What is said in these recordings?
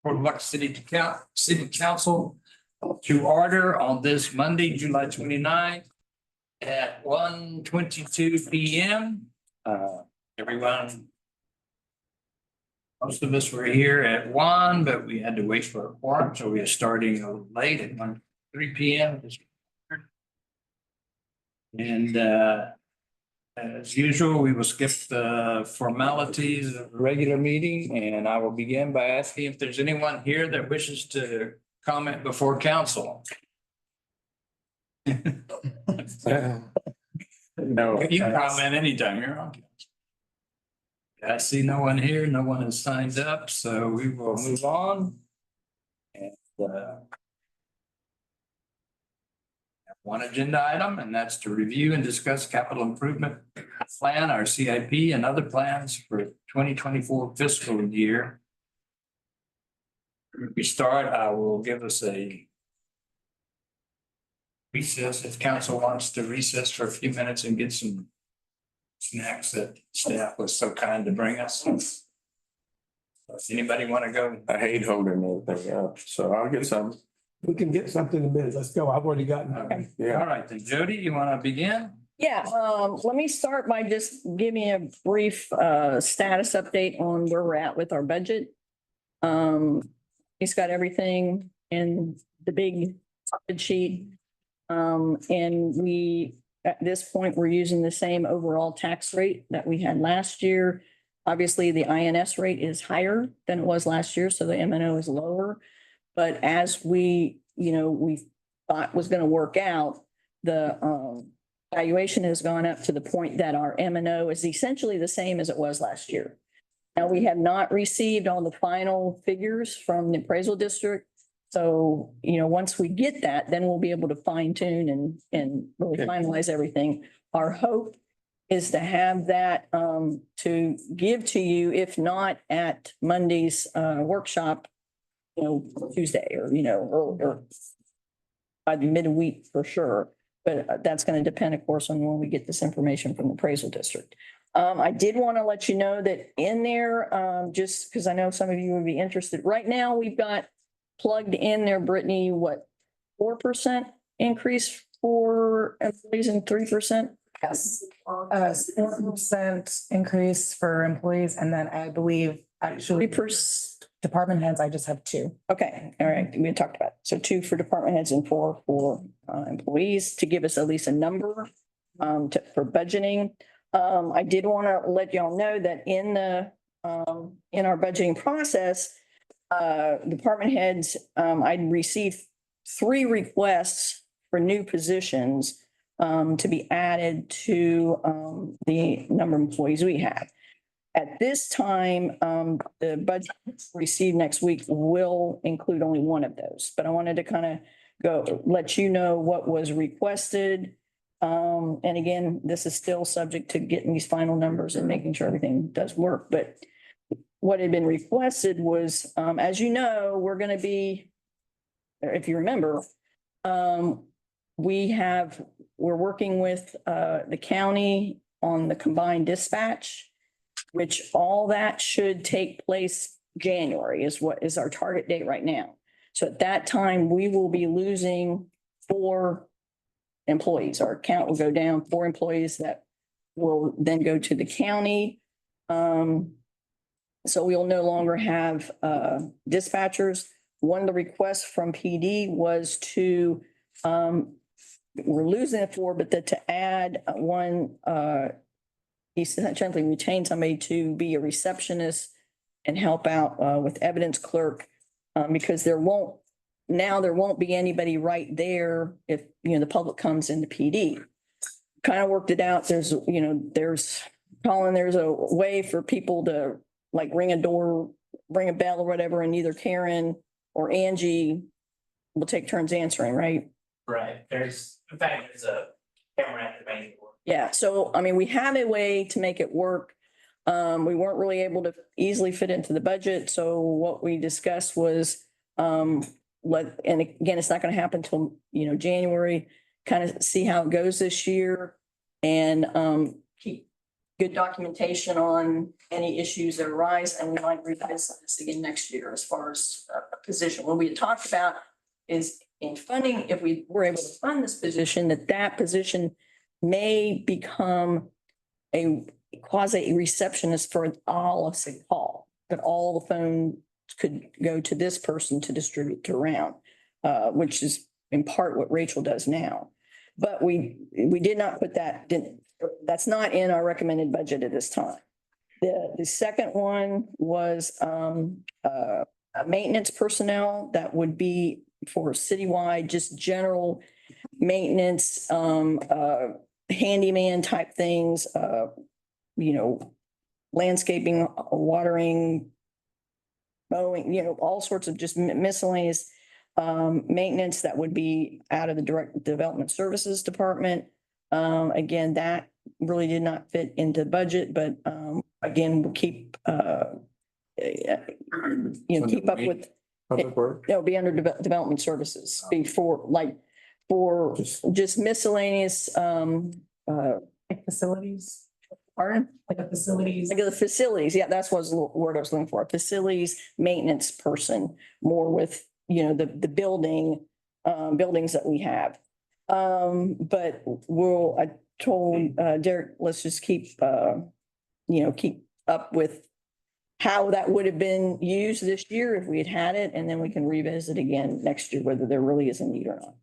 Port Lavaca City Council to order on this Monday, July 29th at 1:22 p.m. Everyone, most of us were here at 1, but we had to wait for a quorum, so we are starting a little late at 3 p.m. And as usual, we will skip the formalities of the regular meeting, and I will begin by asking if there's anyone here that wishes to comment before council. No, you can comment anytime you're on council. I see no one here, no one has signed up, so we will move on. And one agenda item, and that's to review and discuss capital improvement plan, our CIP, and other plans for 2024 fiscal year. If we start, I will give us a recess if council wants to recess for a few minutes and get some snacks that staff was so kind to bring us. Does anybody want to go? I hate holding anything up, so I'll get some. We can get something in a minute. Let's go. I've already gotten. Okay. Yeah. All right, then Jody, you want to begin? Yeah, let me start by just giving a brief status update on where we're at with our budget. He's got everything in the big spreadsheet. And we, at this point, we're using the same overall tax rate that we had last year. Obviously, the INS rate is higher than it was last year, so the MNO is lower. But as we thought was going to work out, the valuation has gone up to the point that our MNO is essentially the same as it was last year. Now, we have not received all the final figures from the appraisal district. So, once we get that, then we'll be able to fine tune and really finalize everything. Our hope is to have that to give to you, if not at Monday's workshop, Tuesday or by the midweek for sure. But that's going to depend, of course, on when we get this information from the appraisal district. I did want to let you know that in there, just because I know some of you would be interested. Right now, we've got plugged in there, Brittany, 4% increase for employees and 3%? Yes, 4% increase for employees, and then I believe actually 3%. department heads, I just have 2. Okay, all right, we talked about it. So 2 for department heads and 4 for employees to give us at least a number for budgeting. I did want to let y'all know that in our budgeting process, department heads, I'd received 3 requests for new positions to be added to the number of employees we have. At this time, the budget received next week will include only one of those, but I wanted to kind of let you know what was requested. And again, this is still subject to getting these final numbers and making sure everything does work. But what had been requested was, as you know, we're going to be, if you remember, we're working with the county on the combined dispatch, which all that should take place January is what is our target date right now. So at that time, we will be losing 4 employees. Our count will go down 4 employees that will then go to the county. So we'll no longer have dispatchers. One of the requests from PD was to, we're losing 4, but that to add one, he essentially retained somebody to be a receptionist and help out with evidence clerk, because there won't be anybody right there if the public comes into PD. Kind of worked it out. There's Colin, there's a way for people to like ring a door, ring a bell or whatever, and either Karen or Angie will take turns answering, right? Right. There's a camera at the main door. Yeah, so I mean, we have a way to make it work. We weren't really able to easily fit into the budget. So what we discussed was and again, it's not going to happen till January, kind of see how it goes this year and keep good documentation on any issues that arise, and we might revisit this again next year as far as a position. What we had talked about is in funding, if we were able to fund this position, that position may become a quasi receptionist for all of St. Paul, that all the phones could go to this person to distribute to around, which is in part what Rachel does now. But we did not put that's not in our recommended budget at this time. The second one was a maintenance personnel that would be for citywide, just general maintenance, handyman type things, landscaping, watering, mowing, all sorts of just miscellaneous maintenance that would be out of the direct development services department. Again, that really did not fit into the budget, but again, we'll keep keep up with, Public work. it'll be under development services before, like, for just miscellaneous Facilities, pardon? like a facilities. Like the facilities, yeah, that's what the word I was looking for, facilities maintenance person, more with, the buildings that we have. But I told Derek, let's just keep keep up with how that would have been used this year if we had had it, and then we can revisit again next year, whether there really is a need or not.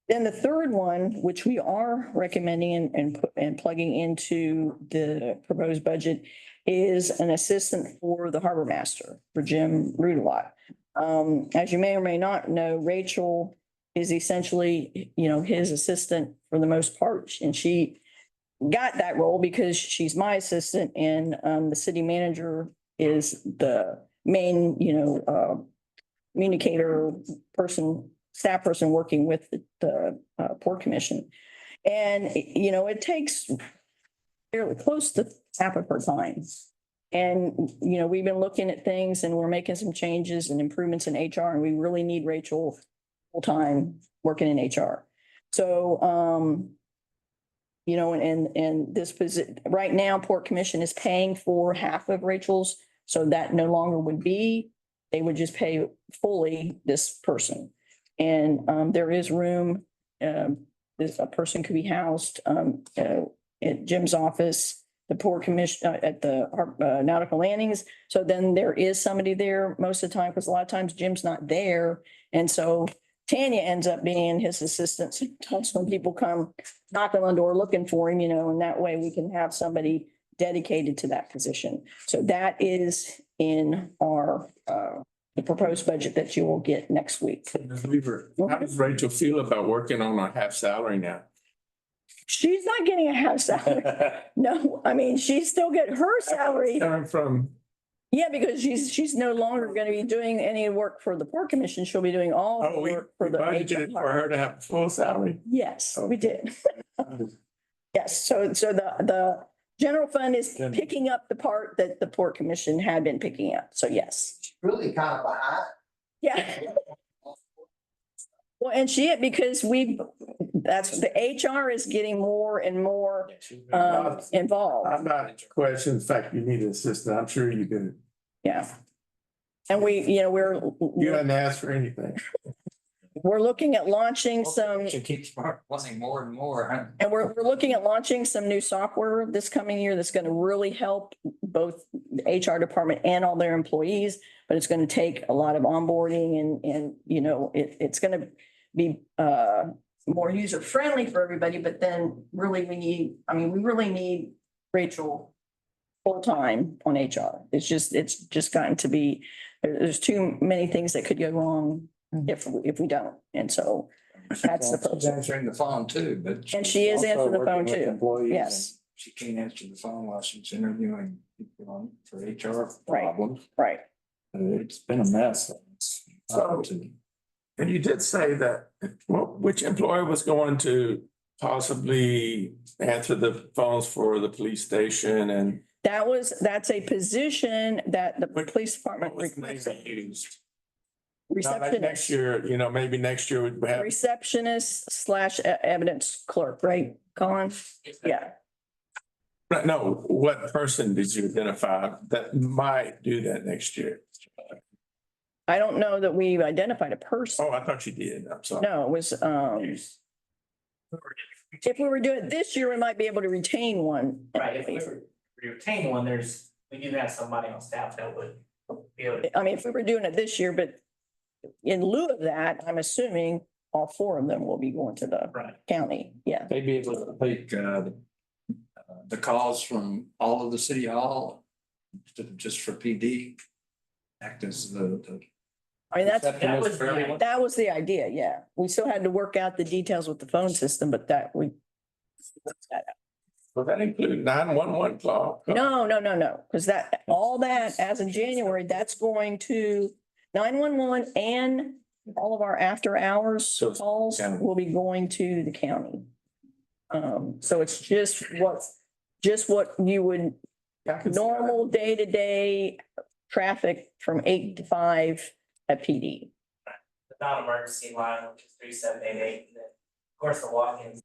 Then the third one, which we are recommending and plugging into the proposed budget, is an assistant for the harbor master, for Jim Rudelot. As you may or may not know, Rachel is essentially, his assistant for the most part, and she got that role because she's my assistant, and the city manager is the main, communicator person, staff person working with the Port Commission. And, it takes fairly close to half of her time. And, we've been looking at things and we're making some changes and improvements in HR, and we really need Rachel full-time working in HR. So, and this position, right now, Port Commission is paying for half of Rachel's, so that no longer would be, they would just pay fully this person. And there is room, a person could be housed at Jim's office, the Port Commission, at the Nautical Landings. So then there is somebody there most of the time, because a lot of times Jim's not there. And so Tanya ends up being his assistant. Sometimes when people come knocking on the door looking for him, and that way we can have somebody dedicated to that position. So that is in our the proposed budget that you will get next week. Ms. Weaver, how does Rachel feel about working on a half salary now? She's not getting a half salary. No, I mean, she still get her salary. Coming from, Yeah, because she's no longer going to be doing any work for the Port Commission. She'll be doing all the we work for the budgeted for HR. her to have a full salary? Yes, we did. Yes, so the general fund is picking up the part that the Port Commission had been picking up. So yes. Really kind of behind. Yeah. Well, and because that's the HR is getting more and more involved. I'm not questioning the fact you need an assistant. I'm sure you do. Yeah. And You we're hadn't asked for anything. looking at launching some, She keeps wanting more and more, huh? and we're looking at launching some new software this coming year that's going to really help both the HR department and all their employees. But it's going to take a lot of onboarding and it's going to be more user friendly for everybody. But then really we really need Rachel full-time on HR. It's just gotten to be, there's too many things that could go wrong if we don't. And so that's the She's purpose. answering the phone too, but. And she is answering the phone Also working with too. employees Yes, She can't answer the phone while she's interviewing people for HR Right. problems. right. It's been a mess. So- And you did say that, which employer was going to possibly answer the phones for the police station and That's a position that the police department what was the name requested. they used? Not like next Receptionist, year, maybe next year we'd have. receptionist / evidence clerk, right, Colin? Yeah. Right, no, what person did you identify that might do that next year? I don't know that we've identified a person. Oh, I thought you did. I'm sorry. No, it was, if we were doing it this year, we might be able to retain one. Right, if we were to retain one, we do have somebody on staff that would be able to. I mean, if we were doing it this year, but in lieu of that, I'm assuming all four of them will be going to the Right. county. Yeah. They be able to take the calls from all of the city hall, instead of just for PD. Act as the. I mean, that's, That was, that was the idea. Yeah. We still had to work out the details with the phone system, but that we. Will that include 911 call? No, because that, all that as of January, that's going to 911 and all of our after hours So it's calls county. will be going to the county. So it's just what you would, normal day-to-day traffic from 8 to 5 at PD. the non-emergency line, which is 3788, and then, of course, the walk-ins.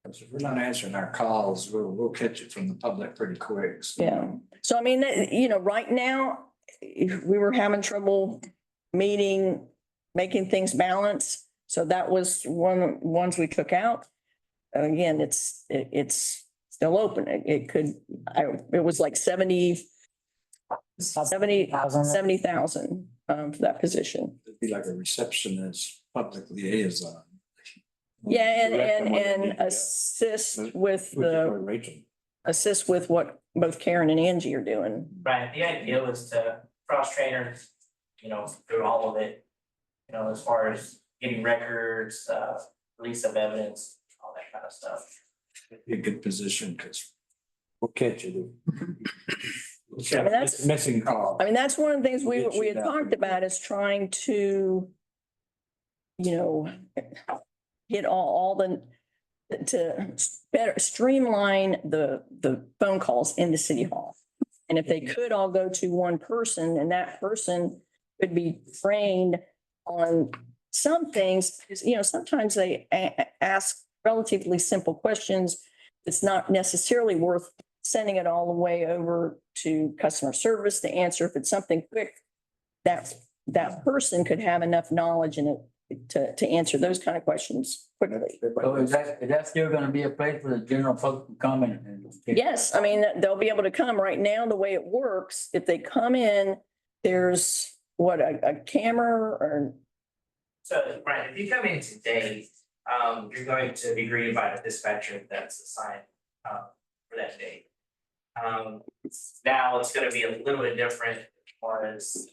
If we're not answering our calls, we'll catch it from the public pretty quick. So. Yeah. So I mean, right now, if we were having trouble making things balance. So that was one of the ones we took out. Again, it's still open. It was like 70,000 for that position. It'd be like a receptionist, public liaison. Yeah, Direct them where they need and to go. assist with Rachel. what both Karen and Angie are doing. Right, the idea was to cross-train her, through all of it, as far as getting records, release of evidence, all that kind of stuff. Be a good position, because we'll catch it. I mean, that's- Missing call. I mean, that's one of the things we Get you had down. talked about is trying to, get all to better streamline the phone calls into City Hall. And if they could all go to one person and that person could be trained on some things, because, sometimes they ask relatively simple questions. It's not necessarily worth sending it all the way over to customer service to answer. If it's something quick, that person could have enough knowledge in it to answer those kind of questions quickly. So is that still gonna be a place for the general public to come and? Yes, I mean, they'll be able to come. Right now, the way it works, if they come in, there's a camera or, So, right, if you come in today, you're going to be greeted by the dispatcher that's assigned, for that day. Now it's gonna be a little bit different as far as,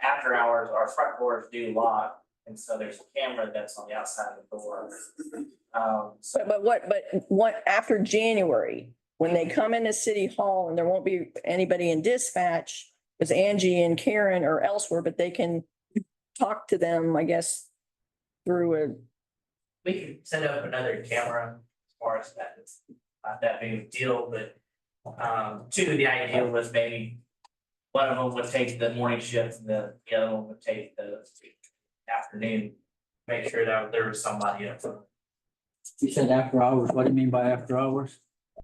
after hours, our front doors do lock, and so there's a camera that's on the outside of the door. but what, after January, when they come into City Hall and there won't be anybody in dispatch, because Angie and Karen are elsewhere, but they can talk to them, I guess, through We can set up another camera as far as that, it's not that big of a deal, but, the idea was maybe one of them would take the morning shift and the other one would take the afternoon. Make sure that there was somebody up front, You said after hours, what do you mean by after hours?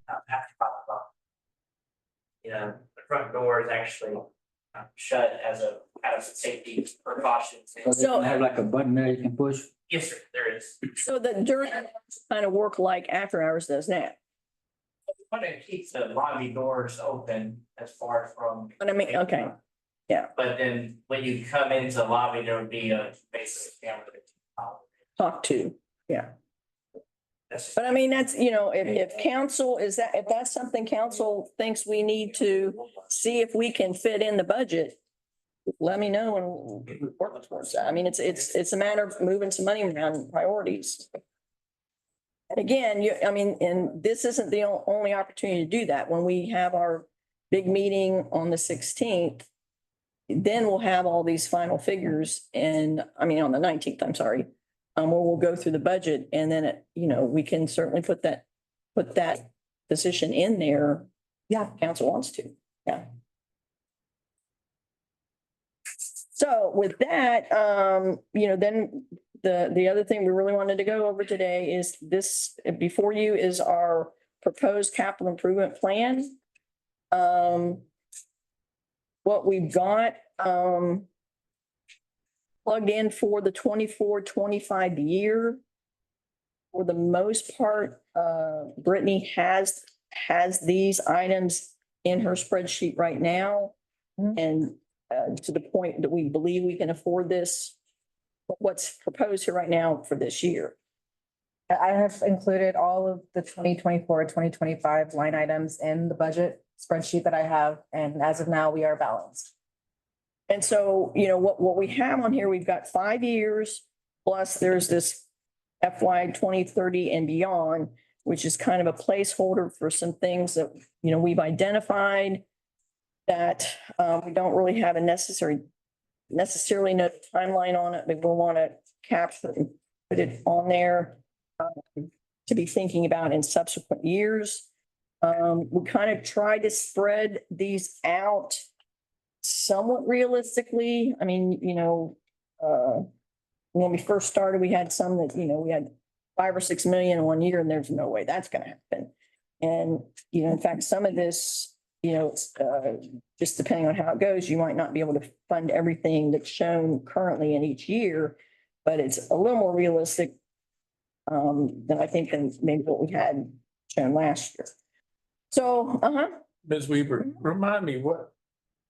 after 5 o'clock. The front door is actually shut as a safety precaution. So they can have like a button there you can push? Yes, sir, there is. so that during kind of work like after hours does now. We want to keep the lobby doors open as far from. But I mean, okay, But then when you come into the lobby, there would be a basic camera. talk to. That's- But I mean, that's, if council if that's something council thinks we need to see if we can fit in the budget, let me know and work towards that. I mean, it's a matter of moving some money around and priorities. And again, and this isn't the only opportunity to do that. When we have our big meeting on the 16th, then we'll have all these final figures on the 19th, I'm sorry. Where we'll go through the budget and then we can certainly put that position in there. Yeah, council wants to, yeah. So with that, then the other thing we really wanted to go over today is this, before you is our proposed capital improvement plan. What we've got, plugged in for the 24-25 year. For the most part, Brittany has these items in her spreadsheet right now. And to the point that we believe we can afford this, what's proposed here right now for this year. I have included all of the 2024-2025 line items in the budget spreadsheet that I have, and as of now, we are balanced. And so, you know, what we have on here, we've got 5 years, plus there's this FY 2030 and beyond, which is kind of a placeholder for some things that, you know, we've identified that we don't really have a necessarily no timeline on it, but we'll want to capture and put it on there to be thinking about in subsequent years. We kind of try to spread these out somewhat realistically. I mean, you know, when we first started, we had some that, you know, we had 5 or 6 million in 1 year, and there's no way that's going to happen. And, you know, in fact, some of this, you know, it's just depending on how it goes, you might not be able to fund everything that's shown currently in each year, but it's a little more realistic than I think than maybe what we had shown last year. So, Ms. Weaver, remind me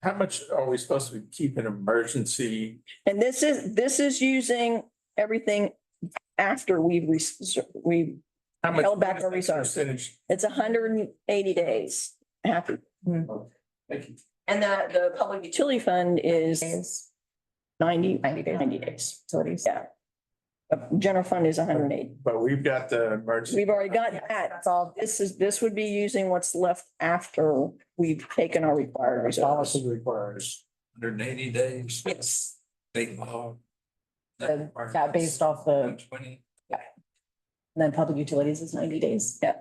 how much are we supposed to be keeping emergency? and this is using everything after we've How much? held back our reserves. Percentage? It's 180 days happy. Thank you. And the public utility fund is Days, 90 90 days. 90 days. Utilities. Yeah. General fund is 180. But we've got the emergency. We've already got that. That's all. This would be using what's left after we've taken our required reserves. Policy requires. 180 days. Yes. State law. Yeah, based off the, 120. then public utilities is 90 days. Yeah.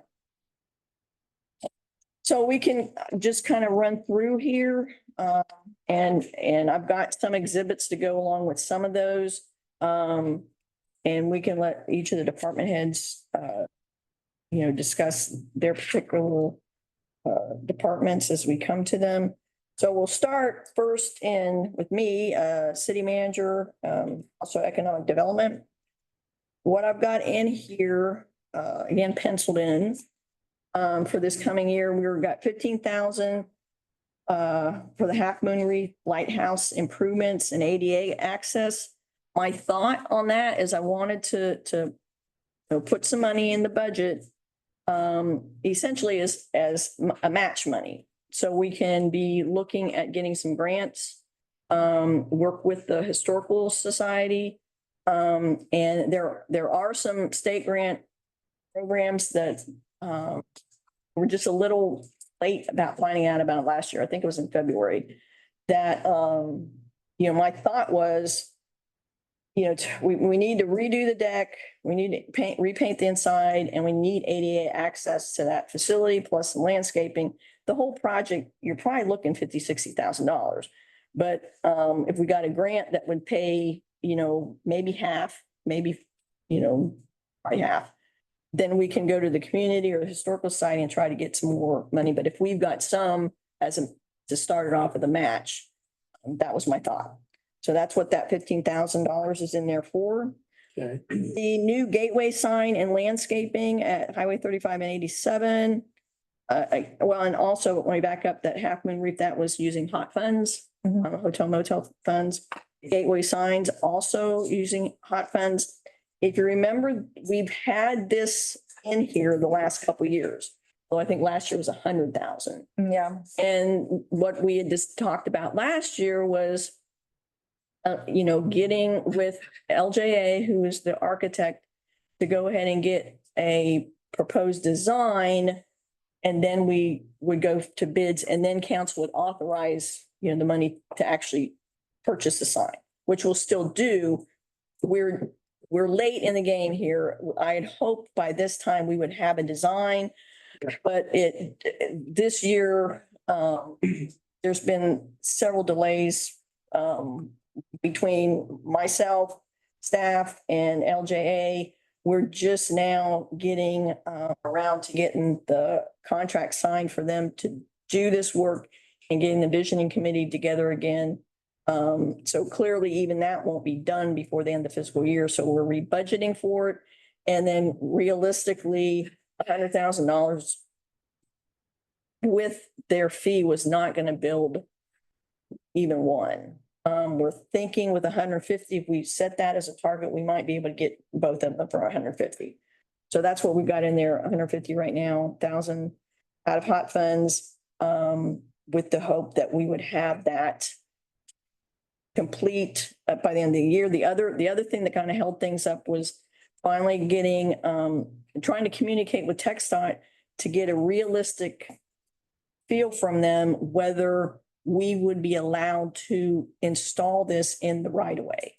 So we can just kind of run through here. And I've got some exhibits to go along with some of those. And we can let each of the department heads, you know, discuss their particular departments as we come to them. So we'll start first with me, city manager, also economic development. What I've got in here, again, penciled in, for this coming year, we've got 15,000 for the Half Moon Reef Lighthouse improvements and ADA access. My thought on that is I wanted to you know, put some money in the budget, essentially as a match money. So we can be looking at getting some grants, work with the Historical Society. And there are some state grant programs that we're just a little late about finding out about last year. I think it was in February that, you know, my thought was, you know, we need to redo the deck, we need to repaint the inside, and we need ADA access to that facility, plus some landscaping. The whole project, you're probably looking $50,000-$60,000. But if we got a grant that would pay, you know, maybe half, maybe, you know, probably half, then we can go to the community or the Historical Society and try to get some more money. But if we've got some to start it off with a match, that was my thought. So that's what that $15,000 is in there for. Okay. The new gateway sign and landscaping at Highway 35 and 87. Well, and also when we back up, that Half Moon Reef, that was using hot funds, hotel motel funds. Gateway signs also using hot funds. If you remember, we've had this in here the last couple of years. So I think last year was 100,000. Yeah. And what we had just talked about last year was, you know, getting with LJA, who is the architect, to go ahead and get a proposed design. And then we would go to bids, and then council would authorize, you know, the money to actually purchase the sign, which we'll still do. We're late in the game here. I had hoped by this time we would have a design, but this year, there's been several delays, between myself, staff, and LJA we're just now getting around to getting the contract signed for them to do this work and getting the visioning committee together again. So clearly even that won't be done before the end of the fiscal year. So we're rebudgeting for it. And then realistically, $100,000 with their fee was not going to build even one. We're thinking with 150, if we set that as a target, we might be able to get both of them for 150. So that's what we've got in there, 150 right now, 1,000 out of hot funds, with the hope that we would have that complete by the end of the year. The other thing that kind of held things up was finally getting, trying to communicate with TxDOT to get a realistic feel from them whether we would be allowed to install this in the right of way.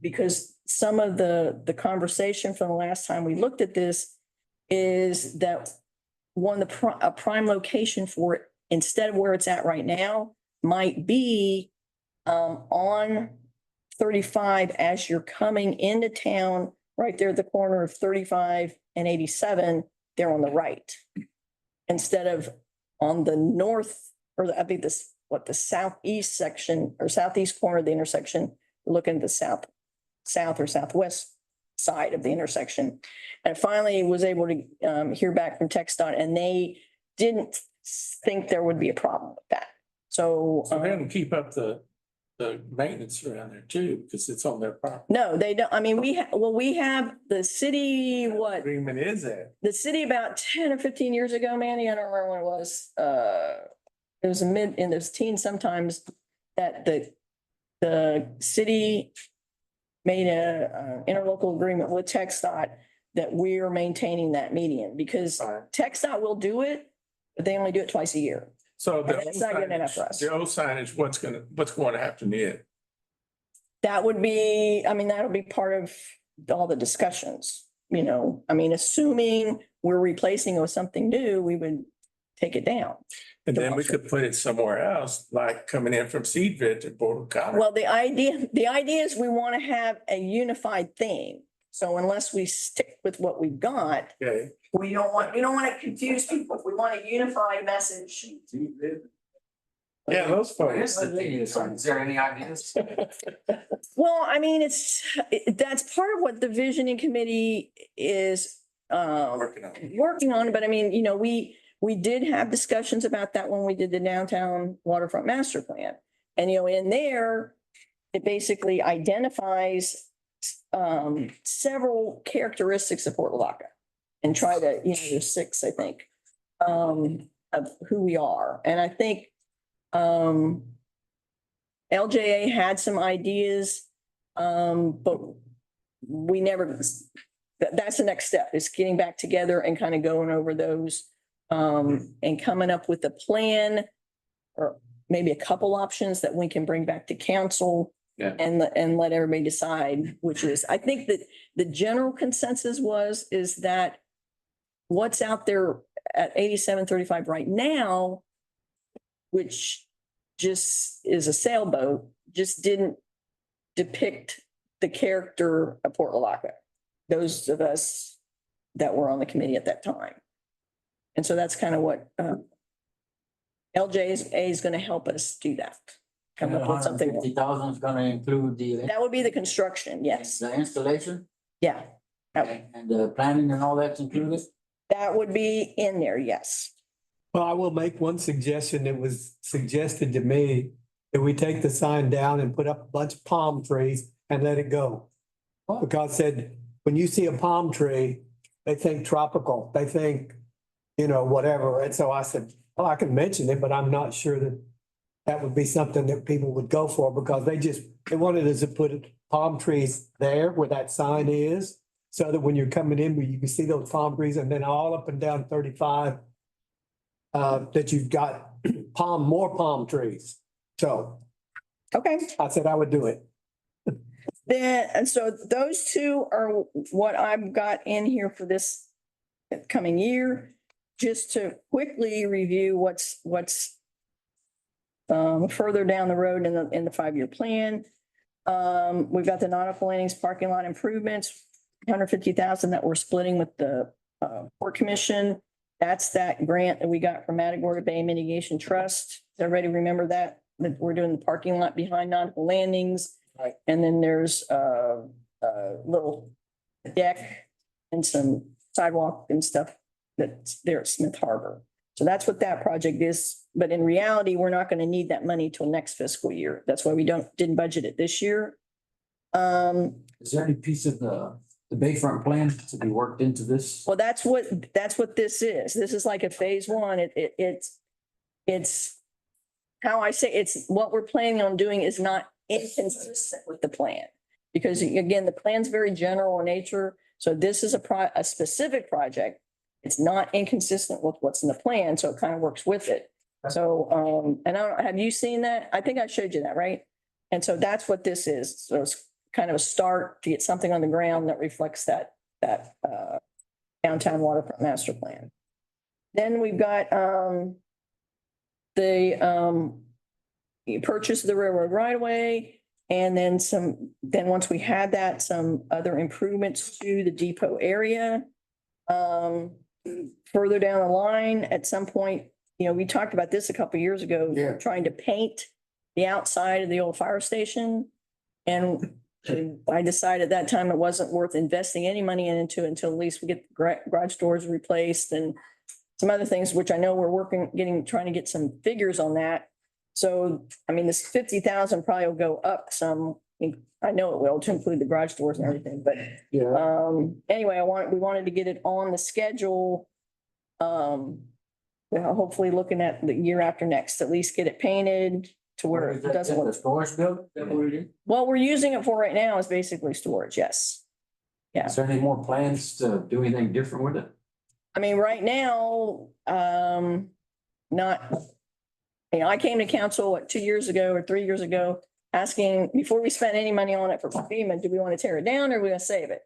Because some of the conversation from the last time we looked at this is that a prime location for it, instead of where it's at right now, might be on 35 as you're coming into town, right there at the corner of 35 and 87, they're on the right. Instead of on the north, or I think this, the southeast section or southeast corner of the intersection, looking at the south or southwest side of the intersection. And finally was able to hear back from TxDOT, and they didn't think there would be a problem with that. So So they're gonna keep up the maintenance around there too, because it's on their property. no, they don't. I mean, we have the city, what? Agreement is that. The city about 10 or 15 years ago, Manny, I don't remember when it was. It was in those teens sometimes that the city made a interlocal agreement with TxDOT that we are maintaining that median because Fine. TxDOT will do it, but they only do it twice a year. So the That's not good enough for us. The old signage, what's going to happen there? That would be, I mean, that'll be part of all the discussions, you know, I mean, assuming we're replacing it with something new, we would take it down. And then we could put it somewhere else, like coming in from Seedville to Board Connor. Well, the idea is we want to have a unified thing. So unless we stick with what we've got, Okay. we don't want to confuse people. We want a unified message. Yeah, those folks. Is there any ideas? Well, I mean, that's part of what the visioning committee is working on. But I mean, you know, we did have discussions about that when we did the downtown waterfront master plan. And, you know, in there, it basically identifies several characteristics of Port Lavaca and try to, you know, there's 6, I think, of who we are. And I think LJA had some ideas, but we never, that's the next step, is getting back together and kind of going over those and coming up with a plan or maybe a couple options that we can bring back to council. Yeah. And let everybody decide which is, I think that the general consensus is that what's out there at 8735 right now, which just is a sailboat, just didn't depict the character of Port Lavaca, those of us that were on the committee at that time. And so that's kind of what LJA is going to help us do that. Come up with something. 150,000 is gonna include That would be the construction, yes. the installation Yeah, and the planning and all that's included? that would be in there, yes. Well, I will make one suggestion that was suggested to me, that we take the sign down and put up a bunch of palm trees and let it go. Because said, when you see a palm tree, they think tropical, they think, you know, whatever. And so I said, oh, I can mention it, but I'm not sure that would be something that people would go for, because they wanted us to put palm trees there where that sign is. So that when you're coming in, you can see those palm trees, and then all up and down 35. That you've got more palm trees. So Okay, I said I would do it. then, and so those two are what I've got in here for this coming year. Just to quickly review what's further down the road in the 5-year plan. We've got the nautical landings parking lot improvements 150,000 that we're splitting with the Port Commission. That's that grant that we got from Matagorda Bay Mitigation Trust. Does everybody remember that? That we're doing the parking lot behind nautical landings. Right. And then there's a little deck and some sidewalk and stuff that's there at Smith Harbor. So that's what that project is. But in reality, we're not going to need that money till next fiscal year. That's why we didn't budget it this year. Is there any piece of the Bayfront plan to be worked into this? Well, that's what this is. This is like a phase one. It's how I say, it's what we're planning on doing is not inconsistent with the plan. Because again, the plan's very general in nature. So this is a specific project. It's not inconsistent with what's in the plan, so it kind of works with it. So, and I don't, have you seen that? I think I showed you that, right? And so that's what this is. So it's kind of a start to get something on the ground that reflects that downtown waterfront master plan. Then we've got you purchase the railroad right away, and then once we had that, some other improvements to the depot area. Further down the line, at some point, we talked about this a couple of years ago, Yeah. trying to paint the outside of the old fire station. And I decided at that time it wasn't worth investing any money into until at least we get the garage doors replaced and some other things, which I know we're trying to get some figures on that. So, I mean, this 50,000 probably will go up some. I know it will, to include the garage doors and everything, but Yeah. anyway, we wanted to get it on the schedule. Hopefully looking at the year after next, at least get it painted to where it doesn't The look. storage building? Is that what it is? What we're using it for right now is basically storage, yes. Yeah. Is there any more plans to do anything different with it? I mean, right now, not, I came to council, 2 years ago or 3 years ago, asking, before we spent any money on it for FEMA, do we want to tear it down or are we going to save it?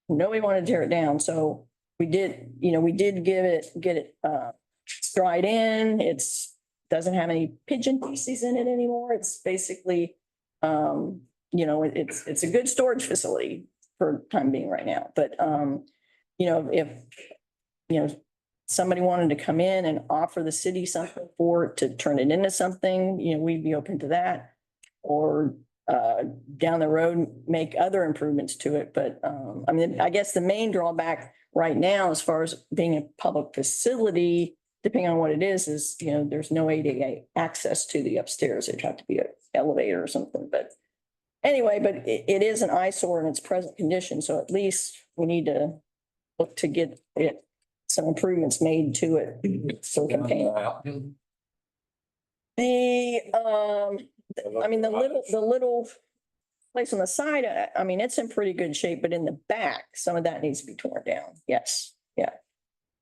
No, we wanted to tear it down. So we did get it dried in. Doesn't have any pigeon feces in it anymore. It's basically, it's a good storage facility for time being right now. But, if, somebody wanted to come in and offer the city something for it to turn it into something, we'd be open to that. Or down the road, make other improvements to it. But I mean, I guess the main drawback right now, as far as being a public facility, depending on what it is, there's no ADA access to the upstairs. It'd have to be an elevator or something. But anyway, but it is an eyesore in its present condition. So at least we need to look to get some improvements made to it. So we can paint it. The little place on the side, I mean, it's in pretty good shape, but in the back, some of that needs to be torn down. Yes, yeah.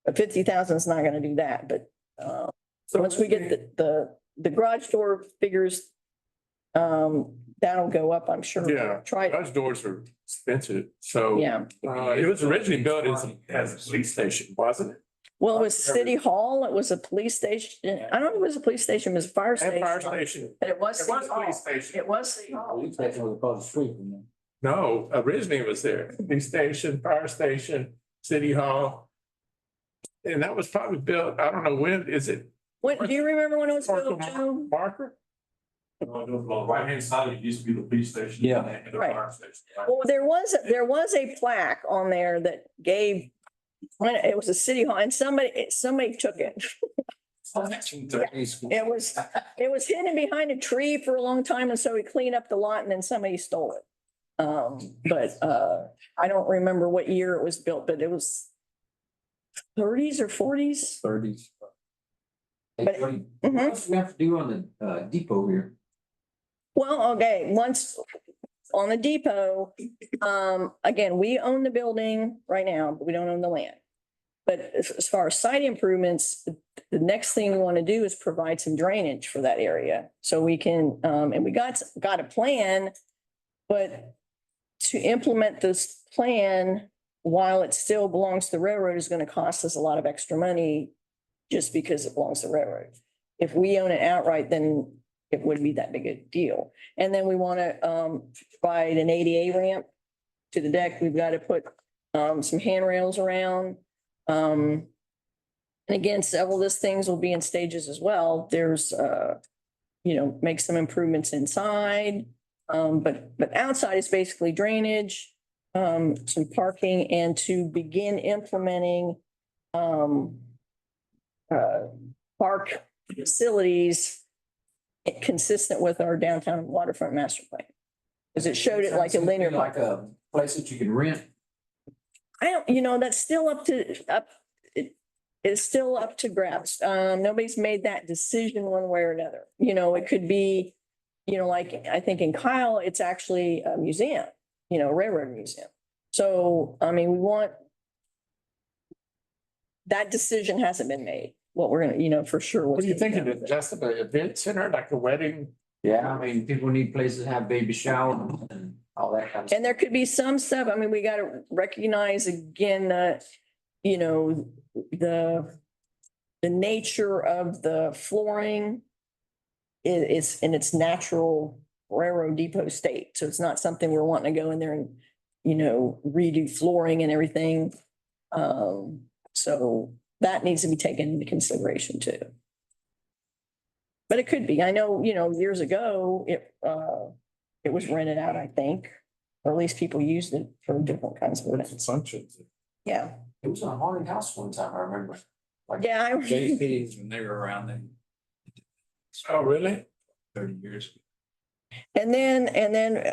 But 50,000 is not gonna do that, but so once we get the garage door figures, that'll go up, I'm sure. Yeah. Try it, Those doors are expensive. So yeah. it was originally built as a police station, wasn't it? Well, it was City Hall, it was a police station. I don't know if it was a police station, it was a fire And station. fire station. But it was It City was a Hall. police station. It was City Hall. Police station was across the street from them. No, originally it was there. Police station, fire station, city hall. And that was probably built, I don't know when, is it Do you remember when it was built, Joe? Marker? Right hand side, it used to be the police station. Yeah. And the Right. fire station. Well, there was a plaque on there that gave, it was a city hall and somebody took it. It was hidden behind a tree for a long time, and so we cleaned up the lot and then somebody stole it. But I don't remember what year it was built, but it was 30s or 40s. 30s. But- What Mhm. else do we have to do on the depot here? Well, okay, once on the depot, again, we own the building right now, but we don't own the land. But as far as site improvements, the next thing we want to do is provide some drainage for that area. So we can, and we got a plan, but to implement this plan while it still belongs to the railroad is going to cost us a lot of extra money just because it belongs to the railroad. If we own it outright, then it wouldn't be that big a deal. And then we want to provide an ADA ramp to the deck. We've got to put some handrails around. And again, several of these things will be in stages as well. There's, make some improvements inside. But outside is basically drainage, some parking, and to begin implementing park facilities consistent with our downtown waterfront master plan. Because it showed it like a linear. Like a place that you can rent. I don't, that's still it's still up to grabs. Nobody's made that decision one way or another. It could be, like I think in Kyle, it's actually a museum, a railroad museum. So, I mean, that decision hasn't been made. What we're gonna, for sure. What do you think of it? Just an event center, like a wedding? Yeah, I mean, people need places to have baby showers and all that kind of stuff. And there could be some stuff, I mean, we gotta recognize again that, the nature of the flooring is in its natural railroad depot state. So it's not something we're wanting to go in there and, redo flooring and everything. So that needs to be taken into consideration too. But it could be, I know, years ago, it was rented out, I think, or at least people used it for different kinds of events. Functions. Yeah. It was in a haunted house one time, I remember. Like, Yeah. JP's when they were around then Oh, really? 30 years. And then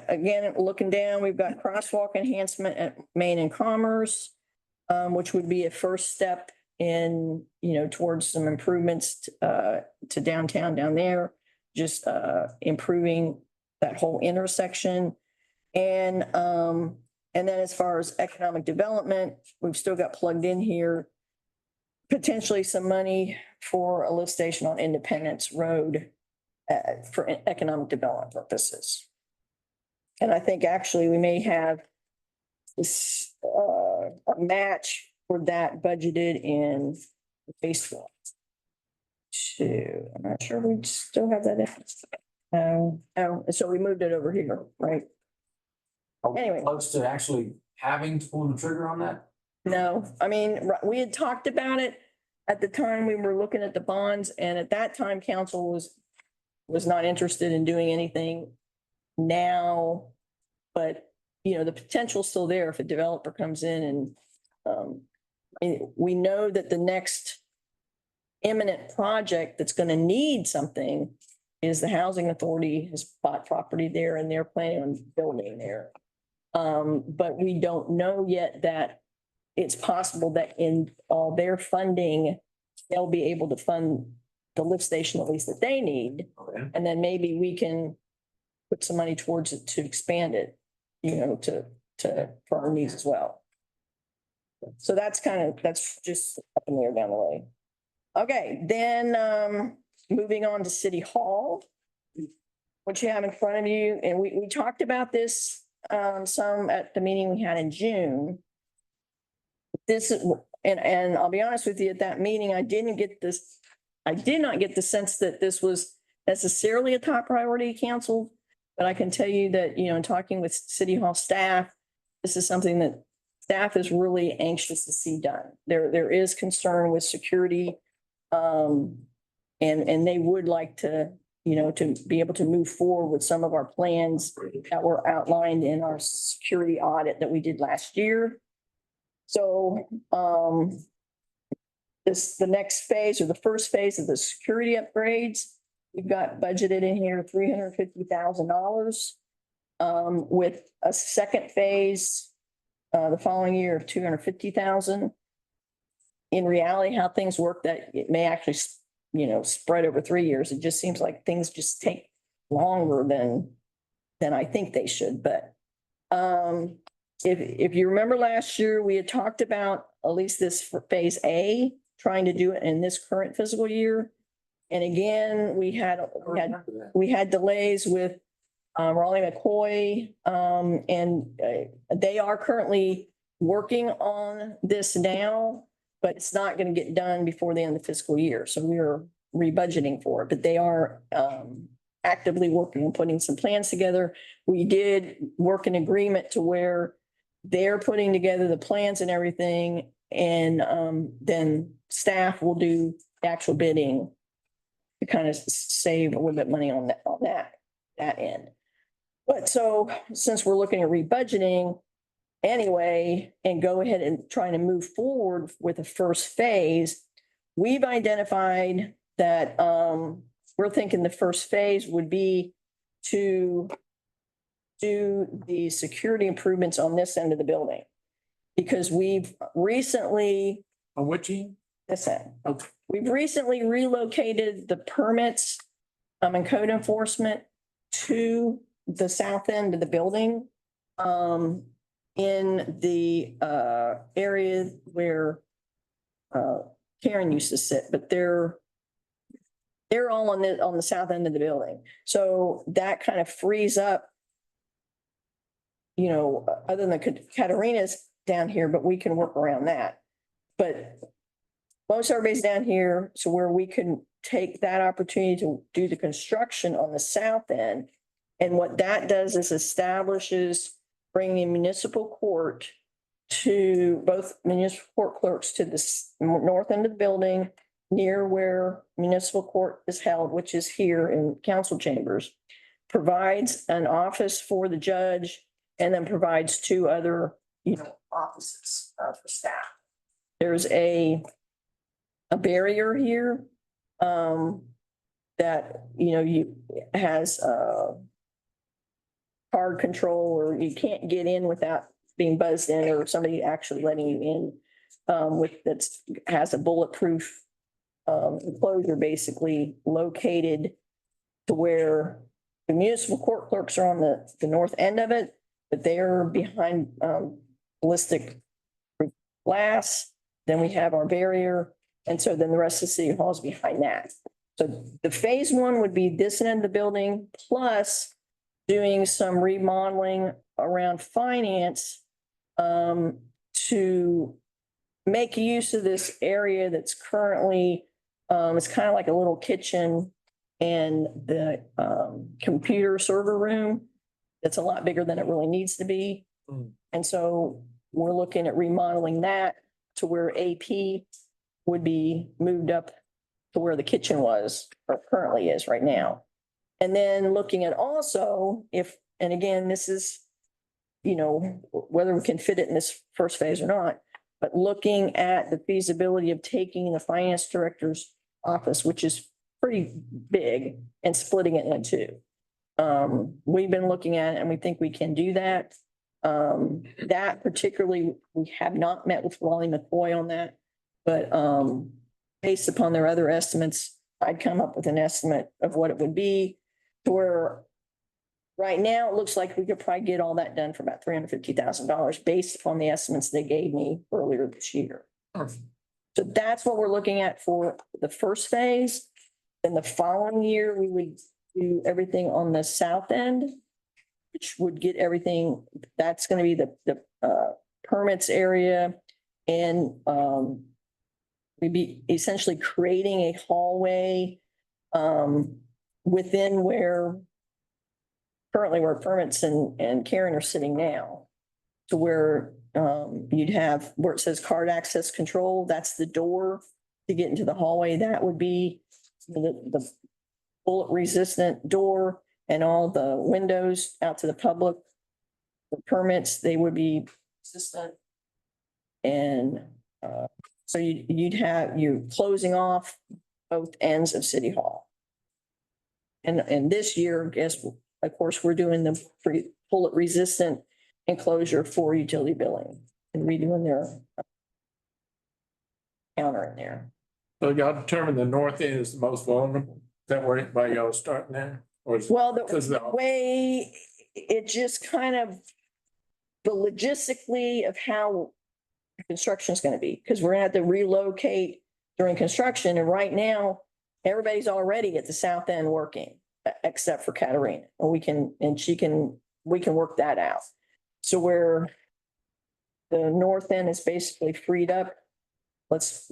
again, looking down, we've got crosswalk enhancement at Main and Commerce, which would be a first step in, towards some improvements to downtown down there, just improving that whole intersection. And then as far as economic development, we've still got plugged in here potentially some money for a lift station on Independence Road for economic development purposes. And I think actually we may have this a match for that budgeted in phase 1. I'm not sure we still have that in. So we moved it over here, right? are we Anyway. close to actually having to pull the trigger on that? No, I mean, we had talked about it at the time we were looking at the bonds, and at that time, council was not interested in doing anything now. But, the potential's still there if a developer comes in and, we know that the next imminent project that's gonna need something is the housing authority has bought property there and they're planning on building there. But we don't know yet that it's possible that in all their funding, they'll be able to fund the lift station at least that they need. Okay. And then maybe we can put some money towards it to expand it, for our needs as well. So that's just up in the air down the way. Okay, then, moving on to City Hall, what you have in front of you, and we talked about this, some at the meeting we had in June. This is, and I'll be honest with you, at that meeting, I did not get the sense that this was necessarily a top priority council. But I can tell you that, in talking with City Hall staff, this is something that staff is really anxious to see done. There is concern with security. And they would like to, to be able to move forward with some of our plans that were outlined in our security audit that we did last year. So, the next phase or the first phase of the security upgrades, we've got budgeted in here $350,000, with a second phase, the following year of $250,000. In reality, how things work, that it may actually, spread over 3 years. It just seems like things just take longer than I think they should. But, if you remember last year, we had talked about at least this for phase A, trying to do it in this current fiscal year. And again, we had delays with Raleigh McCoy, and they are currently working on this now, but it's not going to get done before the end of the fiscal year. So we are rebudgeting for it, but they are actively working on putting some plans together. We did work an agreement to where they're putting together the plans and everything, and then staff will do the actual bidding to kind of save a little bit of money on that end. But so since we're looking at rebudgeting anyway, and go ahead and trying to move forward with the first phase, we've identified that we're thinking the first phase would be to do the security improvements on this end of the building. Because we've recently, On which end? this end, Okay. we've recently relocated the permits and code enforcement to the south end of the building. In the area where Karen used to sit, but they're all on the south end of the building. So that kind of frees up, other than Katarina's down here, but we can work around that. But most everybody's down here, so where we can take that opportunity to do the construction on the south end. And what that does is establishes bringing municipal court to both municipal court clerks to the north end of the building, near where municipal court is held, which is here in council chambers, provides an office for the judge, and then provides two other, offices for staff. There's a barrier here that, you has card control, or you can't get in without being buzzed in, or somebody actually letting you in has a bulletproof enclosure basically located to where the municipal court clerks are on the north end of it, but they're behind ballistic glass. Then we have our barrier. And so then the rest of the city hall is behind that. So the phase one would be this end of the building, plus doing some remodeling around finance to make use of this area that's currently, it's kind of like a little kitchen and the computer server room. That's a lot bigger than it really needs to be. And so we're looking at remodeling that to where AP would be moved up to where the kitchen was, or currently is right now. And then looking at also and again, this is, whether we can fit it in this first phase or not, but looking at the feasibility of taking the finance director's office, which is pretty big, and splitting it into two. We've been looking at it and we think we can do that. That particularly, we have not met with Wally McCoy on that, but based upon their other estimates, I'd come up with an estimate of what it would be, to where right now it looks like we could probably get all that done for about $350,000 based upon the estimates they gave me earlier this year. So that's what we're looking at for the first phase. Then the following year, we would do everything on the south end, which would get everything, that's going to be the permits area. And we'd be essentially creating a hallway within currently where permits and Karen are sitting now, to where you'd have where it says card access control, that's the door to get into the hallway. That would be the bullet resistant door, and all the windows out to the public. The permits, they would be resistant. And so you're closing off both ends of City Hall. And this year, of course, we're doing the bullet resistant enclosure for utility billing and redoing their counter in there. So y'all determined the north end is the most vulnerable? Is that why y'all starting there? Or is- Well, Because the way it just kind of, the logistically of how construction is going to be, because we're going to have to relocate during construction. And right now, everybody's already at the south end working, except for Katarina. And we can work that out. So where the north end is basically freed up, let's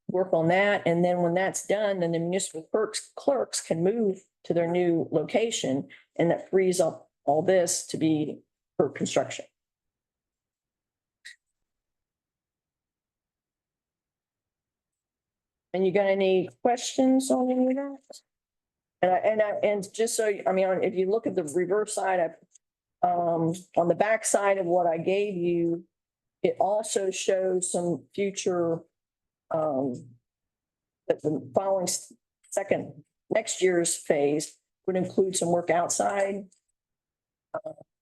work on that. And then when that's done, then the municipal clerks can move to their new location, and that frees up all this to be for construction. And you got any questions on any of that? And just so, I mean, if you look at the reverse side, on the back side of what I gave you, it also shows some future, that the following next year's phase would include some work outside,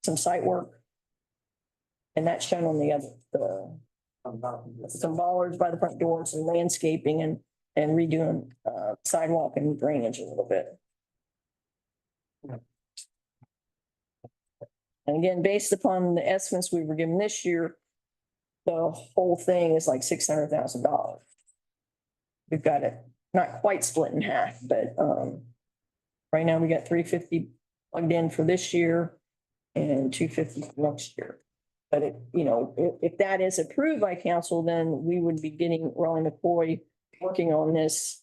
some site work. And that's shown on the other, some bollards by the front doors and landscaping and redoing sidewalk and drainage a little bit. And again, based upon the estimates we were given this year, the whole thing is like $600,000. We've got it not quite split in half, but right now we got 350 plugged in for this year and 250 for next year. But if that is approved by council, then we would be getting Raleigh McCoy working on this,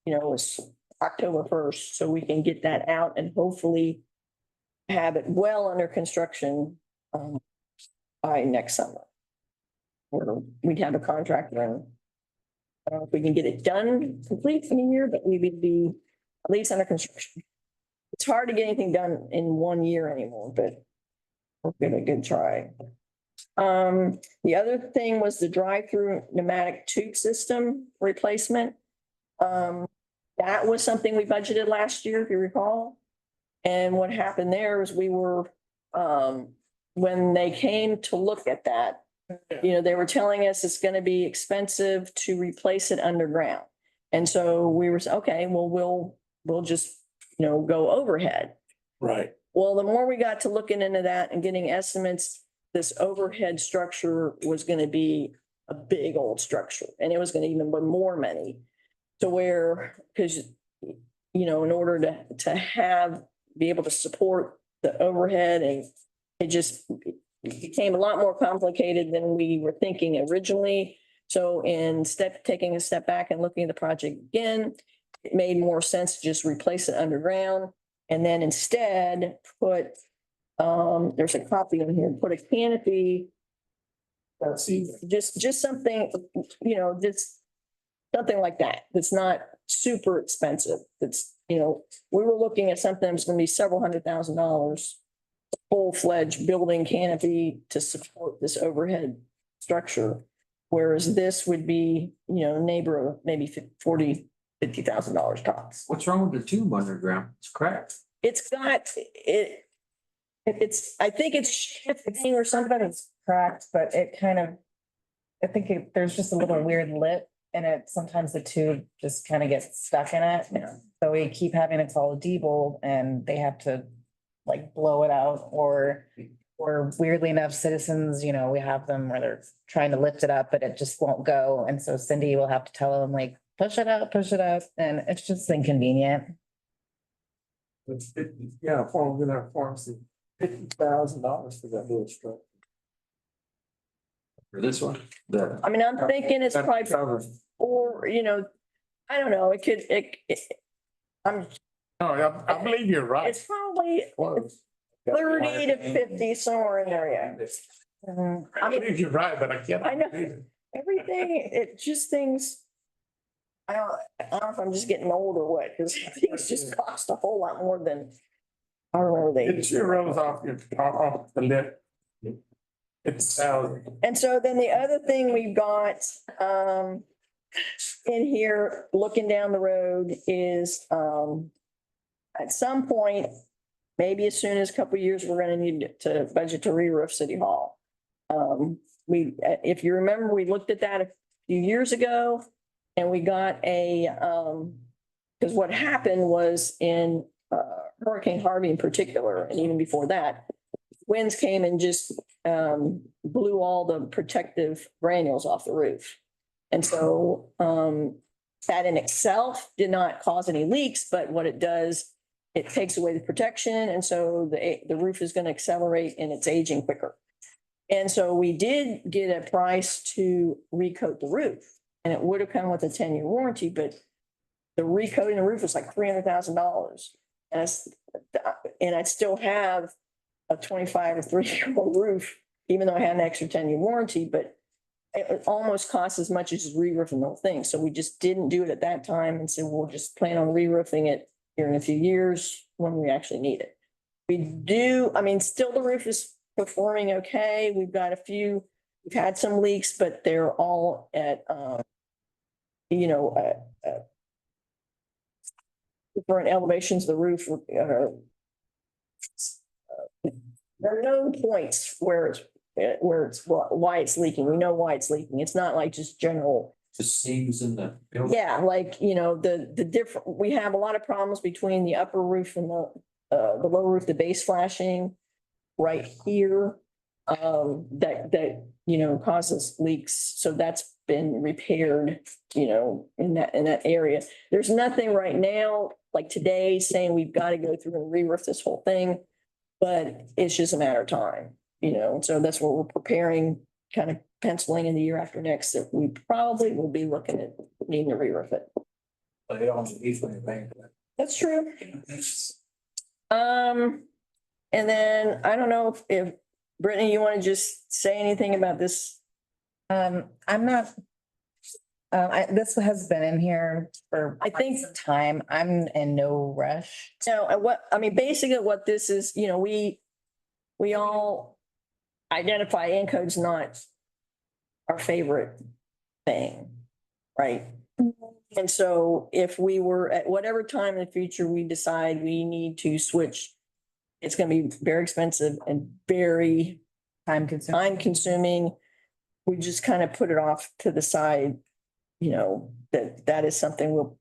it's October 1st, so we can get that out and hopefully have it well under construction by next summer. Or we'd have a contractor and I don't know if we can get it done complete in a year, but we would be at least under construction. It's hard to get anything done in 1 year anymore, but we're gonna good try. The other thing was the drive-through pneumatic tube system replacement. That was something we budgeted last year, if you recall. And what happened there is we were, when they came to look at that, they were telling us it's gonna be expensive to replace it underground. And so we were, okay, well, we'll just, go overhead. Right. Well, the more we got to looking into that and getting estimates, this overhead structure was gonna be a big old structure and it was gonna even be more money. To where, because, in order to be able to support the overhead, and it just became a lot more complicated than we were thinking originally. So instead of taking a step back and looking at the project again, it made more sense to just replace it underground. And then instead put, there's a copy in here, put a canopy. Just something, just something like that. That's not super expensive. That's, we were looking at something that's gonna be several $100,000. Full-fledged building canopy to support this overhead structure. Whereas this would be, neighbor of maybe $50,000 tops. What's wrong with the tube underground? It's cracked. It's got, I think it's shifting or something. It's cracked, but it kind of, I think there's just a little weird lip in it. Sometimes the tube just kind of gets stuck in it. Yeah. So we keep having it called debolt and they have to like blow it out or weirdly enough, citizens, we have them where they're trying to lift it up, but it just won't go. And so Cindy will have to tell them like, push it out. And it's just inconvenient. It's forms in our pharmacy, $50,000 for that little structure. For this one, I mean, I'm thinking it's probably, or, I don't know, I believe you're right. it's probably 30 to 50, somewhere in there, yeah. I believe you're right, but I can't. I know. Everything, it just things. I don't know if I'm just getting old or what, because things just cost a whole lot more than I remember they. It sure rolls off the lip. It's And so then the other thing we've got in here, looking down the road is at some point, maybe as soon as a couple of years, we're gonna need to budget to re-roof City Hall. If you remember, we looked at that a few years ago and we got because what happened was in Hurricane Harvey in particular, and even before that, winds came and just blew all the protective granules off the roof. And so that in itself did not cause any leaks, but what it does, it takes away the protection. And so the roof is going to accelerate and it's aging quicker. And so we did get a price to recoat the roof, and it would have come with a 10-year warranty, but the recoating the roof was like $300,000. And I still have a 25 or 30-year-old roof, even though I had an extra 10-year warranty, but it almost costs as much as re-roofing the whole thing. So we just didn't do it at that time and said, we'll just plan on re-roofing it here in a few years when we actually need it. We do, I mean, still the roof is performing okay. We've got a few, we've had some leaks, but they're all at, you know, different elevations of the roof. There are no points where it's why it's leaking. We know why it's leaking. It's not like just general. Just seams in the building. Yeah, like, you know, the different, we have a lot of problems between the upper roof and the lower roof, the base flashing right here. That, you know, causes leaks. So that's been repaired, you know, in that area. There's nothing right now, like today, saying we've got to go through and re-roof this whole thing. But it's just a matter of time, you know, so that's what we're preparing, kind of penciling in the year after next, that we probably will be looking at needing to re-roof it. But it don't need for anything. That's true. And then I don't know if Brittany, you want to just say anything about this? I'm not. This has been in here for I think- some time. I'm in no rush. So I mean, basically what this is, you know, we all identify Encode's not our favorite thing, right? And so if we were at whatever time in the future, we decide we need to switch, it's gonna be very expensive and very Time time-consuming. We just kind of put it off to the side, you know, that is something we'll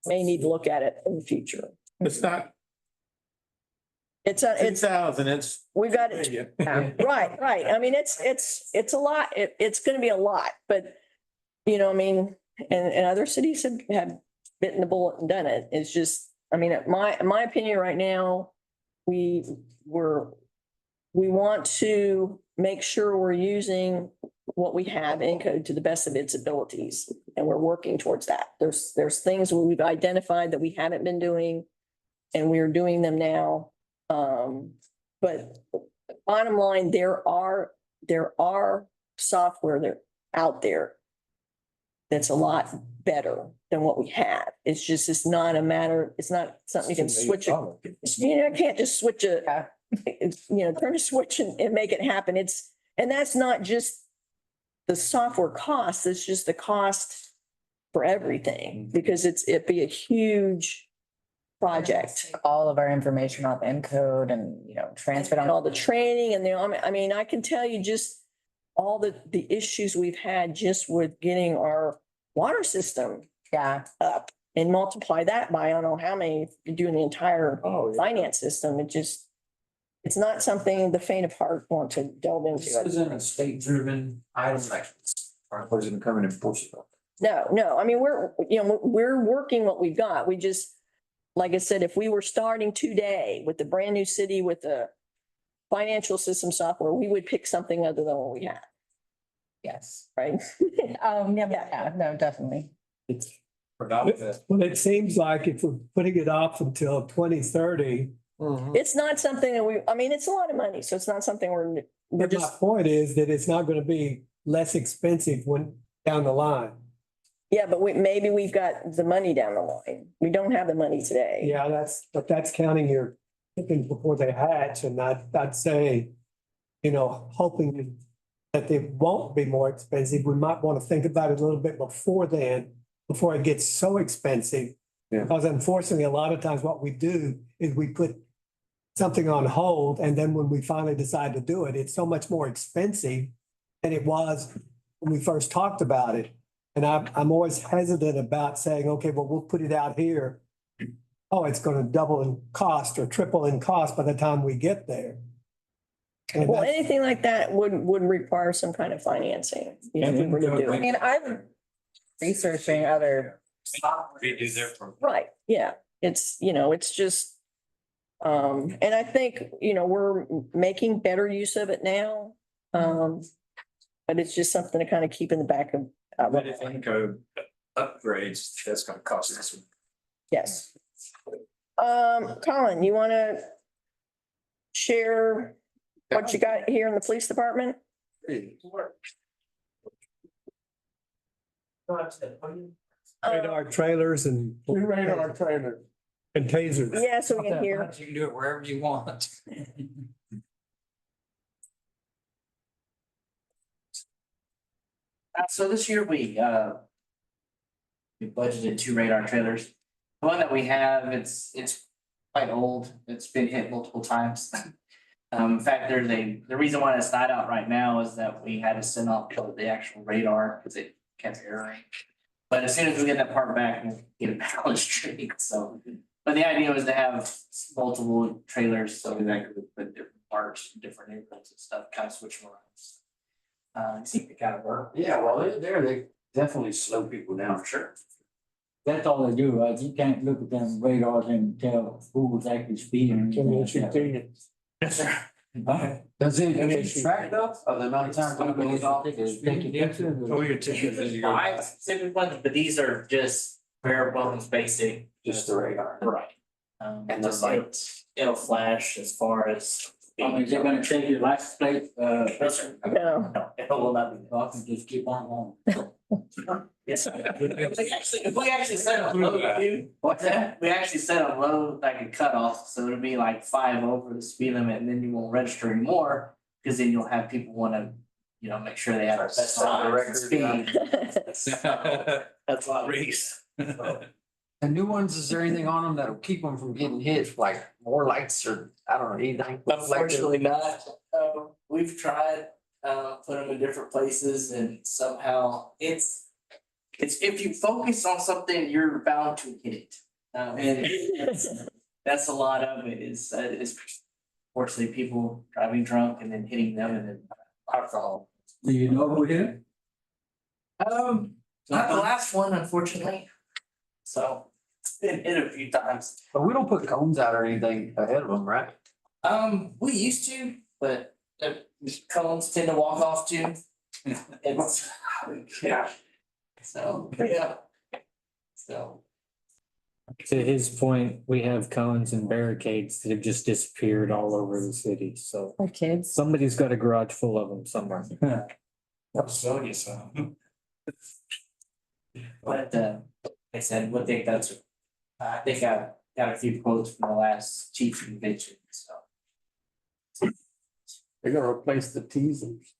may need to look at it in the future. It's not It's 2,000, it's. we've got it. Right. I mean, it's a lot. It's gonna be a lot, but you know, I mean, and other cities have bitten the bullet and done it. It's just, I mean, my opinion right now, we want to make sure we're using what we have in code to the best of its abilities. And we're working towards that. There's things we've identified that we haven't been doing and we're doing them now. But bottom line, there are software that out there that's a lot better than what we have. It's just, it's not a matter, it's not something you can switch. You know, can't just switch a, you know, turn a switch and make it happen. And that's not just the software cost, it's just the cost for everything, because it'd be a huge project. all of our information off Encode and, you know, transfer it And all on. the training and I mean, I can tell you just all the issues we've had just with getting our water system Yeah, up and multiply that by, I don't know how many, doing the entire finance system. It's not something the faint of heart want to delve This into. isn't a state-driven item like our president coming and push it. No, I mean, we're working what we've got. We just, like I said, if we were starting today with the brand new city with the financial system software, we would pick something other than what we have, yes. right? Yeah, no, definitely. Forgot that. Well, it seems like if we're putting it off until 2030, It's not something that I mean, it's a lot of money, so it's not something we're but my just, point is that it's not going to be less expensive when down the line. yeah, but maybe we've got the money down the line. We don't have the money today. Yeah, that's counting your chickens before they hatch, and I'd say, you know, hoping that they won't be more expensive. We might want to think about it a little bit before then, before it gets so expensive. Yeah. Because unfortunately, a lot of times what we do is we put something on hold, and then when we finally decide to do it, it's so much more expensive than it was when we first talked about it. And I'm always hesitant about saying, okay, well, we'll put it out here. Oh, it's going to double in cost or triple in cost by the time we get there. And Well, that's- anything like that would require some kind of financing, you know, if we were to do I it. mean, I'm researching other. We do there for. Right, yeah, it's, you know, it's just, and I think, you know, we're making better use of it now. But it's just something to kind of keep in the back of. But if Encode upgrades, that's gonna cost us. Yes. Colin, you want to share what you got here in the police department? Radar trailers and. Two radar trailers. And tasers. Yeah, so we can hear. You can do it wherever you want. So this year we budgeted 2 radar trailers. The one that we have, it's quite old. It's been hit multiple times. In fact, the reason why it's not out right now is that we had to send off the actual radar because it kept erroring. But as soon as we get that part back, we'll get it back on the street, so. But the idea was to have multiple trailers so that I could put different parts, different neighborhoods and stuff, kind of switch them around. See if it kind of work. Yeah, well, they definitely slow people down, for sure. That's all they do, right? You can't look at them radars and tell who was actually speeding. Yes, sir. Huh? Does it keep track of the amount of time it goes off? Oh, your ticket is your. I have specific ones, but these are just bare bones basic. Just the radar. Right. And the lights. It'll flash as far as. I mean, they're gonna take your license plate, No, sir. No. No, it will not be. I can just keep on going. Yes. We actually set a low, dude. What's that? We actually set a low, like a cutoff, so it'll be like 5 over the speed limit, and then you won't register anymore. Cause then you'll have people wanna, make sure they have the best Set the record, speed. That's a lot of race. The new ones, is there anything on them that'll keep them from getting hit, like more lights or, I don't know, anything? Unfortunately not. We've tried, put them in different places and somehow it's if you focus on something, you're bound to hit it. And that's a lot of it is fortunately people driving drunk and then hitting them and then alcohol. Do you know who hit it? Not the last one, unfortunately. So it's been hit a few times. But we don't put cones out or anything ahead of them, right? We used to, but the cones tend to walk off too. It's, yeah. So, yeah. So. To his point, we have cones and barricades that have just disappeared all over the city, so Our kids. somebody's got a garage full of them somewhere. I'll sell you some. But like I said, I think I think I got a few quotes from the last chief convention, so. They're gonna replace the teasers.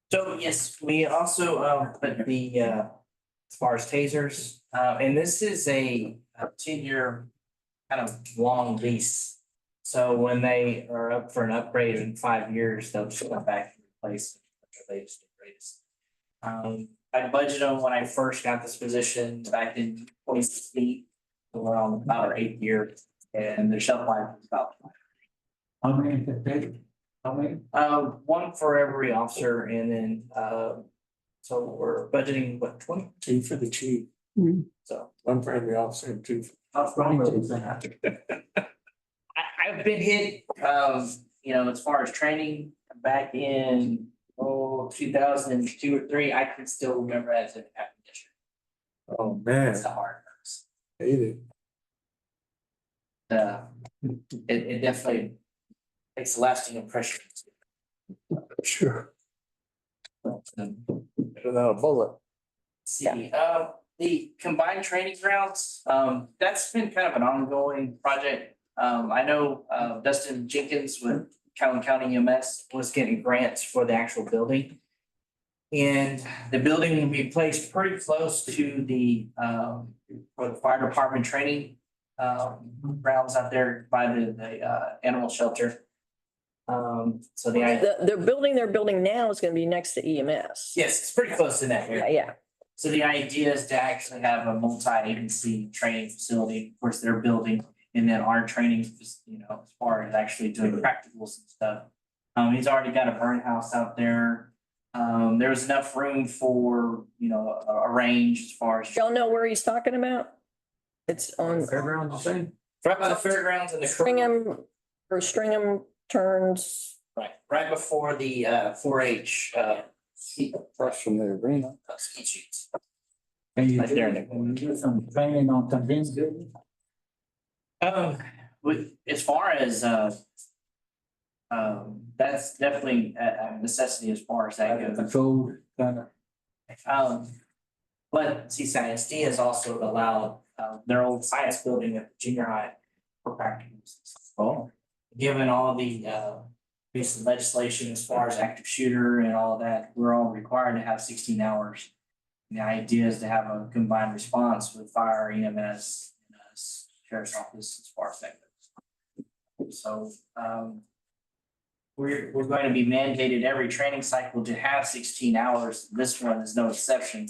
So yes, we also put the as far as tasers, and this is a 10-year kind of long lease. So when they are up for an upgrade in 5 years, they'll just come back and replace the latest and greatest. I budgeted them when I first got this position back in 2016. So we're on about our 8th year, and the shelf life is about. How many did they take? How many? One for every officer, and then so we're budgeting what 20? 2 for the chief, So 1 for every officer and 2 for. How strong is that? I've been hit, as far as training back in 2002 or 3, I can still remember as an acquisition. Oh, man, It's a hard nurse. hate it. It definitely makes a lasting impression. Sure. Without a bullet. See, the combined training grounds, that's been kind of an ongoing project. I know Dustin Jenkins with Calhoun County EMS was getting grants for the actual building. And the building will be placed pretty close to the for the fire department training grounds out there by the animal shelter. So The building they're building now is gonna be next to EMS. yes, it's pretty close to that area. Yeah, So the idea is to actually have a multi-agency training facility, of course, they're building, and then our training, as far as actually doing practicals and stuff. He's already got a burn house out there. There was enough room for, a range as far as. y'all know where he's talking about? It's on Fairgrounds, the same? Right by the fairgrounds and the. Stringham turns. Right before the 4-H Across from the arena. ski shoots. And you Right there in the and you do some training on condemned buildings? As far as that's definitely a necessity as far as that goes. Controlled, kind of. But Seaside SD has also allowed, their old science building at the junior high for practical uses. Oh, Given all the, recent legislation as far as active shooter and all of that, we're all required to have 16 hours. And the idea is to have a combined response with fire, EMS, and sheriff's office as far as that goes. So, we're going to be mandated every training cycle to have 16 hours. This one is no exception.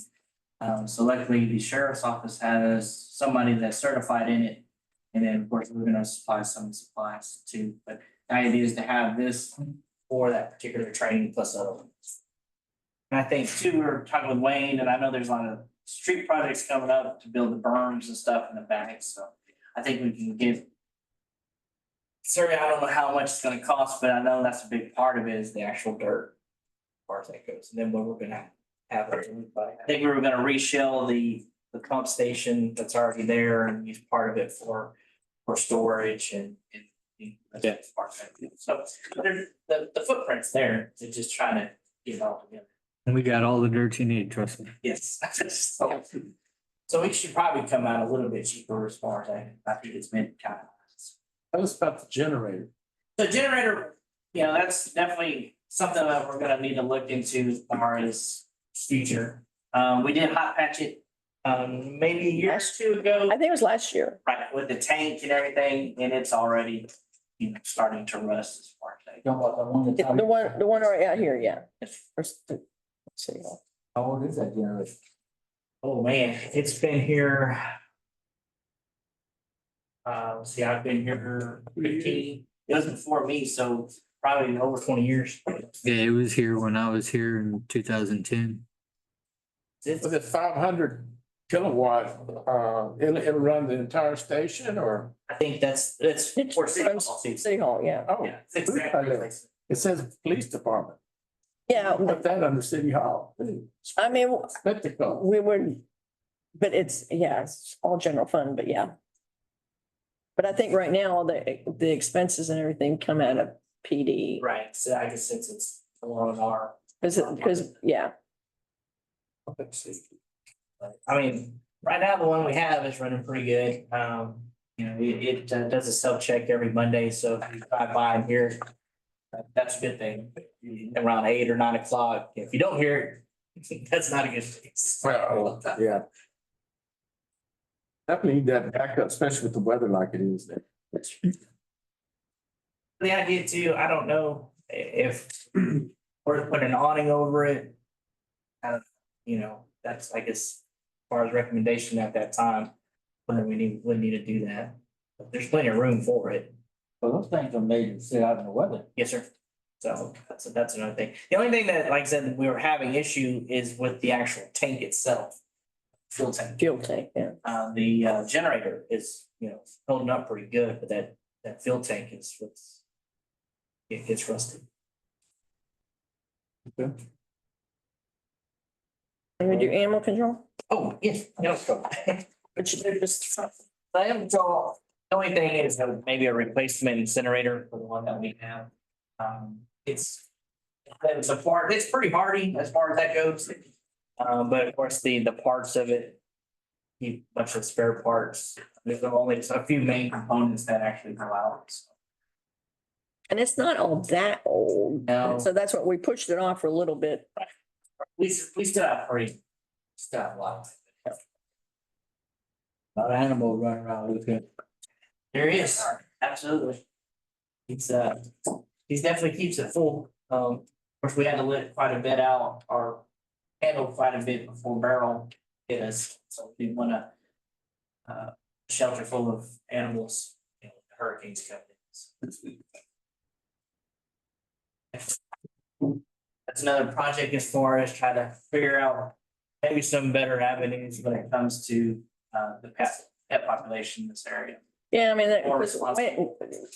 So luckily, the sheriff's office has somebody that's certified in it. And then, of course, we're gonna supply some supplies too, but the idea is to have this for that particular training plus other ones. And I think too, we were talking with Wayne, and I know there's a lot of street projects coming up to build the berms and stuff in the back, so I think we can get. Sorry, I don't know how much it's gonna cost, but I know that's a big part of it is the actual dirt. As far as that goes, and then what we're gonna have, I think we were gonna reshell the pump station that's already there and use part of it for storage and. That's part of it. So the footprint's there, to just trying to get it all together. And we got all the dirt you need, trust me. Yes. So it should probably come out a little bit cheaper as far as I think it's been kind of. Tell us about the generator. The generator, that's definitely something that we're gonna need to look into as far as future. We did hot patch it, maybe a year or two ago, I think it was last year. right, with the tank and everything, and it's already, starting to rust as far as that. Talking about the one that's. The one right out here, yeah. Let's see. How old is that generator? Oh, man, it's been here. See, I've been here 15, it was before me, so probably over 20 years. Yeah, it was here when I was here in 2010. Was it 500 kilowatt? It'll run the entire station or? I think that's for City Hall. City Hall, yeah. Oh, Yeah, it's exactly. it says police department. Yeah, Put that under city hall. I mean, Spectacle. we would, but it's all general fund, but yeah. But I think right now, all the expenses and everything come out of PD. Right, so I guess since it's along our. Because, yeah, I mean, right now, the one we have is running pretty good. It does a self-check every Monday, so if you drive by and hear it, that's a good thing. Around 8 or 9 o'clock, if you don't hear it, that's not a good thing. Well, yeah. Definitely need that backup, especially with the weather like it is there. The idea too, I don't know if we're to put an awning over it. That's, I guess, as far as recommendation at that time, whether we need to do that. But there's plenty of room for it. Well, those things are made to sit out in the weather. Yes, sir. So that's another thing. The only thing that, like I said, we were having issue is with the actual tank itself. Fuel tank. fuel tank, yeah. The generator is, holding up pretty good, but that fuel tank is it gets rusted. And we do animal control? Oh, yes, no. Which they're just, The animal control, the only thing is maybe a replacement incinerator for the one that we have. It's pretty hardy as far as that goes. But of course, the parts of it, a bunch of spare parts. There's only a few main components that actually go out. So. and it's not all that old. No. So that's what we pushed it off for a little bit. We still have a lot. A lot of animals running around with it. There is, absolutely. It's he definitely keeps it full. Of course, we had to let quite a bit out or handle quite a bit before Beryl hit us. So we want a shelter full of animals, hurricanes coming. That's another project as far as trying to figure out maybe some better avenues when it comes to the pet population in this area. Yeah, I mean, Or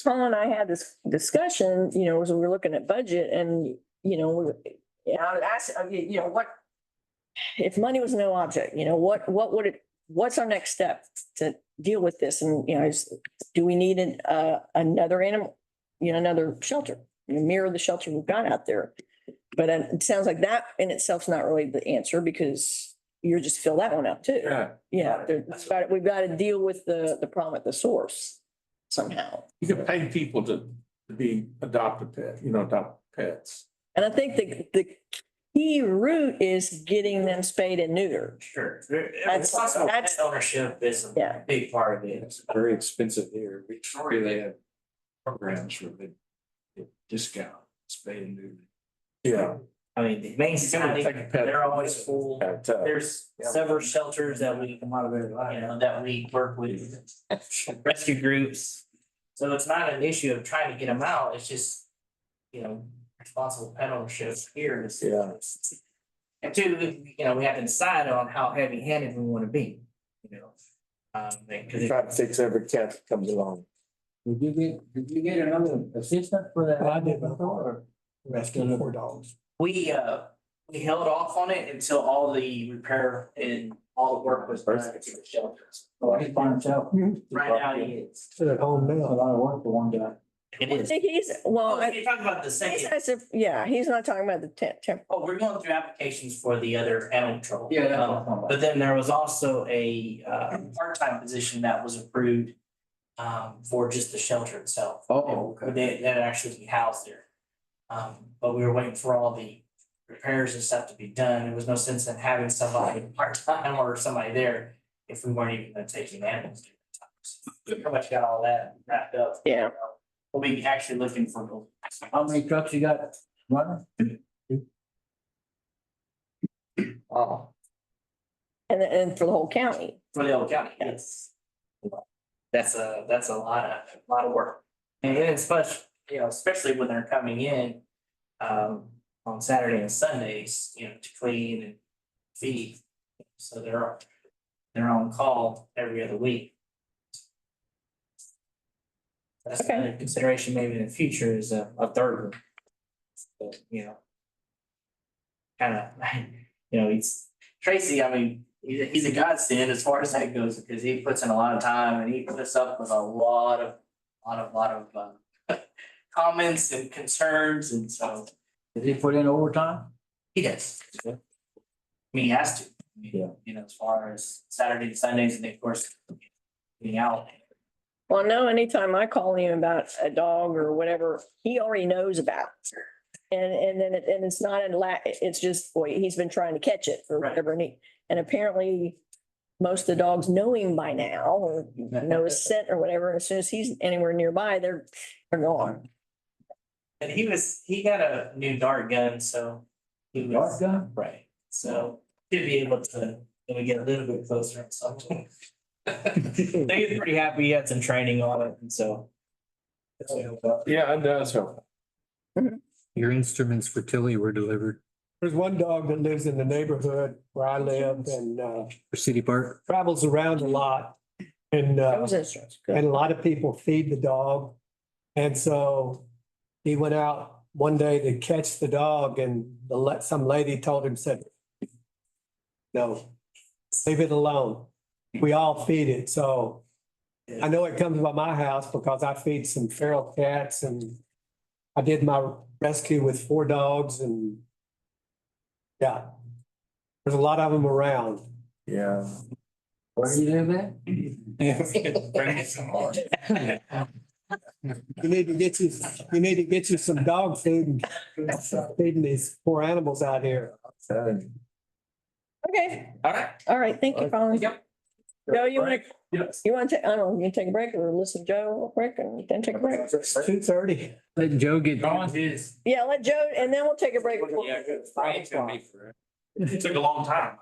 Paul and I had this discussion, as we were looking at budget and, I was asking, what, if money was no object, what's our next step to deal with this? And, do we need another animal, another shelter, mirror the shelter we've got out there? But it sounds like that in itself is not really the answer because you just fill that one out too. Yeah, Yeah, we've got to deal with the problem at the source somehow. you can pay people to be adopted pet, adopt pets. And I think the key route is getting them spayed and neutered. Sure. That's- Responsible that's- pet ownership is a Yeah. big part of it. It's very expensive here. Victoria, they have programs where they discount spay and neuter. Yeah. I mean, the main society, Take a pet. they're always full. There's several shelters that we, that we work with, rescue groups. So it's not an issue of trying to get them out, it's just, responsible pet ownership here is. Yeah. And two, we have to decide on how heavy handed we want to be, because Try to fix every cat that comes along. Did you get another assistant for that? I did. Or- Rescue 4 dogs. we held off on it until all the repair and all the work was done to the shelters. Oh, he by himself. Right now, he is. Sit at home That's a now. lot of work for one guy. It I is. think he's, You're talking about the second. yeah, he's not talking about the temp. Oh, we're going through applications for the other animal control. Yeah, that's what I'm talking about. But then there was also a part-time position that was approved for just the shelter itself. Oh, okay. That actually be housed there. But we were waiting for all the repairs and stuff to be done. There was no sense in having somebody part-time or somebody there if we weren't even gonna take in animals. We pretty much got all that wrapped up. Yeah. We'll be actually looking for. How many trucks you got running? Oh. And for the whole county. For the old county, yes. That's a lot of work. And especially when they're coming in on Saturday and Sundays, to clean and feed. So they're on call every other week. That's Okay. another consideration maybe in the future is a third one. But, kind of, he's Tracy, I mean, he's a godsend as far as that goes, because he puts in a lot of time and he puts up with a lot of comments and concerns, and so Did he put in overtime? he does. I mean, he has to. As far as Saturday and Sundays, and of course, being out. Well, no, anytime I call him about a dog or whatever, he already knows about it. And then it's not it's just, boy, he's been trying to catch it or Right. whatever. And apparently most of the dogs know him by now or know his scent or whatever. And as soon as he's anywhere nearby, they're gone. And he got a new dart gun, so. He was, Dart gun? right, so he'd be able to, get a little bit closer and something. He was pretty happy, he had some training on it, and so. Yeah, it does help. Your instruments for Tilly were delivered There's one dog that lives in the neighborhood where I live and for City Park. travels around a lot. And That was insurance. and a lot of people feed the dog. And so he went out one day to catch the dog and some lady told him, said, no, leave it alone. We all feed it. So I know it comes by my house because I feed some feral cats and I did my rescue with 4 dogs and yeah, there's a lot of them around. Yeah. Where do you live at? You need to get you some dog food and start feeding these poor animals out here. Okay, All right. all right, thank you, Colin. Yep. Joe, you want to, Yes. I don't know, you take a break or listen to Joe real quick and then take a break? 2:30. Let Joe get. Yeah, let Joe, and then we'll take a break. before- Yeah, good. It took a long time.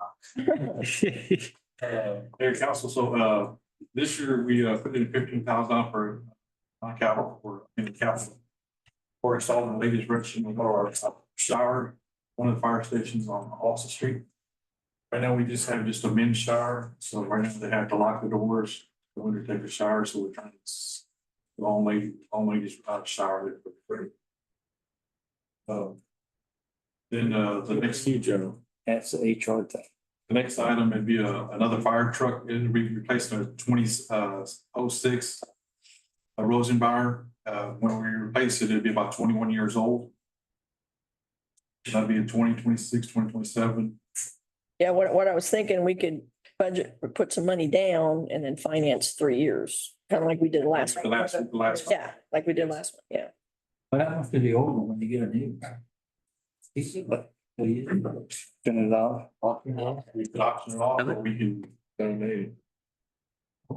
Mayor Council, so this year we put in $15,000 for capital for installing the latest restroom for our shower, one of the fire stations on Austin Street. Right now, we just have a men's shower, so right now they have to lock the doors, go in to take a shower, so we're trying to all ladies shower there for free. Then the next Joe. That's the HR thing. The next item would be another fire truck, and we replaced a 2006 Rosenbauer. When we replace it, it'd be about 21 years old. That'd be a 2026, 2027. Yeah, what I was thinking, we could budget, put some money down and then finance 3 years, kind of like we did last. The last one. Yeah, like we did last one, yeah. What happens to the old one when you get a new? Spin it off. We could auction it off, or we can donate it.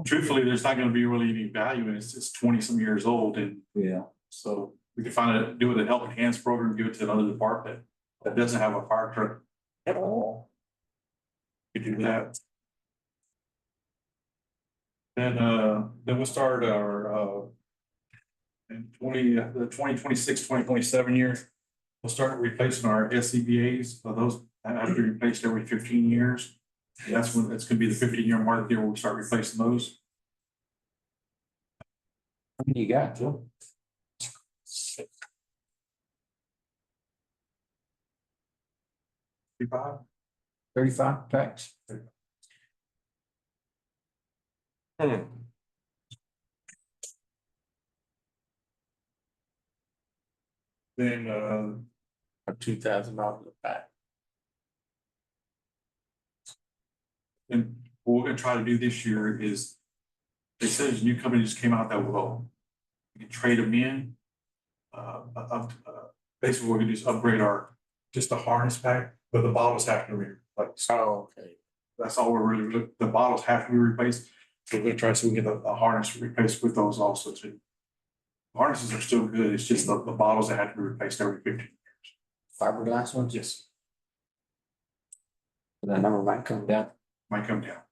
Truthfully, there's not gonna be really any value in it. It's 20-some years old, and Yeah. so we could do it a helping hands program, give it to another department that doesn't have a fire truck at all. We could do that. Then we'll start our, in the 2026-2027 years, we'll start replacing our SCBA's, those have to be replaced every 15 years. That's when, it's gonna be the 15-year mark there, we'll start replacing those. How many you got, Joe? 35. 35 tracks? Then, $2,000 back. and what we're gonna try to do this year is, they said there's a new company just came out that will, we can trade them in. Basically, what we're gonna do is upgrade just the harness pack, but the bottles have to be replaced. Oh, okay. That's all we're really, the bottles have to be replaced. So we're gonna try to see if we can get the harness replaced with those also too. Harnesses are still good, it's just the bottles that have to be replaced every 15. Fiberglass ones? Yes, That number might come down. might come down.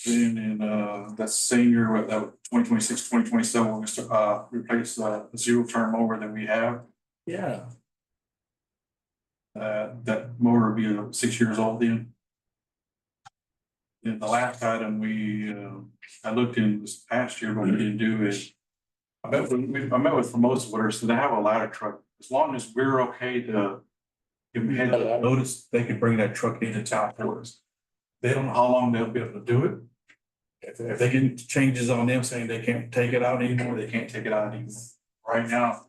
Then in that same year, with that 2026-2027, we're gonna start replace the zero turn mower that we have. Yeah. That mower will be 6 years old then. Then the last item I looked in this past year, what we didn't do is, I met with most of so they have a ladder truck, as long as we're okay to give them heads up notice, they could bring that truck into town for us. They don't know how long they'll be able to do it. If they get changes on them saying they can't take it out anymore, they can't take it out anymore. Right now,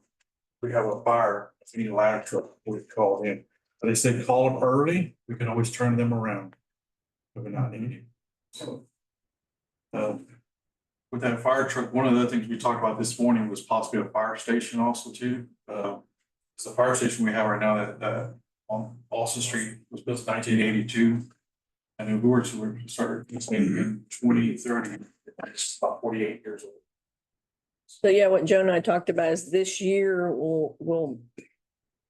we have a fire, if we need a ladder truck, we call in. But they said, call them early, we can always turn them around. If we're not needed. So. With that fire truck, one of the things we talked about this morning was possibly a fire station also too. It's a fire station we have right now that on Austin Street was built in 1982. And the awards were started in 2030, it's about 48 years old. So yeah, what Joe and I talked about is this year we'll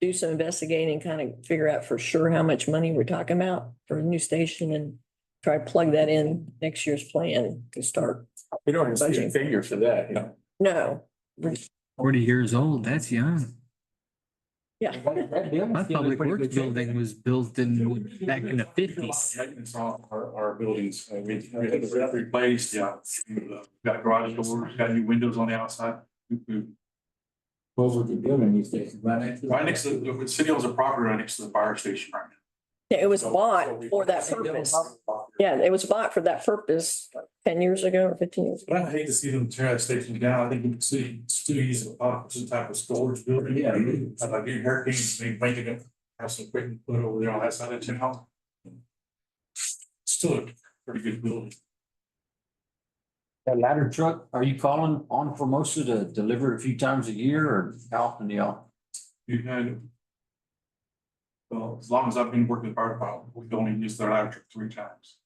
do some investigating, kind of figure out for sure how much money we're talking about for a new station and try to plug that in next year's plan to start. We don't have a figure for that, you know. No, 40 years old, that's young. yeah. My public works building was built back in the 50s. Maintenance on our buildings, we had to replace, yeah, got garage doors, got new windows on the outside. What was the building these days? Right next to, the city owns a property right next to the fire station right now. It was bought for that purpose. Yeah, it was bought for that purpose like 10 years ago or 15 years ago. But I hate to see them tear that station down. I think the city still uses some type of storage building. Yeah. I'd like your hurricanes, they make it, have some equipment put over there on that side of town. Still a pretty good building. That ladder truck, are you calling on Formosa to deliver a few times a year or how often do y'all? You had. Well, as long as I've been working with fire department, we've only used their ladder truck 3 times.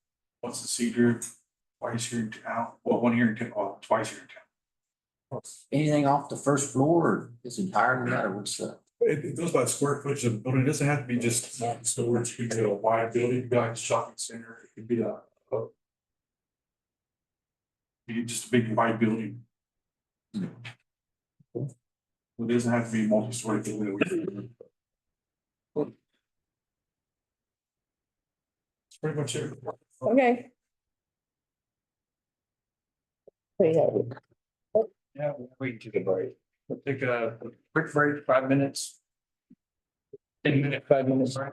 Once in Cedar, twice here in town, well, one here in town, well, twice here in town. Anything off the first floor or is it higher than that or what's the? It goes by the square footage of the building. It doesn't have to be just small storage. It could be a wide building, it could be like a shopping center, it could be be just a big wide building. It doesn't have to be multi-story building. That's pretty much it. Okay. Yeah, we took a break. We'll take a quick break, 5 minutes. 10-minute, 5 minutes break.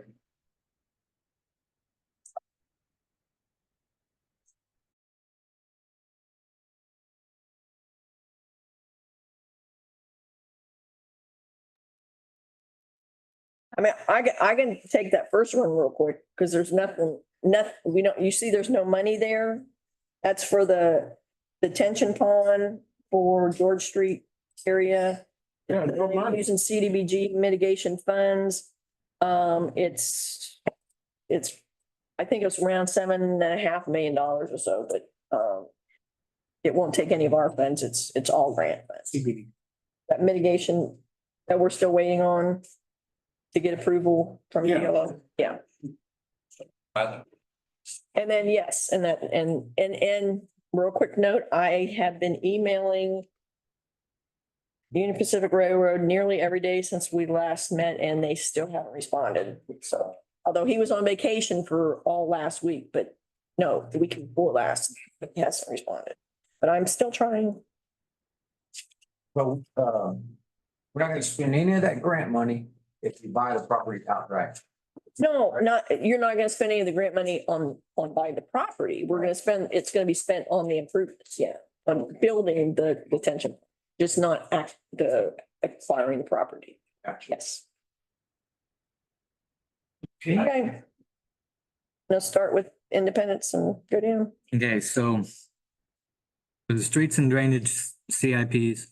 I mean, I can take that first one real quick, because there's nothing, we don't, you see, there's no money there. That's for the detention pond for George Street area. Yeah, no money. Using CDBG mitigation funds. It's, I think it's around $7.5 million or so, but, it won't take any of our funds. It's all grant funds. That mitigation that we're still waiting on to get approval from Yeah. DLO. Yeah. And then, yes, and real quick note, I have been emailing Union Pacific Railroad nearly every day since we last met, and they still haven't responded. So, although he was on vacation for all last week, but no, the week before last, but he hasn't responded. But I'm still trying. Well, we're not gonna spend any of that grant money if you buy the property outright. No, you're not gonna spend any of the grant money on buying the property. We're gonna spend, it's gonna be spent on the improvements, yeah, on building the detention, just not acquiring the property. Gotcha. Yes. Okay. Let's start with Independence and go down. Okay, so for the streets and drainage CIPs,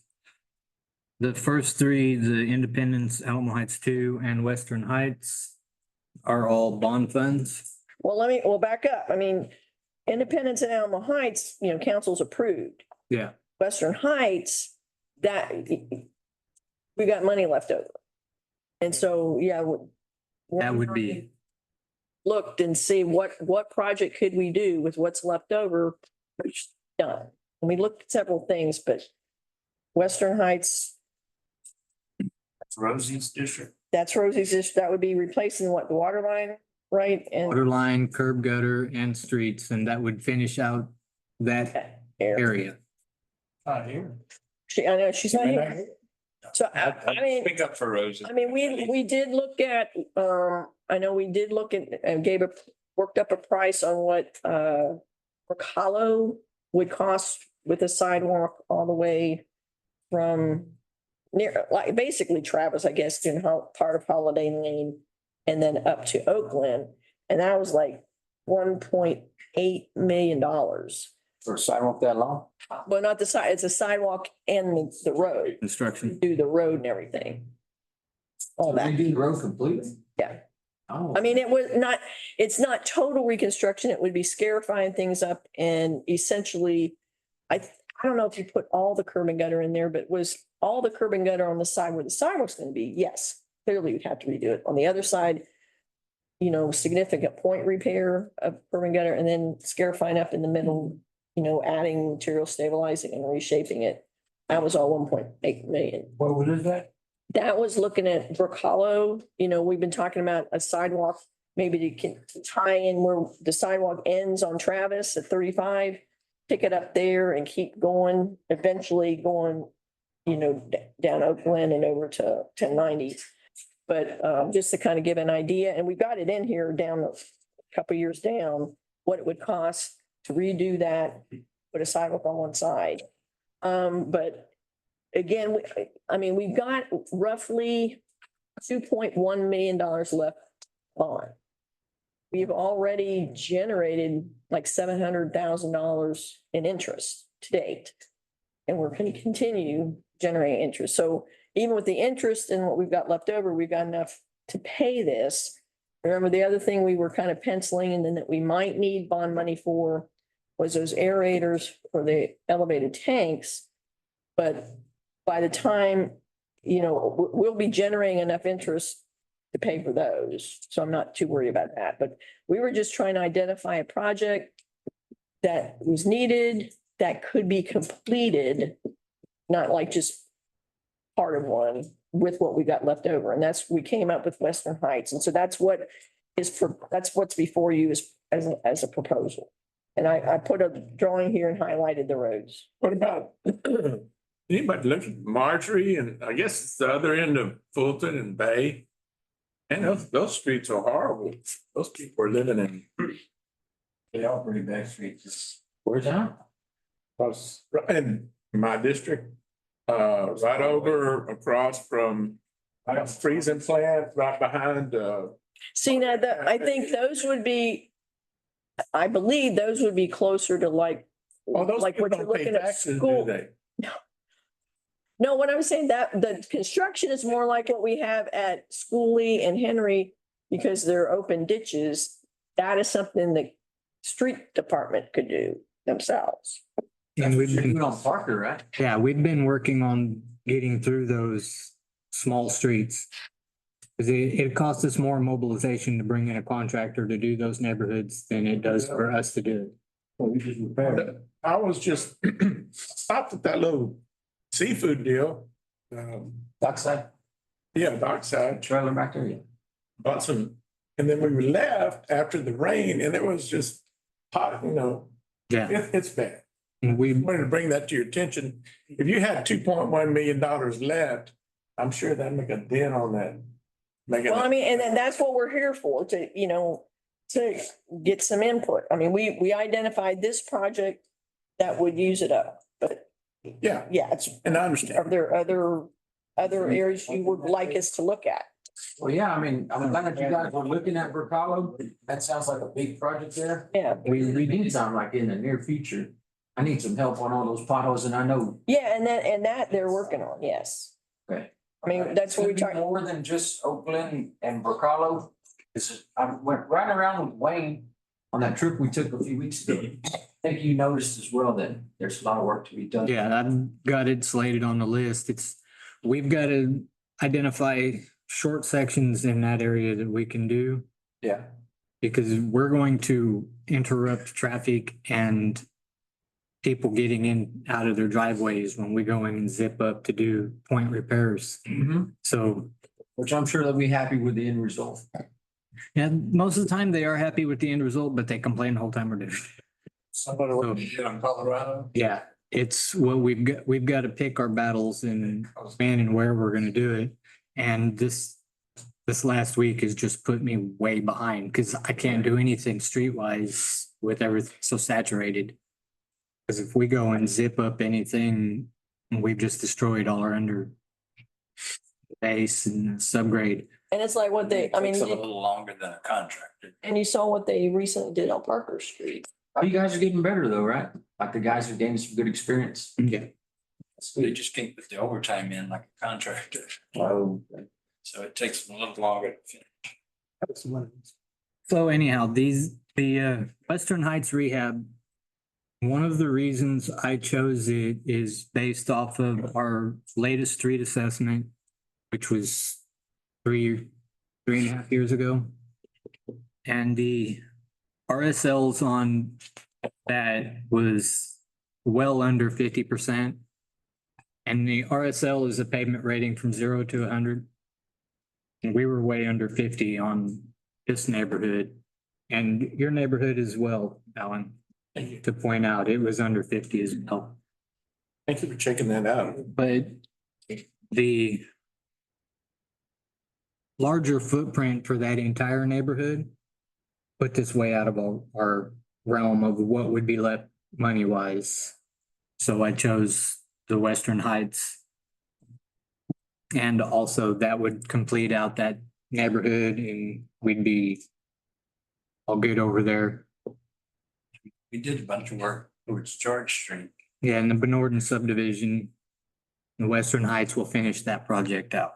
the first three, the Independence, Alamo Heights two, and Western Heights are all bond funds. Well, we'll back up. I mean, Independence and Alamo Heights, council's approved. Yeah. Western Heights, that we got money left over. And so, yeah. That would be, Looked and see what project could we do with what's left over, which done. And we looked at several things, but Western Heights, Rosie's district. that's Rosie's district. That would be replacing what, the water line, right? And water line, curb gutter, and streets, and that would finish out that area. Here. I know she's not here. So I mean, Speak up for Rosie. I mean, we did look at, I know we did look at and worked up a price on what, Brook Hollow would cost with a sidewalk all the way from near, like basically Travis, I guess, in part of Holiday Lane and then up to Oakland. And that was like $1.8 million. For a sidewalk that long? Well, not the side, it's a sidewalk and the road, Construction. do the road and everything. All They that. do the road completely? Yeah. Oh. I mean, it's not total reconstruction. It would be scarifying things up and essentially, I don't know if you put all the curb and gutter in there, but was all the curb and gutter on the side where the sidewalk's gonna be? Yes, clearly you'd have to redo it. On the other side, significant point repair of curb and gutter and then scarifying up in the middle, adding material, stabilizing and reshaping it. That was all 1.8 million. What is that? That was looking at Brook Hollow. We've been talking about a sidewalk, maybe to tie in where the sidewalk ends on Travis at 35, pick it up there and keep going, eventually going, down Oakland and over to 1090. But just to kind of give an idea, and we got it in here down a couple years down, what it would cost to redo that, put a sidewalk on one side. But again, we've got roughly $2.1 million left on. We've already generated like $700,000 in interest to date. And we're going to continue generating interest. So even with the interest and what we've got left over, we've got enough to pay this. Remember, the other thing we were kind of penciling and then that we might need bond money for was those aerators for the elevated tanks. But by the time, we'll be generating enough interest to pay for those. So I'm not too worried about that. But we were just trying to identify a project that was needed, that could be completed, not like just part of one with what we got left over. And we came up with Western Heights. And so that's what's before you as a proposal. And I put a drawing here and highlighted the roads. What about, anybody look at Marjorie and I guess it's the other end of Fulton and Bay? And those streets are horrible. Those people are living in. They are pretty bad streets. Where's that? In my district, right over across from Freezing plant right behind, See, now, I think those would be, I believe those would be closer to like, well, those like people what you're don't pay looking at taxes, do school. they? No, what I'm saying that the construction is more like what we have at Schoolie and Henry because they're open ditches. That is something the street department could do themselves. And we've You're been, doing on Parker, right? yeah, we've been working on getting through those small streets. Cause it costs us more mobilization to bring in a contractor to do those neighborhoods than it does for us to do it. So we just repair it. I was just stopped at that little seafood deal. Dockside, Yeah, dockside, trailer back there, yeah. bought some, and then we left after the rain and it was just hot, Yeah, it's bad. and we, Wanted to bring that to your attention. If you had $2.1 million left, I'm sure that'd make a dent on that. Well, I mean, and then that's what we're here for, to get some input. I mean, we identified this project that would use it up, but Yeah, yeah, it's, and I are understand. there other areas you would like us to look at? Well, yeah, I mean, I'm glad that you guys were looking at Bracalo. That sounds like a big project there. Yeah, We need something like in the near future. I need some help on all those potholes and I know. yeah, and that they're working on, yes. Okay. I mean, that's what we It's gonna try. be more than just Oakland and Bracalo. I went right around with Wayne on that trip we took a few weeks ago. I think you noticed as well that there's a lot of work to be done. yeah, I've got it slated on the list. We've got to identify short sections in that area that we can do. Yeah. Because we're going to interrupt traffic and people getting in, out of their driveways when we go in and zip up to do point repairs. So, Which I'm sure they'll be happy with the end result. and most of the time they are happy with the end result, but they complain the whole time we're doing it. Somebody want to get on Colorado? Yeah, it's what we've got to pick our battles and when and where we're gonna do it. And this last week has just put me way behind because I can't do anything streetwise with everything so saturated. Because if we go and zip up anything, we've just destroyed all our under base and subgrade. And it's like what they, I mean, Takes a little longer than a contractor. and you saw what they recently did on Parker Street. Oh, you guys are getting better though, right? Like the guys are gaining some good experience. Yeah. They just can't put the overtime in like a contractor, Oh, so it takes them a little longer to finish. So anyhow, the Western Heights rehab, one of the reasons I chose it is based off of our latest street assessment, which was 3.5 years ago. And the RSLs on that was well under 50%. And the RSL is a pavement rating from 0 to 100. And we were way under 50 on this neighborhood and your neighborhood as well, Alan. To point out, it was under 50 as well. Thank you for checking that out. But the larger footprint for that entire neighborhood put this way out of our realm of what would be left money wise. So I chose the Western Heights. And also that would complete out that neighborhood and we'd be all good over there. We did a bunch of work towards George Street. Yeah, and the Bernorden subdivision, the Western Heights will finish that project out.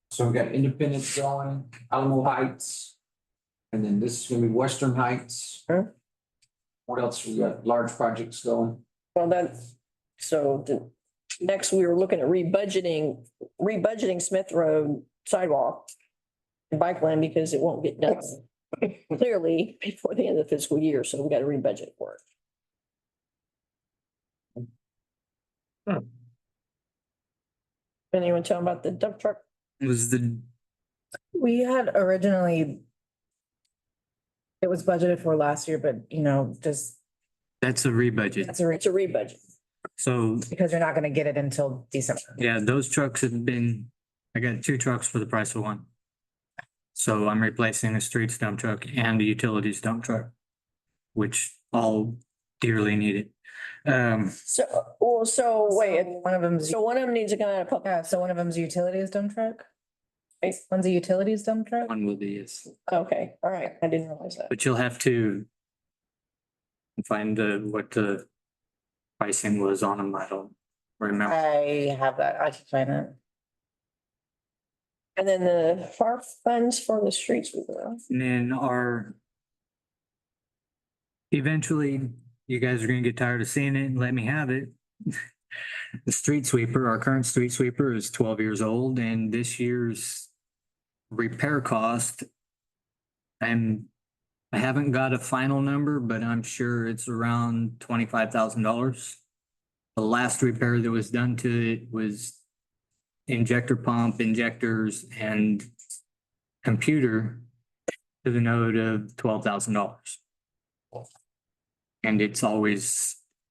so we got Independence going, Alamo Heights. And then this is gonna be Western Heights. Huh? What else? We got large projects going. Well, so next we were looking at rebudgeting Smith Road sidewalk and bike lane because it won't get done clearly before the end of the fiscal year, so we got to rebudget for it. Anyone tell them about the dump truck? It was We had originally. It was budgeted for last year, but that's a rebudget. that's a, It's a rebudget. So, because you're not gonna get it until December. yeah, those trucks have been, I got 2 trucks for the price of 1. So I'm replacing a streets dump truck and a utilities dump truck, which all dearly needed. So wait, One of them's, so one of them needs to come out of public. yeah, so one of them's utilities dump truck? One's a utilities dump truck? One will be, yes. Okay, all right. I didn't realize that. But you'll have to find what the pricing was on them. I don't remember. I have that. I can find it. And then the FAR funds for the street sweeper. And then eventually, you guys are gonna get tired of seeing it and let me have it. The street sweeper, our current street sweeper is 12 years old, and this year's repair cost, I haven't got a final number, but I'm sure it's around $25,000. The last repair that was done to it was injector pump, injectors, and computer to the note of $12,000. And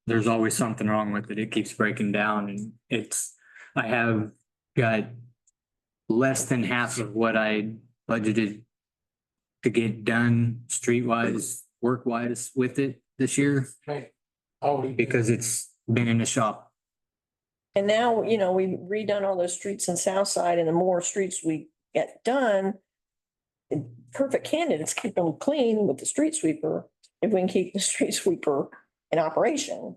there's always something wrong with it. It keeps breaking down, and I have got less than half of what I budgeted to get done streetwise, work-wise with it this year, because it's been in the shop. And now, you know, we've redone all those streets in South Side, and the more streets we get done, perfect candidates keep them clean with the street sweeper, if we can keep the street sweeper in operation.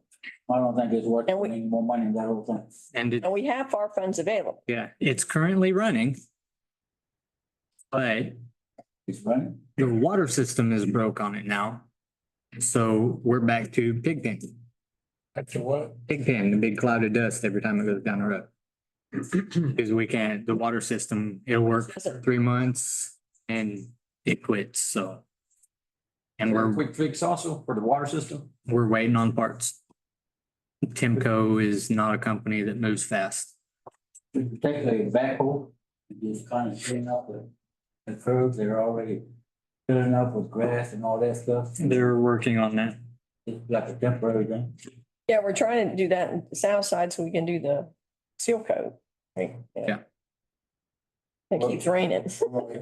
I don't think it's worth And we- any more money than that whole thing. And And we have FAR funds available. it's currently running. But It's running. the water system is broke on it now. So we're back to Pigpen. That's what? Pigpen, the big cloud of dust every time it goes down the road. Because the water system, it'll work for 3 months and it quits, so. And we're Quick fix also for the water system. waiting on parts. Timco is not a company that moves fast. Particularly backhoe, just kind of clean up the curves. They're already filling up with grass and all that stuff. They're working on that. It's like a temporary thing. Yeah, we're trying to do that in the South Side so we can do the seal coat. Right? Yeah. It keeps raining.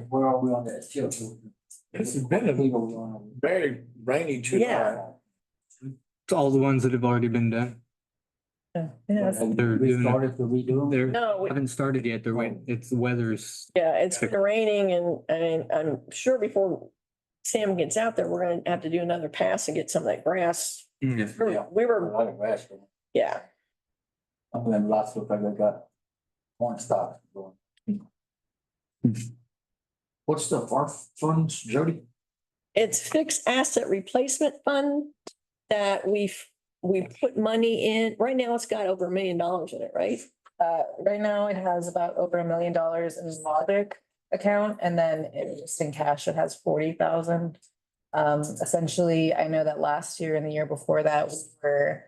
Where are we on that? Still. This has been a very rainy July. Yeah. It's all the ones that have already been done. Yeah. They're We doing it. started to redo them. They No, haven't started yet. They're waiting. It's the weather's. yeah, it's been raining and I'm sure before Sam gets out there, we're gonna have to do another pass and get some of that grass. Yeah. We A were, lot of grass. yeah, Some of them lots look like they got corn stalks going. What's the FAR funds, Jody? it's fixed asset replacement fund that we put money in. Right now, it's got over $1 million in it, right? Right now it has about over $1 million in the Logic account, and then just in cash, it has 40,000. Essentially, I know that last year and the year before that, we were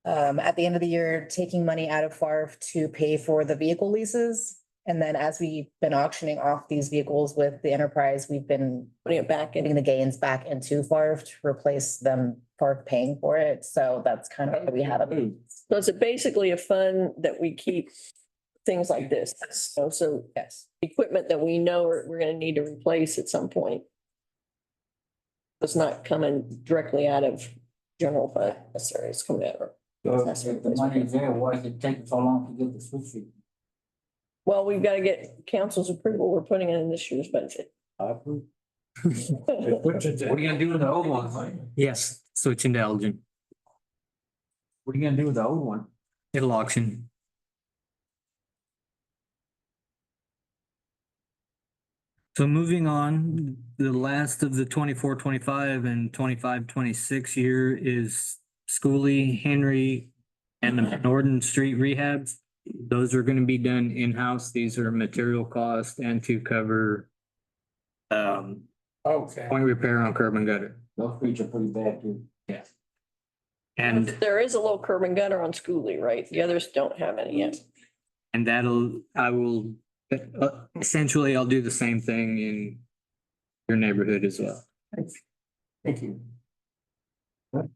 at the end of the year, taking money out of FARF to pay for the vehicle leases. And then as we've been auctioning off these vehicles with the enterprise, we've been Putting it back in. getting the gains back into FARF to replace them, FARF paying for it. So that's kind of what we had. So it's basically a fund that we keep things like this. So Yes. equipment that we know we're gonna need to replace at some point. It's not coming directly out of general fund necessarily, it's coming out of. So if the money's there, why is it taking so long to get the switch fee? Well, we've got to get council's approval. We're putting it in this year's budget. I approve. What are you gonna do with the old one? What Yes, switching to Elgin. are you gonna do with the old one? It'll auction. So moving on, the last of the 24-25 and 25-26 year is Schooley, Henry, and the Norton Street rehabs. Those are gonna be done in-house. These are material cost and to cover Okay. point repair on curb and gutter. Those streets are pretty bad too. And There is a little curb and gutter on Schooley, right? The others don't have any yet. I will, essentially, I'll do the same thing in your neighborhood as well. Thank you.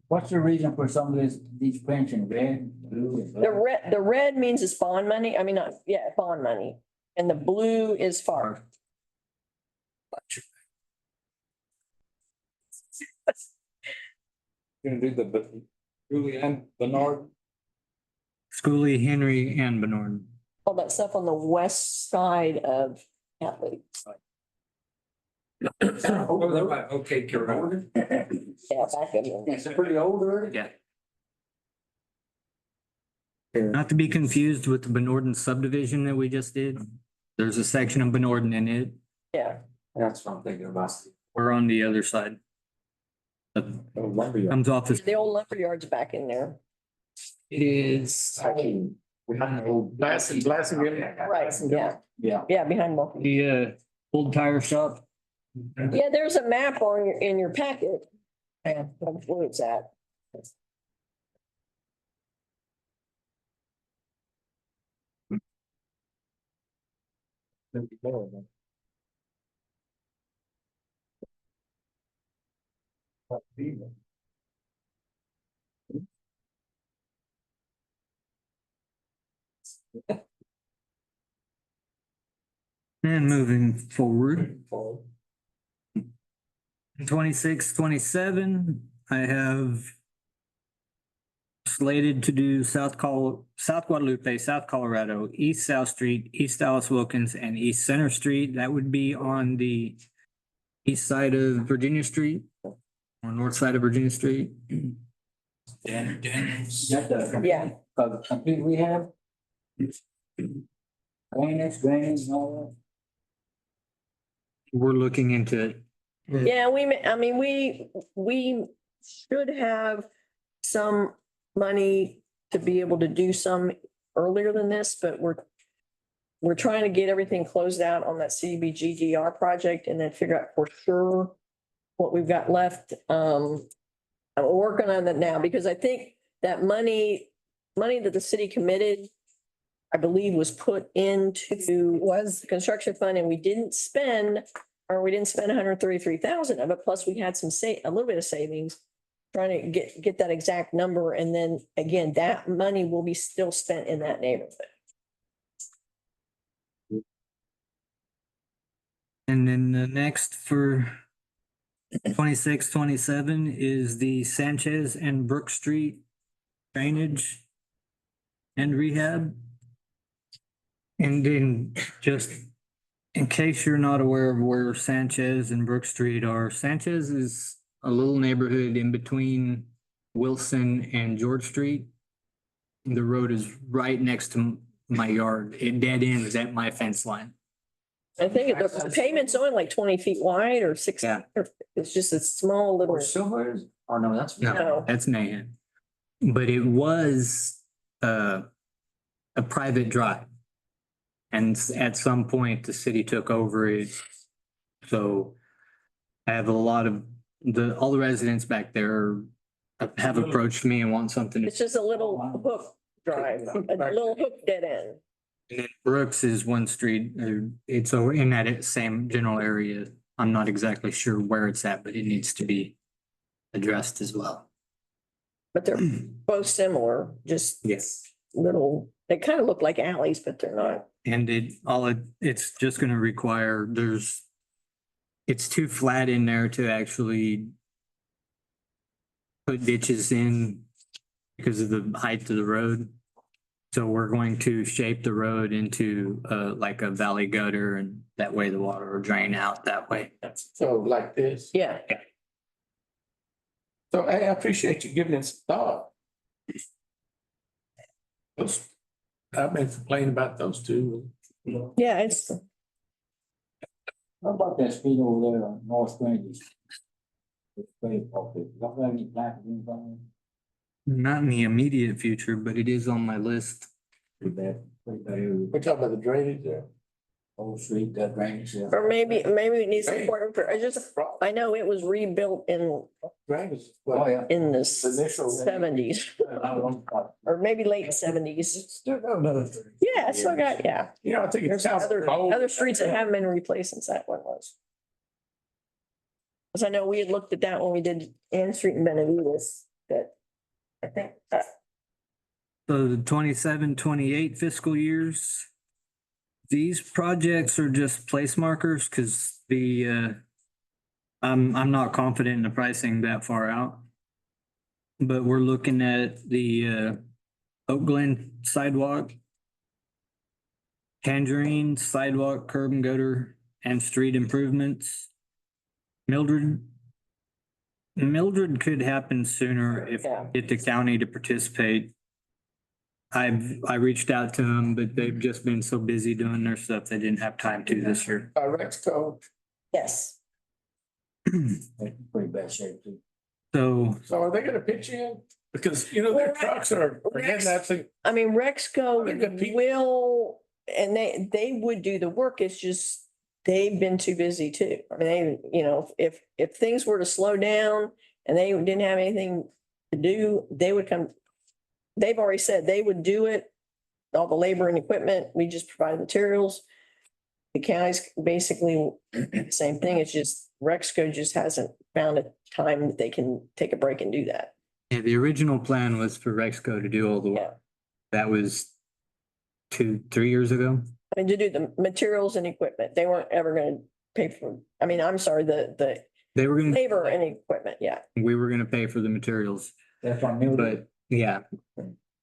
What's the reason for some of these prints in red, blue, and black? The red means it's bond money. I mean, not, yeah, bond money. And the blue is FAR. Gonna do the Julian Bernard. Schooley, Henry, and Bernard. All that stuff on the west side of athletes. Okay, Carol. Yeah, back in there. It's pretty old already. Yeah. Not to be confused with the Benorden subdivision that we just did. There's a section of Benorden in it. Yeah, That's what I'm thinking about. We're on the other side. That comes off this, the old lumberyard's back in there. it is Behind the old. Blasting, Right, yeah, Yeah. yeah, behind Vulcan. the old tire shop. Yeah, there's a map on your, in your packet. Yeah, of where it's at. And moving forward. 26, 27, I have slated to do South Guadalupe, South Colorado, East South Street, East Dallas Wilkins, and East Center Street. That would be on the east side of Virginia Street or north side of Virginia Street. Daniels. Yeah. Complete rehab. Drainage and all We're looking into it. Yeah, I mean, we should have some money to be able to do some earlier than this, but we're trying to get everything closed out on that CBGDR project and then figure out for sure what we've got left. I'm working on that now because I think that money that the city committed, I believe, was put into the construction fund and we didn't spend 133,000 of it. Plus we had a little bit of savings trying to get that exact number. And then again, that money will be still spent in that neighborhood. And then the next for 26, 27 is the Sanchez and Brook Street drainage and rehab. And then just in case you're not aware of where Sanchez and Brook Street are, Sanchez is a little neighborhood in between Wilson and George Street. The road is right next to my yard. It dead ends at my fence line. I think the pavement's only like 20 feet wide or 6. Yeah. It's just a small little. Or Silver is, or no, that's. No. That's Mahan. But it was a private drive. And at some point, the city took over it. So I have a lot of all the residents back there have approached me and want something. It's just a little hook drive, a little hook dead end. And then Brooks is one street, it's over in that same general area. I'm not exactly sure where it's at, but it needs to be addressed as well. But they're both similar, just Yes. little, they kind of look like alleys, but they're not. And it's just gonna require, it's too flat in there to actually put ditches in because of the height of the road. So we're going to shape the road into like a valley gutter and that way the water will drain out that way. So like this. Yeah. So I appreciate you giving it some thought. I've been complaining about those two. Yeah, it's, How about that street over there on North Grange? Y'all got any plans or anything? Not in the immediate future, but it is on my list. Pretty bad area. We're talking about the drainage there. Whole street, that drainage, yeah. or maybe it needs support for, I know it was rebuilt Drainage. Oh, yeah. in the Initial. 70s or maybe late 70s. Still got another. Yeah, it's still got, yeah. You know, I think it's. There's other streets that haven't been replaced since that one was. Cause I know we had looked at that when we did Ann Street in Benavides, that I think that. So the 27, 28 fiscal years. These projects are just place markers because I'm not confident in the pricing that far out. But we're looking at the Oak Glen sidewalk. Tangerine, sidewalk, curb and gutter, and street improvements. Mildred could happen sooner if Yeah. we get the county to participate. I reached out to them, but they've just been so busy doing their stuff, they didn't have time to this year. Rexco. Yes. Pretty bad shape too. So So are they gonna pitch in? Because, you know, their trucks are hitting that thing. I mean, They're Rexco good people. will, and they would do the work. It's just, they've been too busy too. I mean, if things were to slow down and they didn't have anything to do, they would come. They've already said they would do it, all the labor and equipment. We just provide materials. The county's basically the same thing. It's just Rexco just hasn't found a time that they can take a break and do that. yeah, the original plan was for Rexco to do all the Yeah. work. That was 2-3 years ago. I mean, to do the materials and equipment. They weren't ever gonna pay for, I mean, I'm sorry, the They were gonna, labor and equipment, yeah. we were gonna pay for the materials, That's on Mildred. but yeah.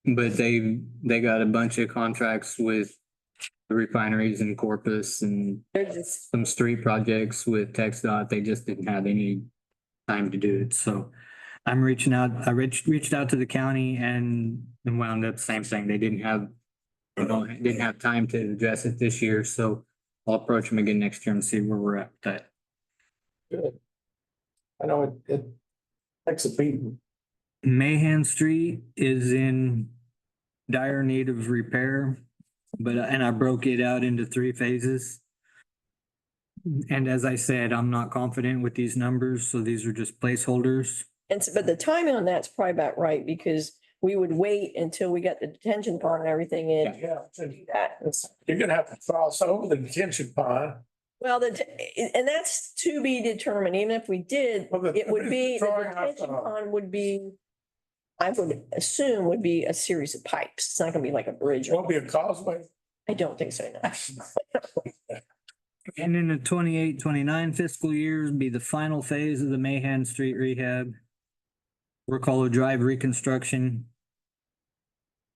But they got a bunch of contracts with the refineries in Corpus and They're just, some street projects with TxDOT. They just didn't have any time to do it. So I'm reaching out, I reached out to the county and wound up same thing. They didn't have time to address it this year. So I'll approach them again next year and see where we're at with that. Good. I know it takes a beating. Mahan Street is in dire need of repair, and I broke it out into 3 phases. And as I said, I'm not confident with these numbers, so these are just placeholders. but the timing on that's probably about right because we would wait until we got the detention pond and everything in. Yeah, to do that. you're gonna have to cross over the detention pond. Well, and that's to be determined. Even if we did, Well, it would be, the drawing out, detention pond would be, I would assume would be a series of pipes. It's not gonna be like a bridge. It won't be a causeway. I don't think so, no. And in the 28-29 fiscal years be the final phase of the Mahan Street rehab. Workolo Drive reconstruction.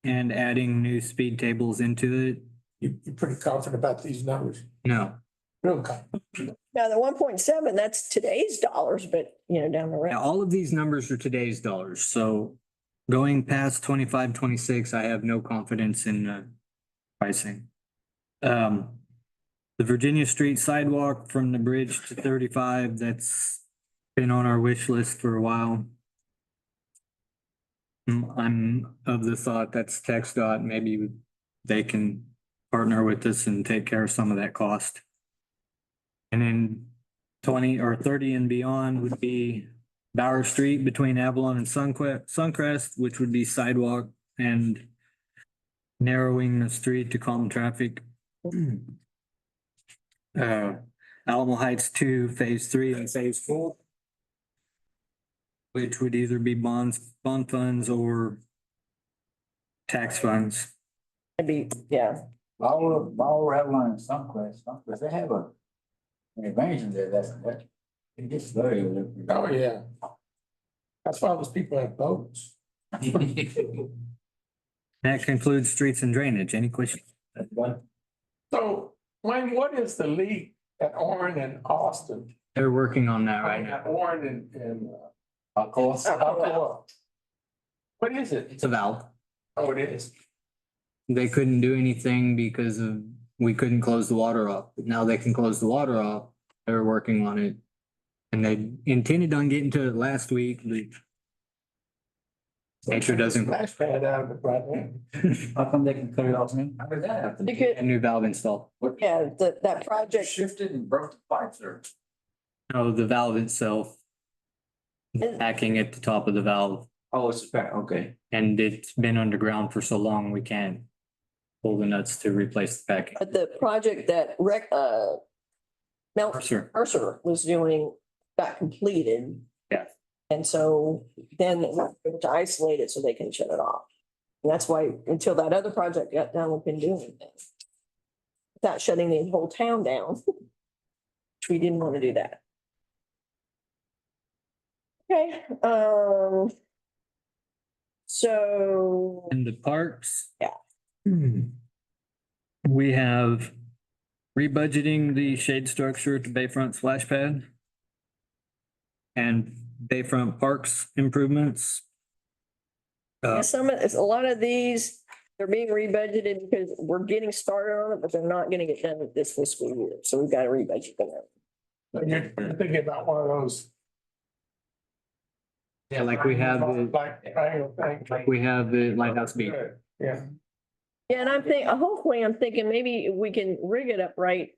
And adding new speed tables into it. You're pretty confident about these numbers. No, Real confident. Now, the 1.7, that's today's dollars, but down the road. now all of these numbers are today's dollars, so going past 25-26, I have no confidence in pricing. The Virginia Street sidewalk from the bridge to 35, that's been on our wish list for a while. I'm of the thought that's TxDOT, maybe they can partner with us and take care of some of that cost. And then 20 or 30 and beyond would be Bower Street between Avalon and Suncrest, which would be sidewalk and narrowing the street to calm traffic. Alamo Heights 2, Phase 3 and Phase 4. Which would either be bond funds or tax funds. Maybe, yeah. Bauer Avalon and Sunquest, they have an advantage in there, that, it gets very. Oh, yeah. That's why those people have boats. That concludes streets and drainage. Any questions? So, Wayne, what is the leak at Orin and Austin? They're working on that right now. At Orin and Alcoa. what is it? It's a valve. Oh, it is. They couldn't do anything because we couldn't close the water off. But now they can close the water off. They're working on it. And they intended on getting to it last week, but nature doesn't. Splash pad out of it right now. How come they can cut it off, man? How did that happen? You could, A new valve installed. yeah, that project, Shifted and broke the pipes or? No, the valve itself. Hacking at the top of the valve, Oh, it's a fact, okay. and it's been underground for so long, we can't pull the nuts to replace the packing. but the project that Mercer was doing got completed. Yeah. And so then they were able to isolate it so they can shut it off. And that's why until that other project got done, we've been doing anything. Without shutting the whole town down. Which we didn't want to do that. Okay, so, In the parks. Yeah. We have rebudgeting the shade structure to Bayfront splash pad and Bayfront Parks improvements. Yeah, a lot of these, they're being rebudgeted because we're getting started on it, but they're not gonna get done this fiscal year, so we've got to rebudget them. You're thinking about one of those. Yeah, like we have the Lighthouse Beach. Yeah. Yeah, and hopefully I'm thinking maybe we can rig it up right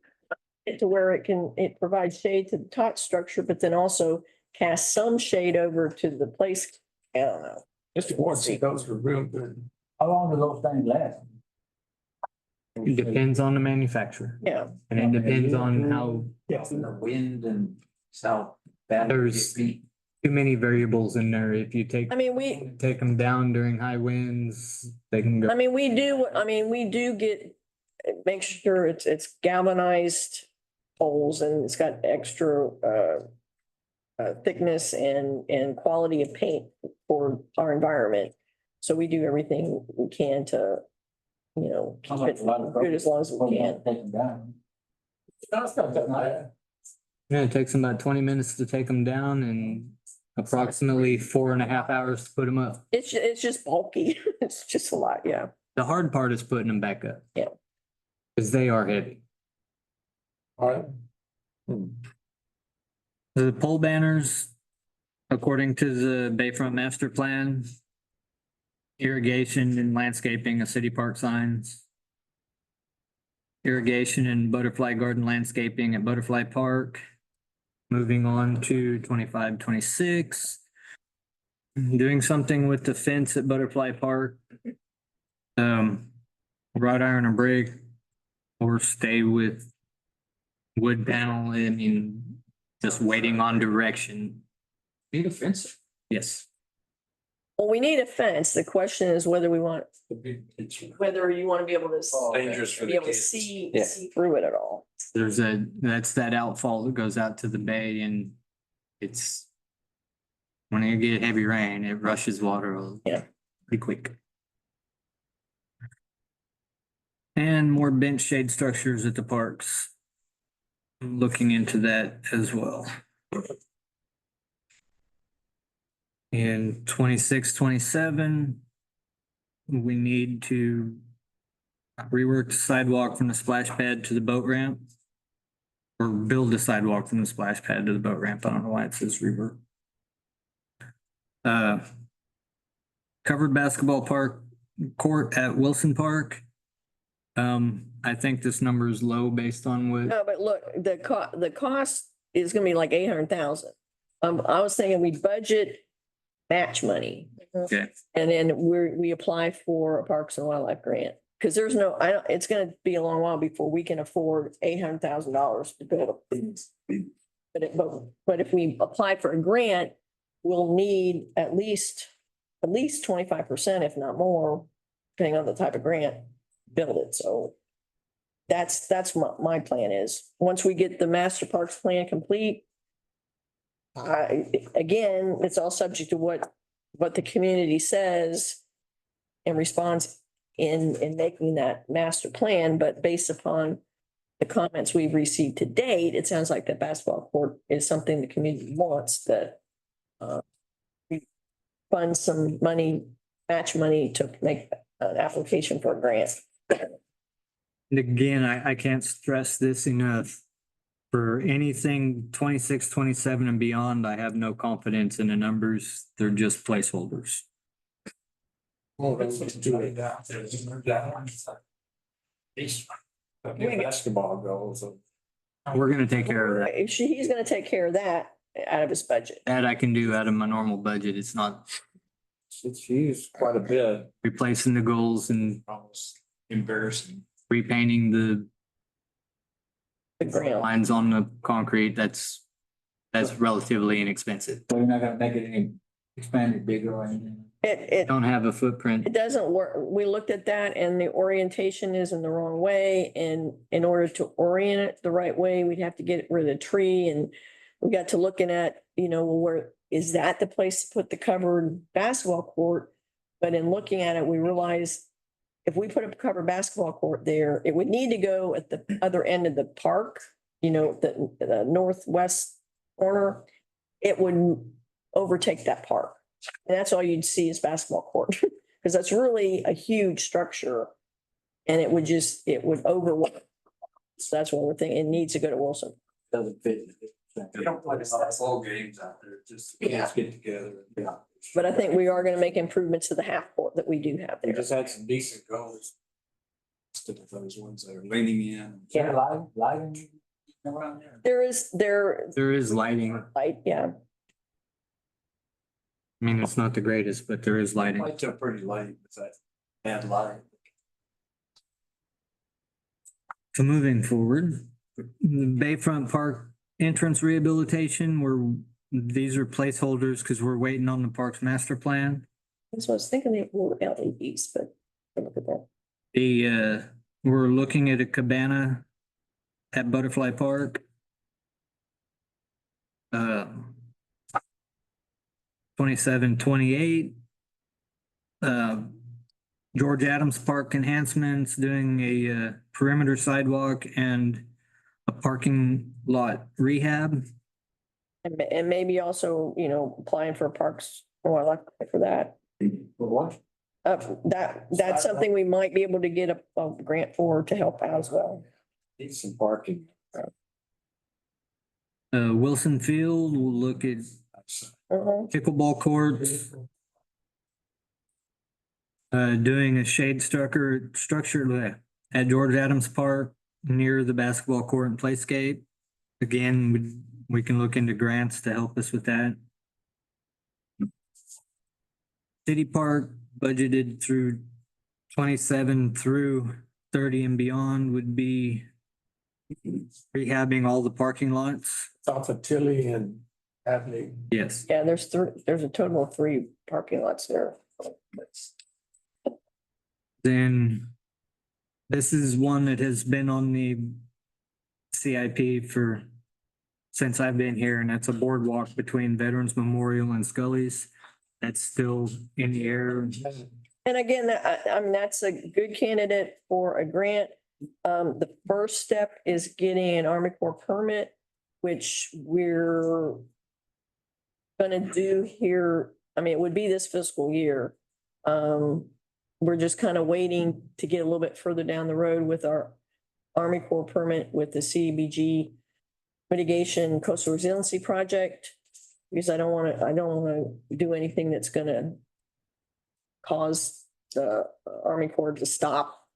to where it provides shade to the top structure, but then also cast some shade over to the place. I don't know. Mr. Ward said those were real good. How long do those things last? It depends on the manufacturer Yeah. and it depends on how The wind and how bad. There's- too many variables in there. If you take I mean, we them down during high winds, they can go. we do get, make sure it's galvanized poles and it's got extra thickness and quality of paint for our environment. So we do everything we can to, keep it good as long as we can. Take them down. That's not that bad. Yeah, it takes them about 20 minutes to take them down and approximately 4.5 hours to put them up. It's just bulky. It's just a lot, yeah. The hard part is putting them back up. Yeah. Because they are heavy. All right. The pole banners, according to the Bayfront Master Plan, irrigation and landscaping of city park signs, irrigation and butterfly garden landscaping at Butterfly Park. Moving on to 25, 26. Doing something with the fence at Butterfly Park. Wrought iron or brick, or stay with wood panel. I mean, just waiting on direction. Need a fence. Yes. Well, we need a fence. The question is whether you want to be able to. Dangerous for the Be able to kids. see through it at all. That's that outfall that goes out to the bay and it's when you get heavy rain, it rushes water. Pretty quick. And more bench shade structures at the parks. I'm looking into that as well. In 26, 27, we need to rework the sidewalk from the splash pad to the boat ramp. Or build the sidewalk from the splash pad to the boat ramp. I don't know why it says rework. Covered basketball court at Wilson Park. I think this number is low based on what. No, but look, the cost is gonna be like 800,000. I was thinking we budget match money. Okay. And then we apply for a Parks and Wildlife grant. Cause there's it's gonna be a long while before we can afford $800,000 to build a. But if we apply for a grant, we'll need at least 25%, if not more, depending on the type of grant, build it. So that's what my plan is. Once we get the master parks plan complete, again, it's all subject to what the community says in response in making that master plan, but based upon the comments we've received to date, it sounds like the basketball court is something the community wants, that we fund some money, match money to make an application for a grant. And again, I can't stress this enough. For anything 26, 27 and beyond, I have no confidence in the numbers. They're just placeholders. Well, let's do it now. Basketball goals. We're gonna take care of that. He's gonna take care of that out of his budget. That I can do out of my normal budget. It's not It's used quite a bit. replacing the goals and Almost embarrassing. repainting the The grant. lines on the concrete. That's relatively inexpensive. So you're not gonna make it any expanded bigger or anything? It Don't have a footprint. It doesn't work. We looked at that and the orientation is in the wrong way. And in order to orient it the right way, we'd have to get rid of the tree. And we got to looking at, where is that the place to put the covered basketball court? But in looking at it, we realized if we put a covered basketball court there, it would need to go at the other end of the park, the northwest corner. It would overtake that park. And that's all you'd see is basketball court, because that's really a huge structure. And it would overwhelm. So that's one thing. It needs to go to Wilson. Doesn't fit. They don't play a lot of ball games out there, just kids get together. Yeah. But I think we are gonna make improvements to the half court that we do have We there. just had some decent goals. Instead of those ones that are leaning in. Yeah. Lighting around there. There is, There is lighting. like, yeah, I mean, it's not the greatest, but there is lighting. Lights up pretty late with that bad light. So moving forward, the Bayfront Park entrance rehabilitation, these are placeholders because we're waiting on the park's master plan. that's what I was thinking they were LEDs, but look at that. We're looking at a cabana at Butterfly Park. 27, 28. George Adams Park enhancements, doing a perimeter sidewalk and a parking lot rehab. And maybe also, applying for parks, or I'd like to apply for that. For what? That's something we might be able to get a grant for to help out as well. Need some parking. Wilson Field, we'll look at pickleball courts. Doing a shade structure at George Adams Park near the basketball court and playscape. Again, we can look into grants to help us with that. City Park budgeted through 27 through 30 and beyond would be rehabbing all the parking lots. Off of Tilly and Hadley. Yes. Yeah, there's a total of 3 parking lots there. Then this is one that has been on the CIP since I've been here, and that's a boardwalk between Veterans Memorial and Scully's. That's still in the air. And again, that's a good candidate for a grant. The first step is getting an Army Corps permit, which we're gonna do here. I mean, it would be this fiscal year. We're just kind of waiting to get a little bit further down the road with our Army Corps permit with the CBG mitigation coastal resiliency project. Because I don't want to do anything that's gonna cause the Army Corps to stop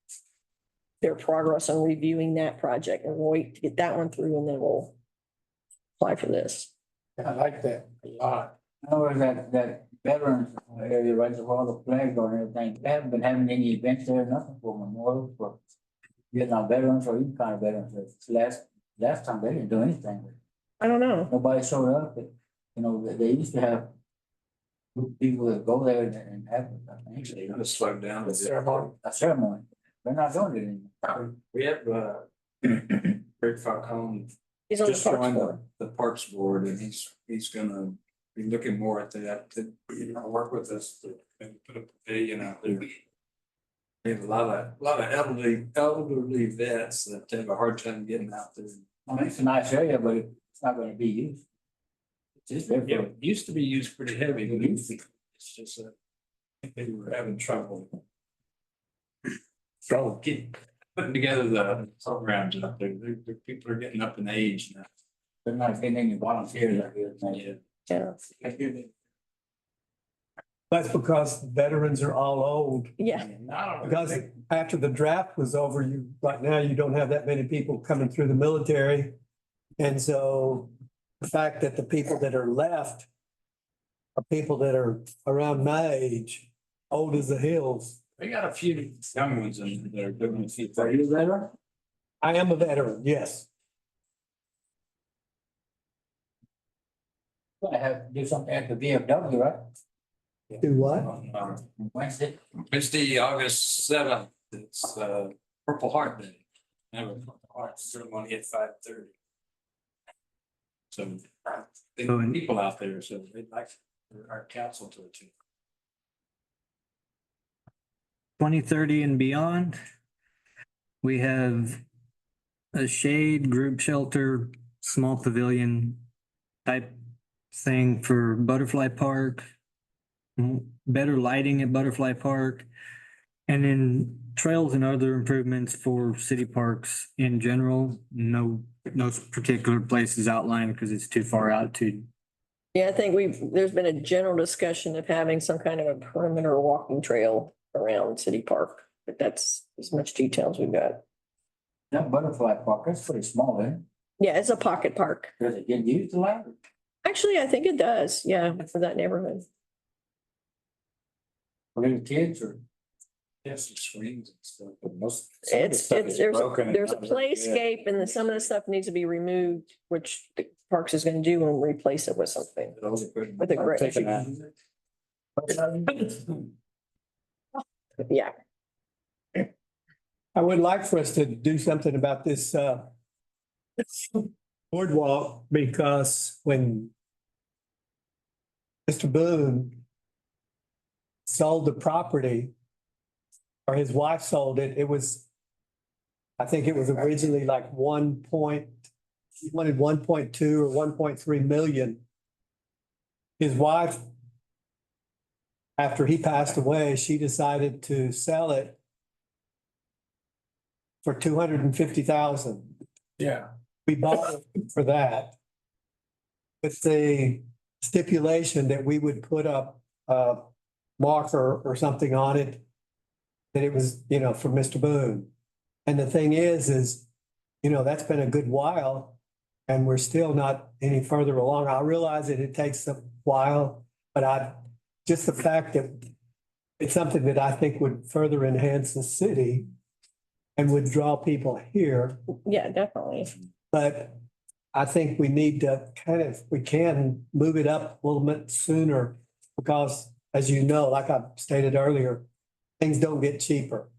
their progress on reviewing that project, and wait to get that one through, and then we'll apply for this. I like that a lot. I know that veterans area right there, all the flags on everything, they haven't been having any events there, nothing for memorials for Vietnam veterans or even kind of veterans. Last time they didn't do anything. I don't know. Nobody showed up, but, they used to have people that go there and have Actually, gonna slow down a bit. Ceremony. a ceremony. They're not doing it anymore. We have, Rick Falcone He's on the just Parks joined Board. the Parks Board, and he's gonna be looking more at that, to, work with us to maybe put a pavilion out there. We have a lot of elderly vets that have a hard time getting out there. I mean, it's a nice area, but it's not gonna be used. It's just there Yeah, for, it used to be used pretty heavy, but it's just that they were having trouble. Putting together the programs out there. The people are getting up in age now. they're not getting any volunteers out here. Yeah. Yeah, That's because veterans are all old. yeah. Because after the draft was over, right now, you don't have that many people coming through the military. And so the fact that the people that are left are people that are around my age, old as the hills. We got a few young ones in there doing a few Are things. you a veteran? I am a veteran, yes. Gonna have to do something at the VFW, right? Do what? On Wednesday. Wednesday, August 7th, it's Purple Heart Day. Have a Purple Heart ceremony at 5:30. So there are people out there, so they'd like our council to attend. 2030 and beyond. We have a shade, group shelter, small pavilion type thing for Butterfly Park. Better lighting at Butterfly Park. And then trails and other improvements for city parks in general. No particular places outlined because it's too far out to. Yeah, I think there's been a general discussion of having some kind of a perimeter walking trail around City Park, but that's as much detail as we've got. That butterfly park, that's pretty small, isn't it? Yeah, it's a pocket park. Does it get used a lot? Actually, I think it does, yeah, for that neighborhood. For little kids or? Yes, it swings and stuff, but most. There's a playscape and some of the stuff needs to be removed, which the Parks is gonna do and replace it with something. With a great. Yeah, I would like for us to do something about this boardwalk, because when Mr. Boone sold the property, or his wife sold it, I think it was originally like she wanted 1.2 or 1.3 million. His wife, after he passed away, she decided to sell it for 250,000. Yeah. We bought it for that, with the stipulation that we would put up a marker or something on it, that it was, for Mr. Boone. And the thing is, that's been a good while and we're still not any further along. I realize that it takes a while, but just the fact that it's something that I think would further enhance the city and would draw people here. yeah, definitely. But I think we need to we can move it up a little bit sooner, because as you know, like I stated earlier, things don't get cheaper.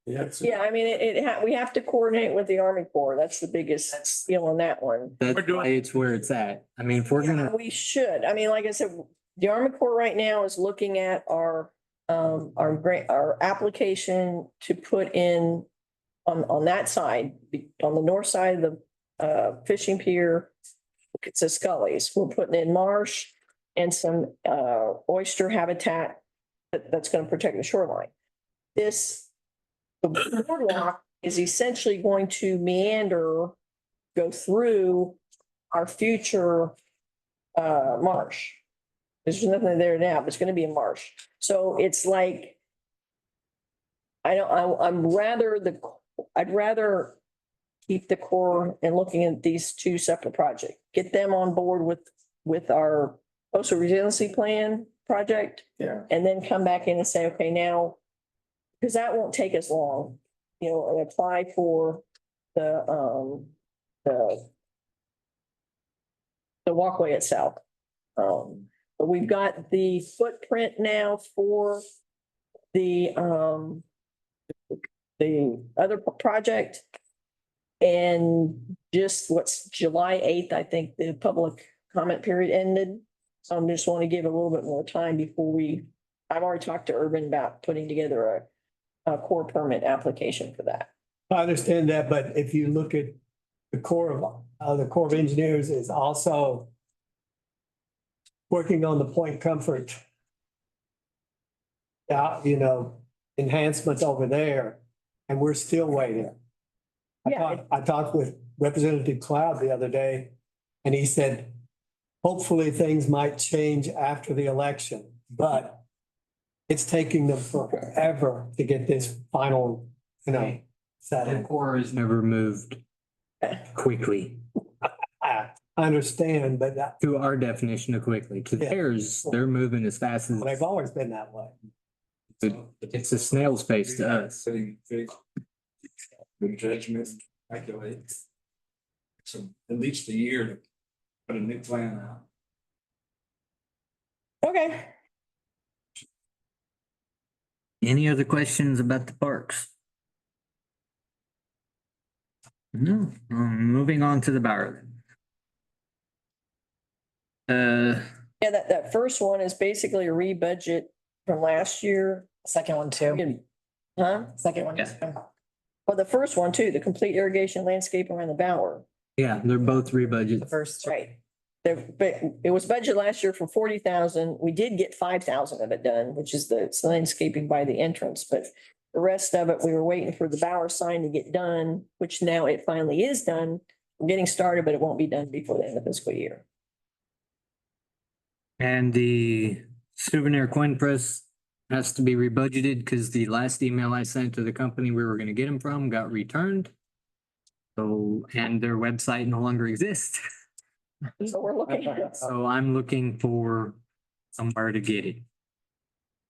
Yeah, I mean, we have to coordinate with the Army Corps. That's the biggest deal on that one. That's why it's where it's at. I mean, if we're gonna. We should. I mean, like I said, the Army Corps right now is looking at our grant, our application to put in on that side, on the north side of the fishing pier. It's a Scully's. We're putting in marsh and some oyster habitat that's going to protect the shoreline. The boardwalk is essentially going to meander, go through our future marsh. There's nothing there now, but it's going to be a marsh. So it's like, I'd rather keep the Corps and looking at these two separate projects, get them on board with our coastal resiliency plan project. Yeah. And then come back in and say, okay, now, because that won't take us long, and apply for the walkway itself. But we've got the footprint now for the other project. And just July 8th, I think the public comment period ended. So I just want to give a little bit more time before I've already talked to Urban about putting together a core permit application for that. I understand that, but if you look at the Corps of Engineers is also working on the Point Comfort, enhancements over there, and we're still waiting. I talked with Representative Cloud the other day, and he said, hopefully things might change after the election, but it's taking them forever to get this final, set. The Corps has never moved quickly. I understand, but To our definition of quickly, to Yeah. theirs, they're moving as fast as. they've always been that way. It's a snail's pace to us. Good judgment, calculate. So at least a year to put a new plan out. Okay. Any other questions about the parks? No, moving on to the Bowerly. Yeah, that first one is basically a rebudget from last year. Second one too. Huh? Second one. Yeah. Well, the first one too, the complete irrigation landscape around the Bower. Yeah, they're both The rebudgeted. first. Right. But it was budgeted last year for 40,000. We did get 5,000 of it done, which is the landscaping by the entrance, but the rest of it, we were waiting for the Bower sign to get done, which now it finally is done. We're getting started, but it won't be done before the end of the fiscal year. And the souvenir coin press has to be rebudgeted because the last email I sent to the company we were gonna get them from got returned. So, and their website no longer exists. So we're looking at it. So I'm looking for somewhere to get it.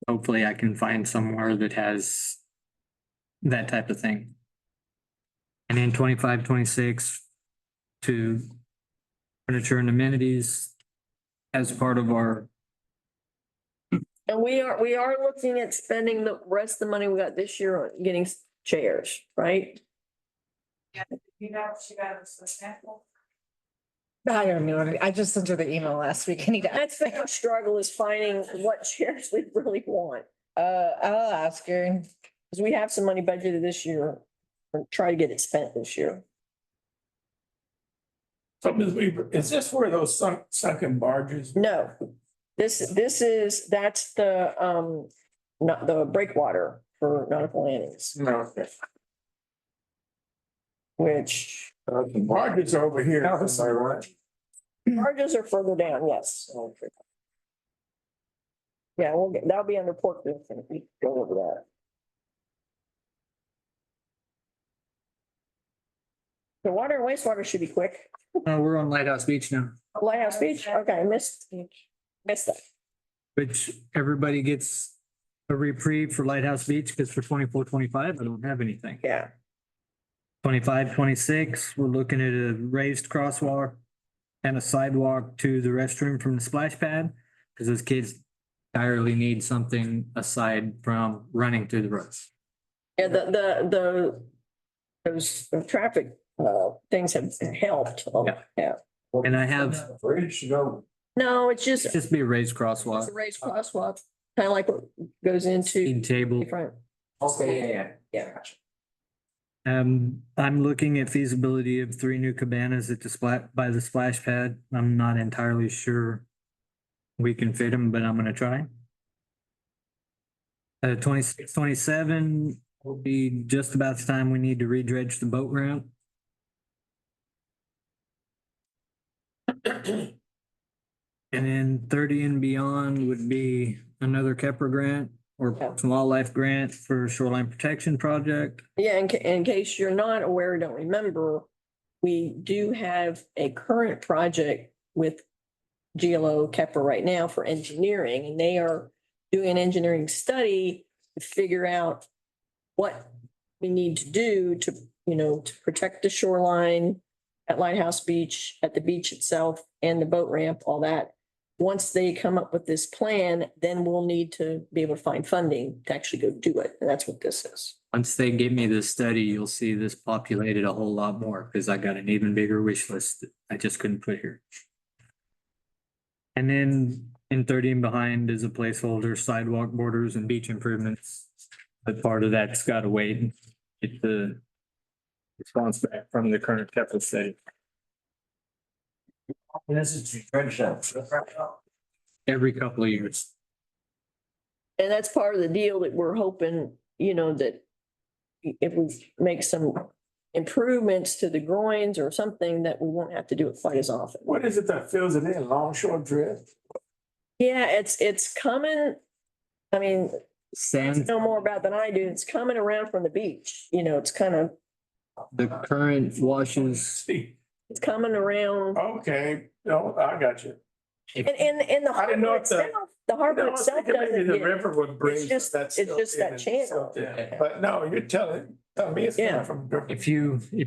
Hopefully I can find somewhere that has that type of thing. And in 25, 26 to furniture and amenities as part of our, And we are looking at spending the rest of the money we got this year on getting chairs, right? I don't know. I just sent her the email last week. I need to. That's been our struggle is finding what chairs we really want. I'll ask her. Because we have some money budgeted this year, or try to get it spent this year. So Ms. Weaver, is this where those sunken barges? No, that's the, not the breakwater for nautical landings, No. which The barges are over here. somewhere, right? barges are further down, yes. Yeah, that'll be under port if we go over that. The water and wastewater should be quick. we're on Lighthouse Beach now, Lighthouse Beach, okay, missed that. which everybody gets a reprieve for Lighthouse Beach because for 24, 25, I don't have anything. Yeah, 25, 26, we're looking at a raised crosswalk and a sidewalk to the restroom from the splash pad, because those kids entirely need something aside from running through the roads. yeah, those traffic, things have helped. Yeah, And I have, Bridge to go. no, it's just be a raised it's crosswalk, a raised crosswalk, kind of like what goes into speed table. different. Okay, yeah. Yeah. I'm looking at feasibility of 3 new cabanas at by the splash pad. I'm not entirely sure we can fit them, but I'm gonna try. 26, 27 will be just about the time we need to redredge the boat ramp. And then 30 and beyond would be another Kepler grant or some wildlife grant for shoreline protection project. Yeah, in case you're not aware, don't remember, we do have a current project with GLO Kepler right now for engineering, and they are doing an engineering study to figure out what we need to do to, to protect the shoreline at Lighthouse Beach, at the beach itself, and the boat ramp, all that. Once they come up with this plan, then we'll need to be able to find funding to actually go do it. And that's what this is. Once they give me this study, you'll see this populated a whole lot more because I got an even bigger wish list that I just couldn't put here. And then in 30 and behind is a placeholder, sidewalk borders and beach improvements. But part of that's got to wait and get the response back from the current capital study. This is to dredge that. Every couple of years. And that's part of the deal that we're hoping, that if we make some improvements to the groins or something, that we won't have to do it quite as often. What is it that fills it in? Longshore drift? Yeah, it's coming. I mean, you Sand, know more about than I do. It's coming around from the beach. It's kind of, the current washes. See, it's coming around. okay, no, I got you. And the I didn't know harbor if the- itself, the harbor I was itself thinking maybe doesn't the get, river would bring just- that it's stuff just in that and channel. stuff there. Yeah. But no, you're telling me it's Yeah. coming from. river. If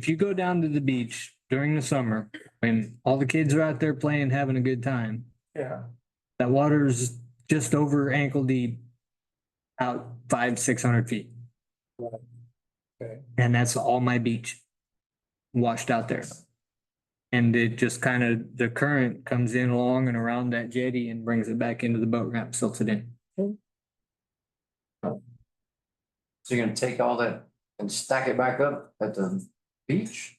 you go down to the beach during the summer, when all the kids are out there playing, having a good time, Yeah, that water's just over ankle deep, out 500-600 feet. okay. And that's all my beach washed out there. And it just kind of, the current comes in along and around that jetty and brings it back into the boat ramp, silts it in. So you're gonna take all that and stack it back up at the beach?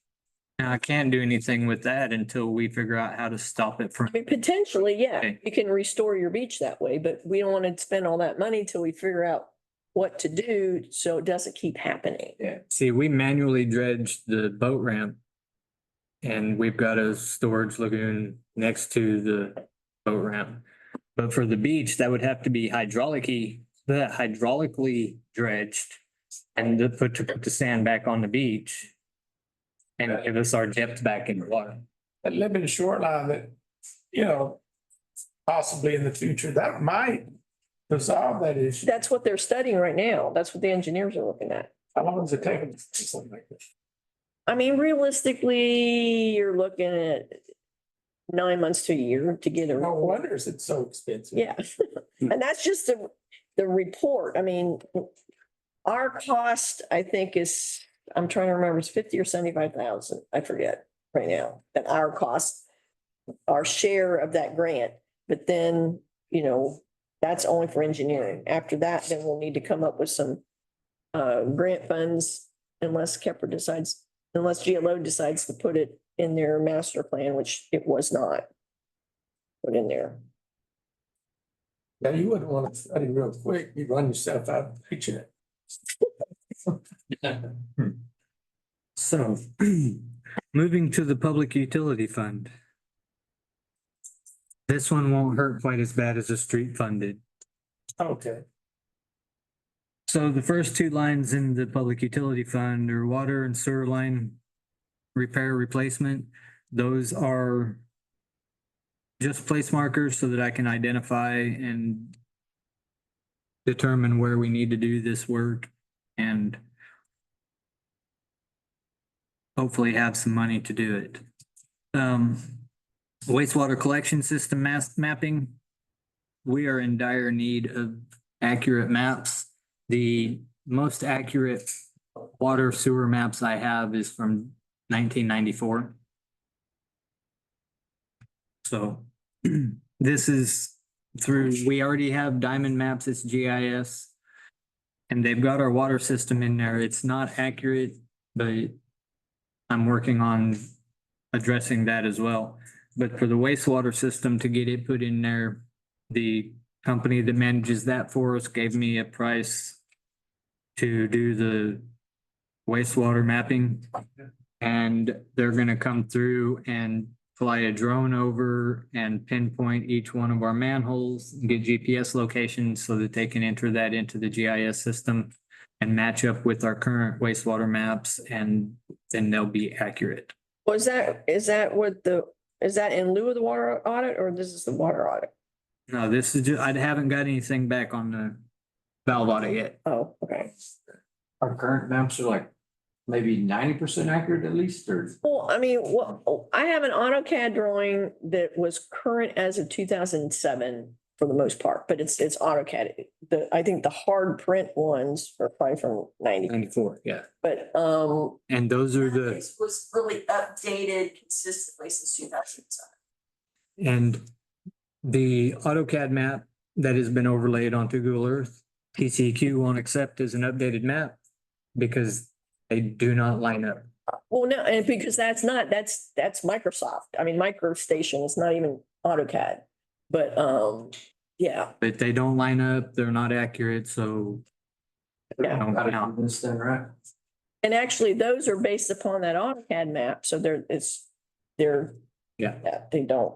Now, I can't do anything with that until we figure out how to stop it from. I mean, potentially, yeah, Okay. you can restore your beach that way, but we don't want to spend all that money till we figure out what to do so it doesn't keep happening. See, we manually dredged the boat ramp. And we've got a storage lagoon next to the boat ramp. But for the beach, that would have to be hydraulically dredged. And to put the sand back on the beach. And give us our depth back in the water. That living shoreline that, you know, possibly in the future, that might resolve that issue. That's what they're studying right now. That's what the engineers are looking at. How long does it take them to do something like this? I mean, realistically, you're looking at 9 months to a year to get a No report. wonder it's so expensive. Yeah, and that's just the report. I mean, our cost, I think, is, I'm trying to remember, it's 50 or 75,000. I forget right now. That our cost, our share of that grant. But then, you know, that's only for engineering. After that, then we'll need to come up with some grant funds unless GLO decides to put it in their master plan, which it was not put in there. Now, you wouldn't want to study real quick, you run yourself out of the picture. So, moving to the public utility fund. This one won't hurt quite as bad as the street funded. Okay. So the first two lines in the public utility fund are water and sewer line repair replacement. Those are just place markers so that I can identify and determine where we need to do this work and hopefully have some money to do it. Wastewater collection system mapping. We are in dire need of accurate maps. The most accurate water sewer maps I have is from 1994. So this is through, we already have Diamond Maps, it's GIS. And they've got our water system in there. It's not accurate, but I'm working on addressing that as well. But for the wastewater system to get it put in there, the company that manages that for us gave me a price to do the wastewater mapping. And they're gonna come through and fly a drone over and pinpoint each one of our manholes, and get GPS locations so that they can enter that into the GIS system and match up with our current wastewater maps, and then they'll be accurate. Is that in lieu of the water audit or this is the water audit? No, this is just, I haven't got anything back on the valve audit yet. Oh, okay. Our current maps are like maybe 90% accurate at least, or? Well, I mean, I have an AutoCAD drawing that was current as of 2007 for the most part, but it's AutoCAD. I think the hard print ones are probably from 94, yeah. but, And those are the, this was really updated consistently since 2007. and the AutoCAD map that has been overlaid onto Google Earth, PCQ won't accept as an updated map because they do not line up. Well, no, and because that's Microsoft. I mean, MicroStation is not even AutoCAD, but, yeah, But they don't line up, they're not accurate, so. Yeah. Don't Gotta count. do this then, right? and actually those are based upon that AutoCAD map, so Yeah. they don't.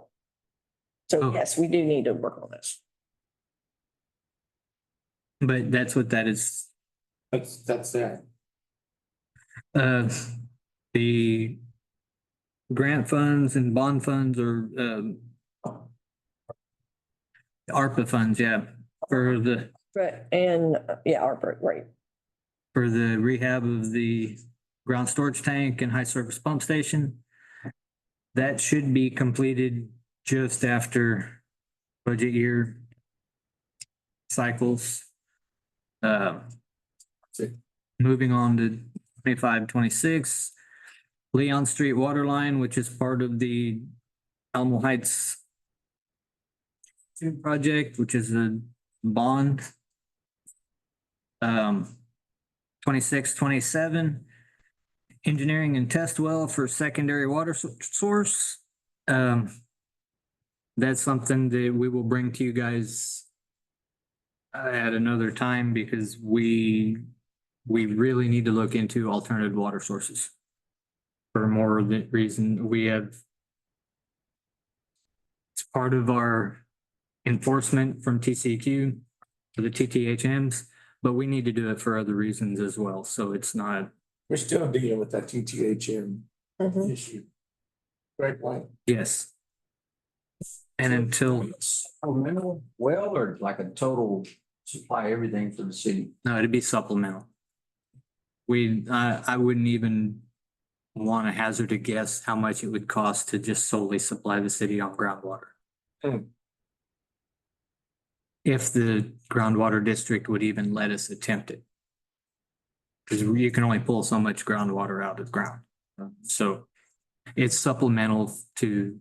So Oh. yes, we do need to work on this. But that's what that is. That's that. The grant funds and bond funds or, ARPA funds, yeah, for the Right, and, yeah, ARPA, right. for the rehab of the ground storage tank and high surface pump station. That should be completed just after budget year cycles. Moving on to 25-26, Leon Street water line, which is part of the Alamo Heights project, which is a bond. 26, 27, engineering and test well for secondary water source. That's something that we will bring to you guys at another time because we really need to look into alternative water sources. For more reason, it's part of our enforcement from TCQ for the TTHMs, but we need to do it for other reasons as well. So it's not. We're still dealing with that TTHM Mhm. issue. Great point. Yes. And until, Supplemental well, or like a total supply everything for the city? no, it'd be supplemental. I wouldn't even want to hazard a guess how much it would cost to just solely supply the city on groundwater. If the groundwater district would even let us attempt it. Because you can only pull so much groundwater out of the ground. So it's supplemental to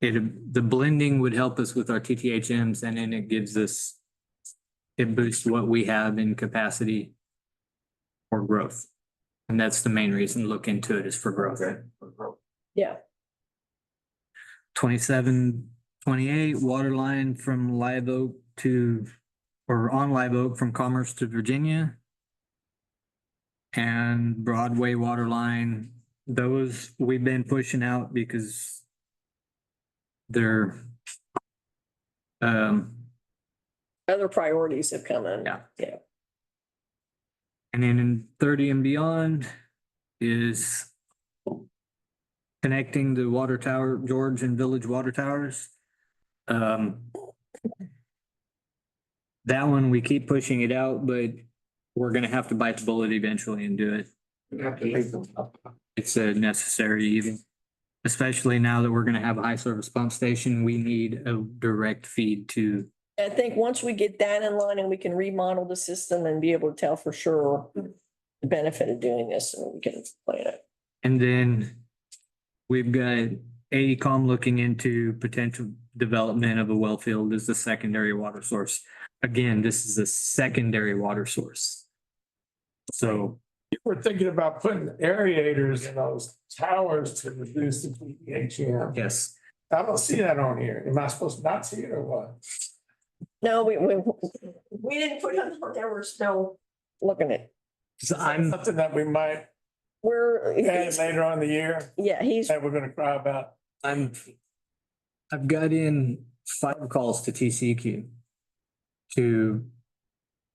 it. The blending would help us with our TTHMs, and then it boosts what we have in capacity for growth. And that's the main reason to look into it is for growth. Yeah. 27, 28, water line from Live Oak on Live Oak from Commerce to Virginia. And Broadway water line, those we've been pushing out because they're Other priorities have come in. Yeah. Yeah. and then in 30 and beyond is connecting the water tower, George and Village water towers. That one, we keep pushing it out, but we're gonna have to bite the bullet eventually and do it. It's a necessary evil. Especially now that we're gonna have a high service pump station, we need a direct feed to. I think once we get that in line and we can remodel the system and be able to tell for sure the benefit of doing this, and we can plan it. And then we've got AECom looking into potential development of a well field as the secondary water source. Again, this is a secondary water source. So We're thinking about putting aerators in those towers to reduce the TTHM. yes, I don't see that on here. Am I supposed to not see it or what? No, we didn't put it on there. We're still looking at. so I'm, Something that we might add later on in the year He's that we're gonna cry about. I've got in 5 calls to TCQ to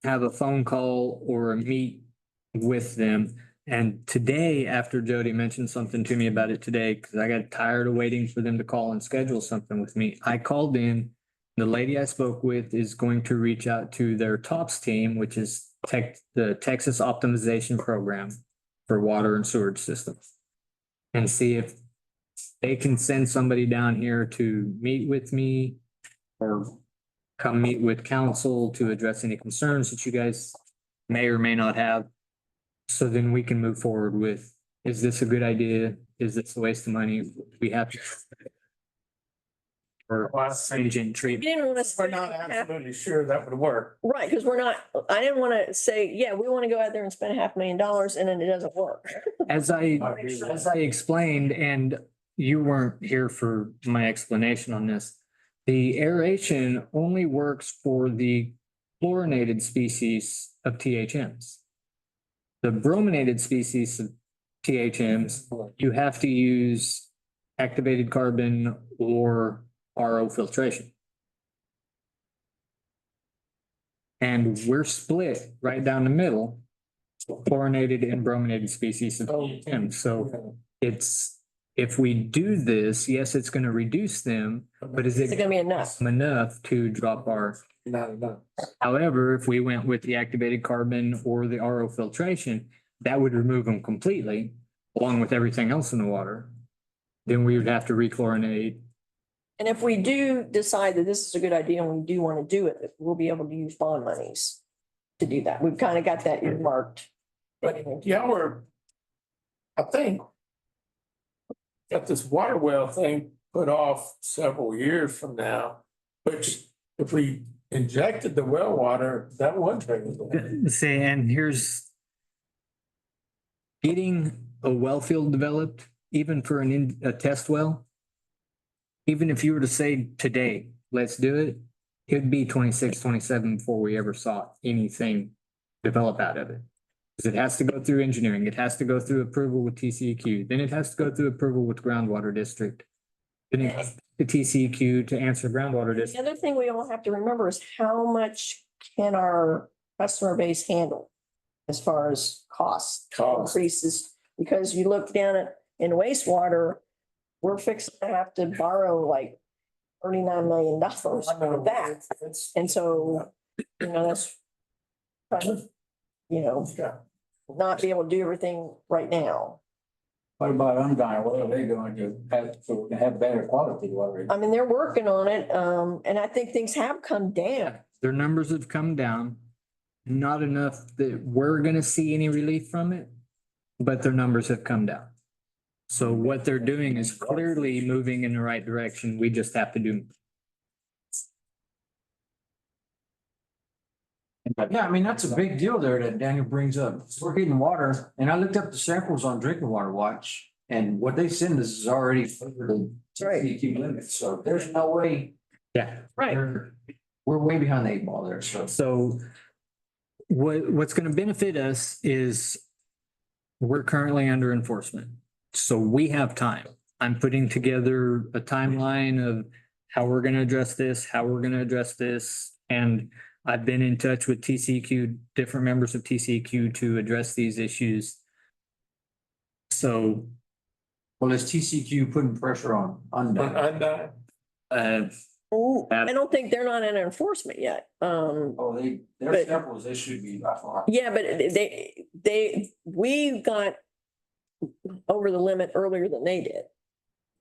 have a phone call or a meet with them. And today, after Jody mentioned something to me about it today, because I got tired of waiting for them to call and schedule something with me, I called in. The lady I spoke with is going to reach out to their TOPS team, which is the Texas Optimization Program for water and sewage systems, and see if they can send somebody down here to meet with me or come meet with council to address any concerns that you guys may or may not have. So then we can move forward with, is this a good idea? Is this a waste of money? We have to. Or stringent we treatment. didn't want to. We're not absolutely sure that would work. Right, because I didn't want to say, yeah, we want to go out there and spend $500,000 and then it doesn't work. As I explained, and you weren't here for my explanation on this, the aeration only works for the chlorinated species of THMs. The brominated species of THMs, you have to use activated carbon or RO filtration. And we're split right down the middle, chlorinated and brominated species of THM. So if we do this, yes, it's going to reduce them, but is Is it it gonna be enough? enough to drop our? Not enough. However, if we went with the activated carbon or the RO filtration, that would remove them completely, along with everything else in the water. Then we would have to rechlorinate. And if we do decide that this is a good idea and we do want to do it, we'll be able to use bond monies to do that. We've kind of got that earmarked. But y'all were, I think, got this water well thing put off several years from now, which if we injected the well water, that would trigger that. Say, and here's getting a well field developed, even for a test well. Even if you were to say today, let's do it, it'd be 26, 27 before we ever saw anything develop out of it. Because it has to go through engineering, it has to go through approval with TCEQ, then it has to go through approval with groundwater district. Then it goes to TCEQ to answer groundwater The district. other thing we all have to remember is how much can our customer base handle as far as cost increases? Because you look down at, in wastewater, we're fixing to have to borrow like $39 million for that. And so, that's kind of, not be able to do everything right now. What about Undine? What are they doing to have, so we can have better quality water? I mean, they're working on it, and I think things have come down. Their numbers have come down, not enough that we're gonna see any relief from it, but their numbers have come down. So what they're doing is clearly moving in the right direction. We just have to do. Yeah, I mean, that's a big deal there that Daniel brings up. We're getting water, and I looked up the samples on Drinking Water Watch, and what they send us is already over the Right. TCEQ limits, so there's no way. Yeah. We're way behind the eight ball there, so. So what's gonna benefit us is we're currently under enforcement. So we have time. I'm putting together a timeline of how we're gonna address this, how we're gonna address this. And I've been in touch with TCEQ, different members of TCEQ to address these issues. So, Well, is TCEQ putting pressure on Undine? uh, I don't think they're not in enforcement yet. Oh, their But- samples, they should be by far. Yeah, but we got over the limit earlier than they did.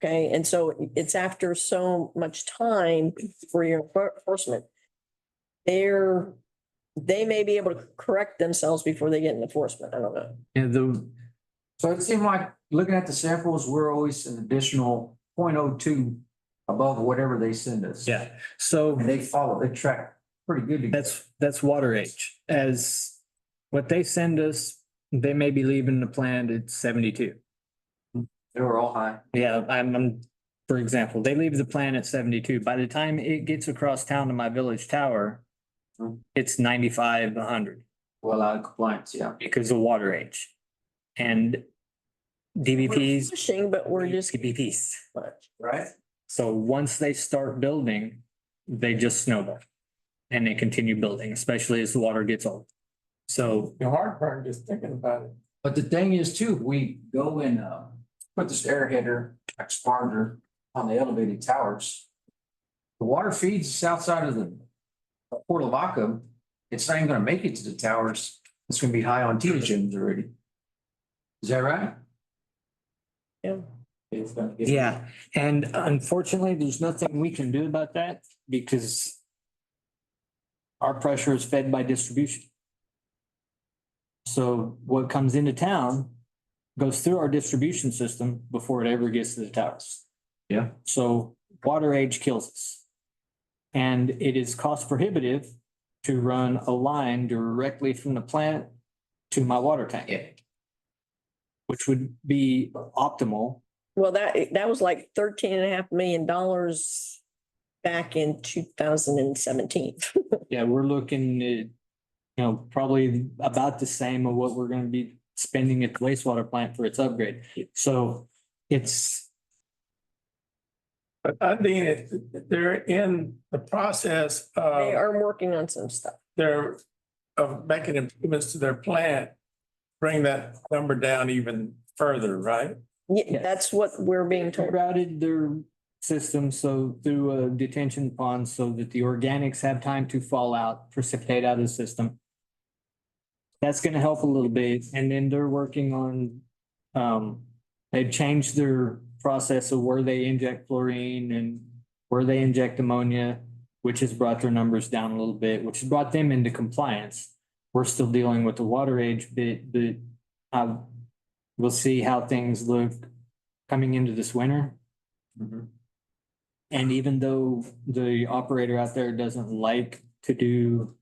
Okay, and so it's after so much time for your enforcement. They may be able to correct themselves before they get in enforcement. I don't know. and So it seemed like, looking at the samples, we're always an additional 0.02 above whatever they send us. yeah, so. And they track pretty good. That's water age. As what they send us, they may be leaving the plant at 72. They were all high. Yeah, I'm, for example, they leave the plant at 72. By the time it gets across town to my village tower, it's 95, 100 Well, out of compliance, yeah. because of water age. And DBPs, Pushing, but we're just. DBPs. Right? So once they start building, they just snowball. And they continue building, especially as the water gets old. So Your heartburn just thinking about it. But the thing is too, if we go and put this air header, expander on the elevated towers, the water feeds the south side of the Port Lavaca. It's not even gonna make it to the towers. It's gonna be high on telogens already. Is that right? Yeah. It's gonna get- yeah, and unfortunately, there's nothing we can do about that because our pressure is fed by distribution. So what comes into town goes through our distribution system before it ever gets to the towers. Yeah. So water age kills us. And it is cost prohibitive to run a line directly from the plant to my water tank. Yeah. Which would be optimal. Well, that was like $13.5 million back in 2017. Yeah, we're looking at, probably about the same of what we're gonna be spending at the wastewater plant for its upgrade. So it's, But Undine, they're in the process They of, are working on some stuff. of making improvements to their plant, bring that number down even further, right? Yeah, Yes. that's what we're being told. routed their system so through a detention pond so that the organics have time to fall out, precipitate out of the system. That's gonna help a little bit. And then they're working on, they've changed their process of where they inject chlorine and where they inject ammonia, which has brought their numbers down a little bit, which has brought them into compliance. We're still dealing with the water age bit, but we'll see how things look coming into this winter. Mhm. And even though the operator out there doesn't like to do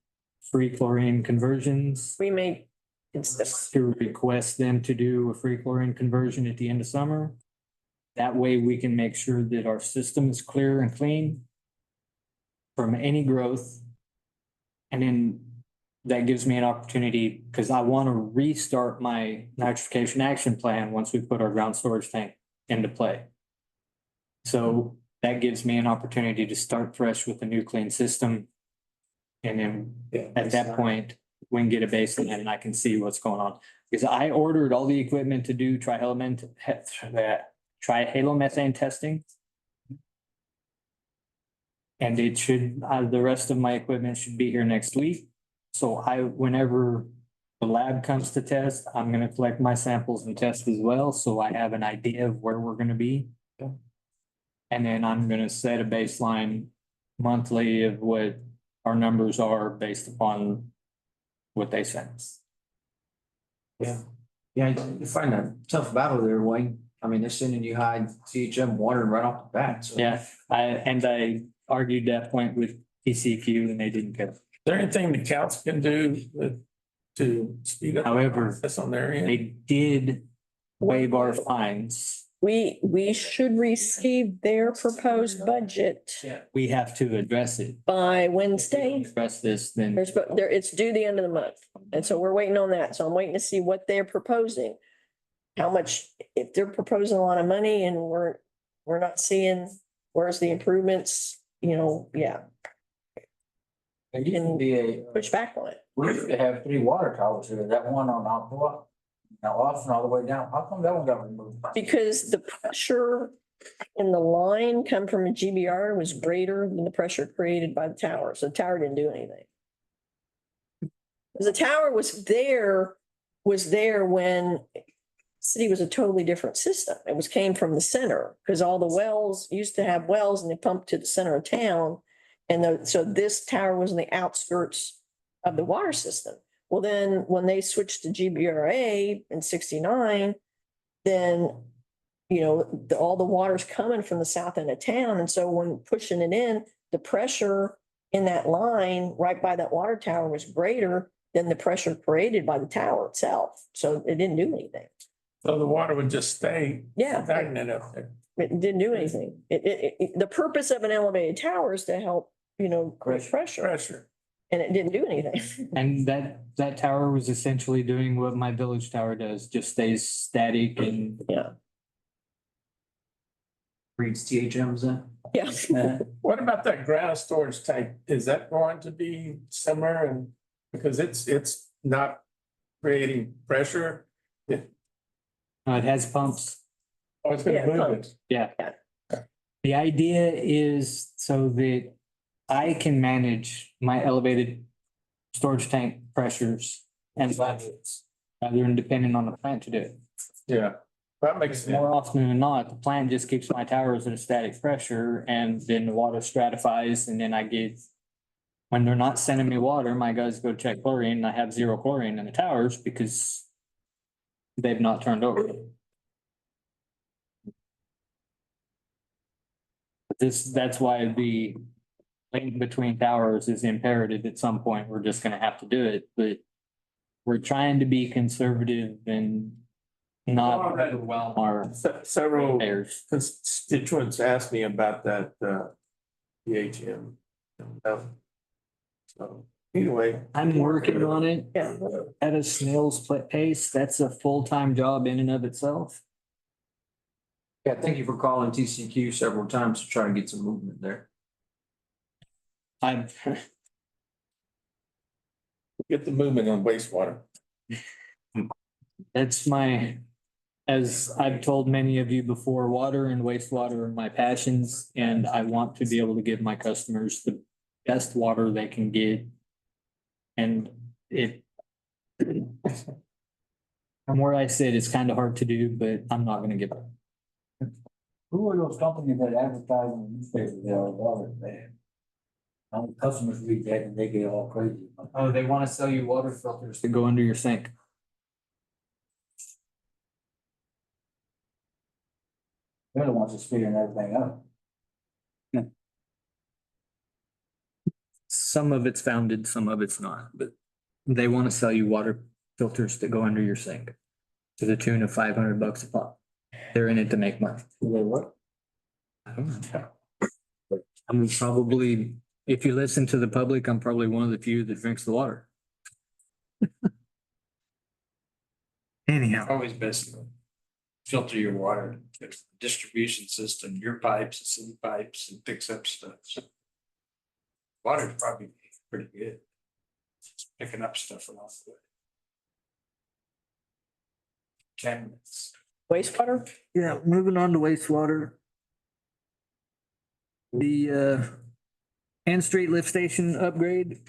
free chlorine conversions, We may, it's, to request them to do a free chlorine conversion at the end of summer. That way we can make sure that our system is clear and clean from any growth. And then that gives me an opportunity, because I want to restart my nitrification action plan once we put our ground storage tank into play. So that gives me an opportunity to start fresh with a new clean system. And then at that point, we can get a baseline and I can see what's going on. Because I ordered all the equipment to do trihalomethane testing. And it should, the rest of my equipment should be here next week. So whenever the lab comes to test, I'm gonna collect my samples and test as well, so I have an idea of where we're gonna be. And then I'm gonna set a baseline monthly of what our numbers are based upon what they sent us. Yeah, you find a tough battle there, Wayne. I mean, they're sending you high CHM water right off the bat, so. Yeah, I argued that point with TCQ and they didn't get it. Is there anything the council can do to speed up? However, That's on their end. they did waive our fines. we should receive their proposed budget We have to address it. by Wednesday. Address this, then It's due the end of the month. And so we're waiting on that. So I'm waiting to see what they're proposing. How much, if they're proposing a lot of money and we're not seeing, where's the improvements, yeah, There used to be a, push back on it. we used to have 3 water towers here, that one on Alcoa. Now Austin all the way down, how come that one got removed? Because the pressure in the line come from a GBR was greater than the pressure created by the tower. So the tower didn't do anything. The tower was there when city was a totally different system. It came from the center because all the wells used to have wells and they pumped to the center of town. And so this tower was in the outskirts of the water system. Well, then when they switched to GBRA in 69, then, all the water's coming from the south end of town. And so when pushing it in, the pressure in that line right by that water tower was greater than the pressure created by the tower itself. So it didn't do anything. So the water would just stay Yeah. stagnant up there. It didn't do anything. The purpose of an elevated tower is to help, create pressure, Pressure. and it didn't do anything. and that tower was essentially doing what my village tower does, just stays static and Yeah, Reads THMs in. yeah. What about that ground storage tank? Is that going to be similar and because it's not creating pressure? it has pumps. Oh, it's gonna Yeah, move pumps. it. Yeah. Yeah. The idea is so that I can manage my elevated storage tank pressures and levels rather than depending on the plant to do it. Yeah, that makes sense. More often than not, the plant just keeps my towers at a static pressure and then the water stratifies and then when they're not sending me water, my guys go check chlorine and I have 0 chlorine in the towers because they've not turned over. That's why the link between towers is imperative at some point. We're just gonna have to do it, but we're trying to be conservative and not overwhelm our Several payers. constituents asked me about that, PHM. So anyway, I'm working on it Yeah. at a snail's pace. That's a full-time job in and of itself. Yeah, thank you for calling TCQ several times to try to get some movement there. I'm, get the movement on wastewater. that's as I've told many of you before, water and wastewater are my passions, and I want to be able to give my customers the best water they can get. And from where I sit, it's kind of hard to do, but I'm not gonna give up. Who are those companies that advertise in the newspaper, they are water, man? How many customers read that and they get all crazy? Oh, they want to sell you water filters to go under your sink. They're the ones that's figuring everything out. some of it's founded, some of it's not, but they want to sell you water filters that go under your sink to the tune of $500 a pop. They're in it to make money. What? I don't know. I'm probably, if you listen to the public, I'm probably one of the few that drinks the water. Anyhow, Always best to filter your water, fix the distribution system, your pipes, the city pipes, and fix up stuff. So water's probably pretty good. Just picking up stuff along the way. Contaminants. Wastewater? yeah, moving on to wastewater. The Ann Street lift station upgrade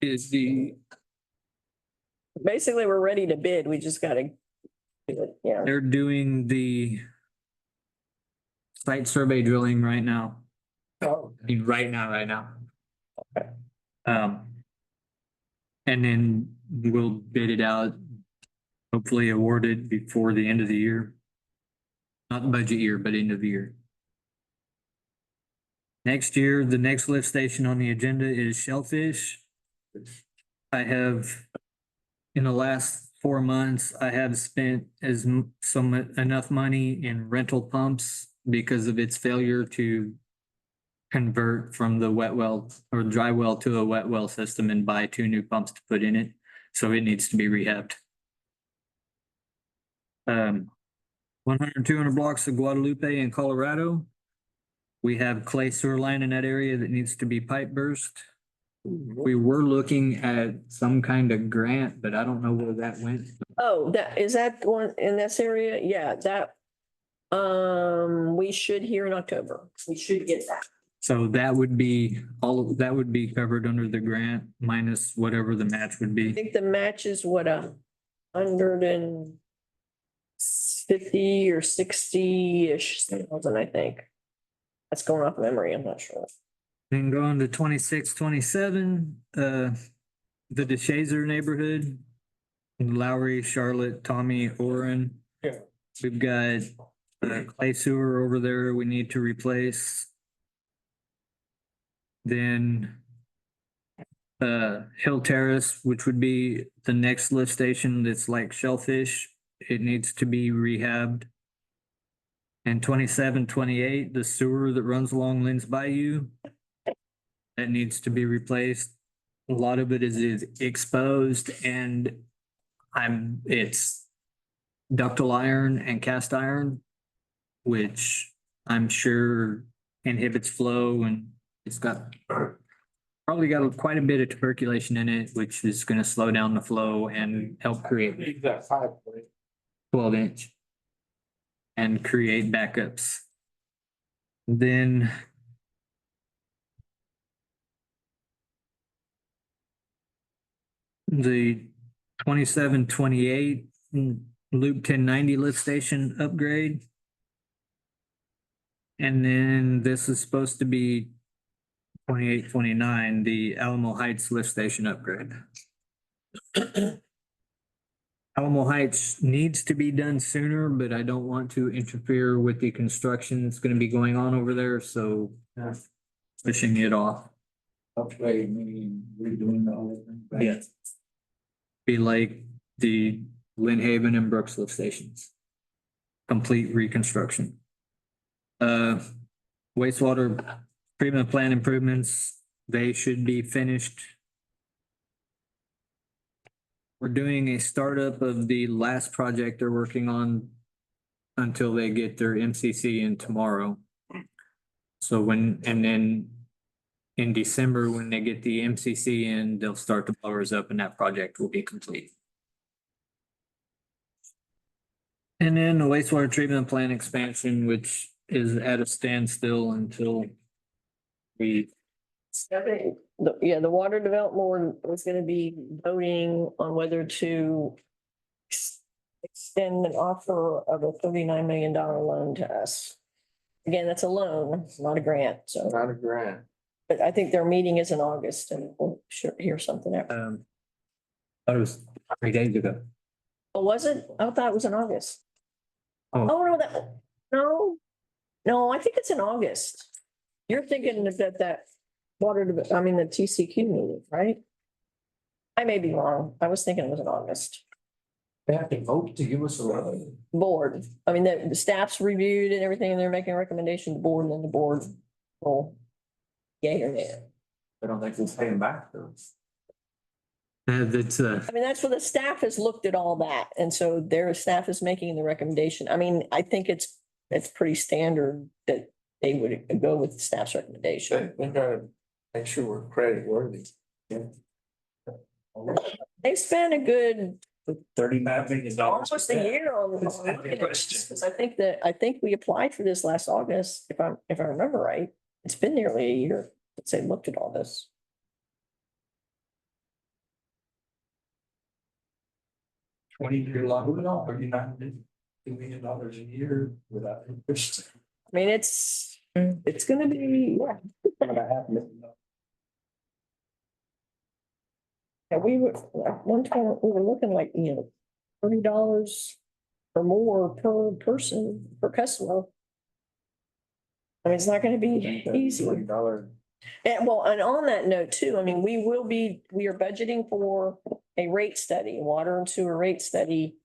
is Basically, we're ready to bid. We just gotta do it, yeah. they're doing the site survey drilling right now. Oh, I mean, right now. And then we'll bid it out, hopefully award it before the end of the year. Not budget year, but end of the year. Next year, the next lift station on the agenda is Shellfish. I have, in the last 4 months, I have spent enough money in rental pumps because of its failure to convert from the wet well or dry well to a wet well system and buy 2 new pumps to put in it. So it needs to be rehabbed. 100, 200 blocks of Guadalupe in Colorado. We have clay sewer line in that area that needs to be pipe burst. We were looking at some kind of grant, but I don't know where that went. Oh, is that one in this area? Yeah, that. We should hear in October. We should get that. So that would be, all of that would be covered under the grant minus whatever the match would I be. think the match is what, 150 or 60-ish thousand, I think. That's going off memory, I'm not sure. Then going to 26, 27, the DeShazer neighborhood, Lowry, Charlotte, Tommy, Oren. Yeah. We've got clay sewer over there we need to replace. Then Hill Terrace, which would be the next lift station that's like Shellfish, it needs to be rehabbed. And 27, 28, the sewer that runs along Lynn's Bayou, that needs to be replaced. A lot of it is exposed and it's ductile iron and cast iron, which I'm sure inhibits flow, and it's probably got quite a bit of tuberculation in it, which is gonna slow down the flow and help create leave that 12-inch and create backups. Then the 27, 28 Loop 1090 lift station upgrade. And then this is supposed to be 28, 29, the Alamo Heights lift station upgrade. Alamo Heights needs to be done sooner, but I don't want to interfere with the construction that's gonna be going on over there, so pushing it off. Upgrade, meaning redoing the whole thing. right? Yeah. Be like the Lynn Haven and Brooks lift stations. Complete reconstruction. Wastewater treatment plant improvements, they should be finished. We're doing a startup of the last project they're working on until they get their MCC in tomorrow. So and then in December, when they get the MCC in, they'll start the blowers up and that project will be complete. And then the wastewater treatment plant expansion, which is at a standstill until we, The water development board was gonna be voting on whether to extend an offer of a $39 million loan to us. Again, that's a loan, not a grant, so, Not a grant. but I think their meeting is in August and we'll hear something there. thought it was 3 days ago. Oh, was it? I thought it was in August. Oh. No, I think it's in August. You're thinking that the TCQ meeting, right? I may be wrong. I was thinking it was in August. They have to vote to give us a. Board, I mean, the staff's reviewed and everything, and they're making a recommendation to board, and then the board will yay or nay. I don't think we'll pay them back though. That's I mean, that's where the staff has looked at all that, and so their staff is making the recommendation. I mean, I think it's pretty standard that they would go with the staff's recommendation. They gotta make sure we're credit worthy. They spent a good $35 million. almost a year on. That's a good question. Because I think we applied for this last August, if I remember right. It's been nearly a year since they looked at all this. $20-year loan, $39 million a year without interest. I mean, it's gonna be, yeah. Yeah, we were, at one time, we were looking like, $30 or more per person, per customer. I mean, it's not gonna be easy. And well, and on that note too, I mean, we are budgeting for a rate study, water and sewer rate study.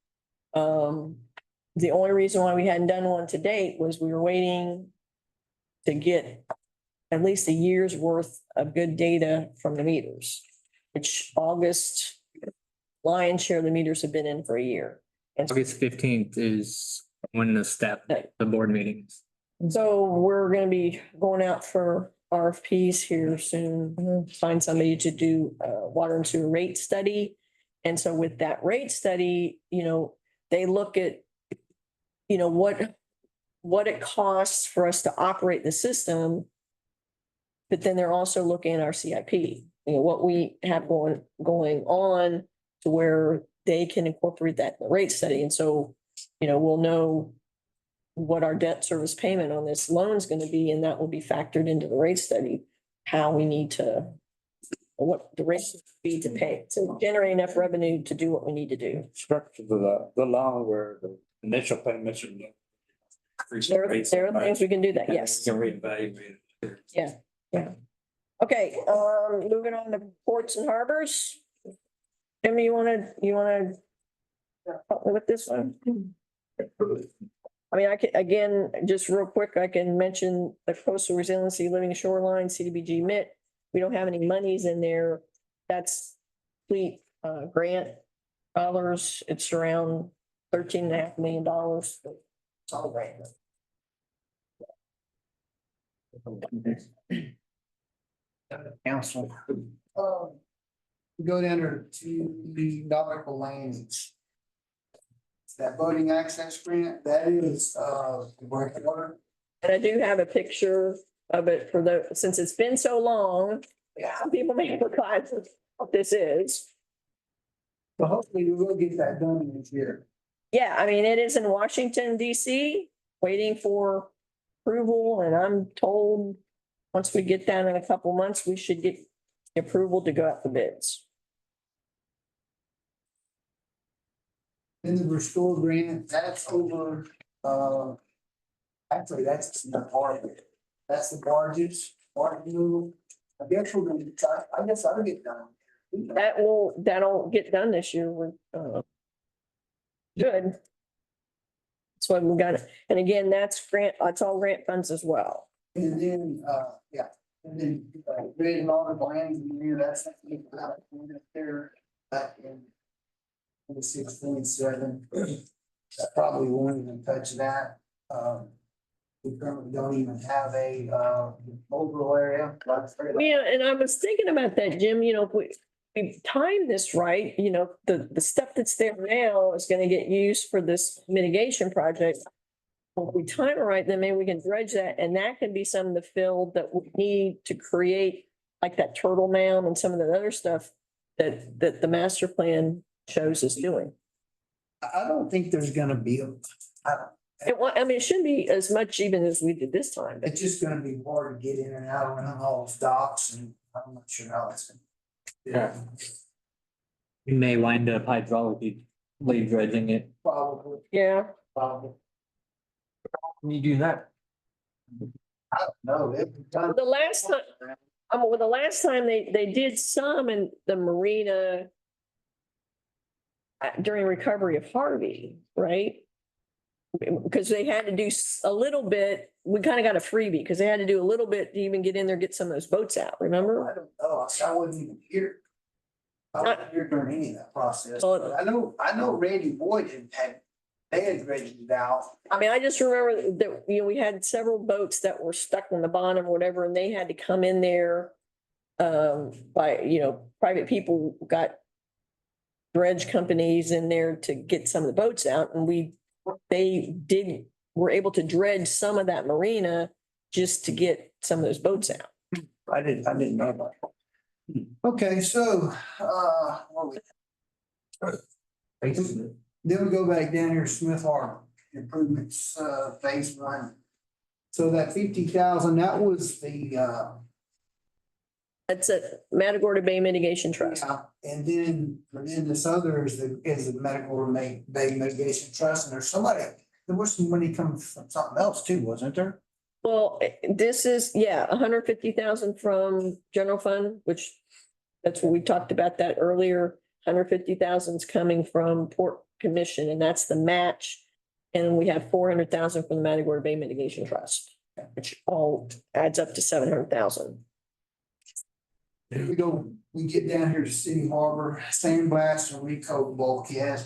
The only reason why we hadn't done one to date was we were waiting to get at least a year's worth of good data from the meters, which August lion's share of the meters have been in for a year. And August 15th is when the board meetings. so we're gonna be going out for RFPs here soon, find somebody to do a water and sewer rate study. And so with that rate study, they look at, what it costs for us to operate the system. But then they're also looking at our CIP, what we have going on to where they can incorporate that in the rate study. And so, we'll know what our debt service payment on this loan is going to be, and that will be factored into the rate study, how we need to, what the rate should be to pay, to generate enough revenue to do what we need to do. Structure the loan where the initial payments are. There are things we can do that, yes. We can reevaluate it. Yeah. Okay, moving on to ports and harbors. Jimmy, you wanna help me with this one? I mean, I can, again, just real quick, I can mention the coastal resiliency living shoreline, CDBG MIT. We don't have any monies in there. That's fleet grant dollars. It's around $13.5 million. It's all grant. Council. Go down there to the nautical lanes. That boating access grant, that is, water. And I do have a picture of it since it's been so long. Some people may have forgotten what this is. So hopefully we will get that done this year. Yeah, I mean, it is in Washington DC, waiting for approval, and I'm told once we get down in a couple months, we should get the approval to go out for bids. Then the restore grant, that's over, actually, that's the part of it. That's the barges, barge removal. I guess we're gonna try, I guess I'll get done. That'll get done this year. We're good. That's what we got. And again, that's all grant funds as well. And then, yeah, and then, grading all the lands in here, that's there back in 26.7. I probably won't even touch that. We currently don't even have a overall area. Yeah, and I was thinking about that, Jim, if we time this right, the stuff that's there now is gonna get used for this mitigation project. If we time it right, then maybe we can dredge that, and that can be some of the fill that we need to create, like that turtle mound and some of the other stuff that the master plan shows us doing. I don't think there's gonna be, It shouldn't be as much even as we did this time, but it's just gonna be hard to get in and out around all those docks, and I'm not sure how it's gonna. Yeah. We may wind up hydraulically dredging it. Probably, yeah. probably. Can you do that? I don't know. The last time, Well, the last time they did some in the marina during recovery of Harvey, right? Because they had to do a little bit, we kind of got a freebie because they had to do a little bit to even get in there, get some of those boats out, remember? I don't know, I wasn't even here. I wasn't here during any of that process. Well- I know Randy Boyd they had dredged it out. I mean, I just remember that, we had several boats that were stuck on the bottom or whatever, and they had to come in there. By, private people got dredge companies in there to get some of the boats out, and were able to dredge some of that marina just to get some of those boats out. I didn't know about it. Okay, so, then we go back down here, Smith Harbor improvements, phase 1. So that 50,000, that was the, That's a Matagorda Bay Mitigation Trust. yeah, and then this other is the medical Bay mitigation trust, and there was some money coming from something else too, wasn't there? Well, this is, 150,000 from general fund, which that's what we talked about that earlier. 150,000 is coming from Port Commission, and that's the match. And we have 400,000 from the Matagorda Bay Mitigation Trust, which all adds up to 700,000. We get down here to City Harbor, sandblast and recoat bulkhead.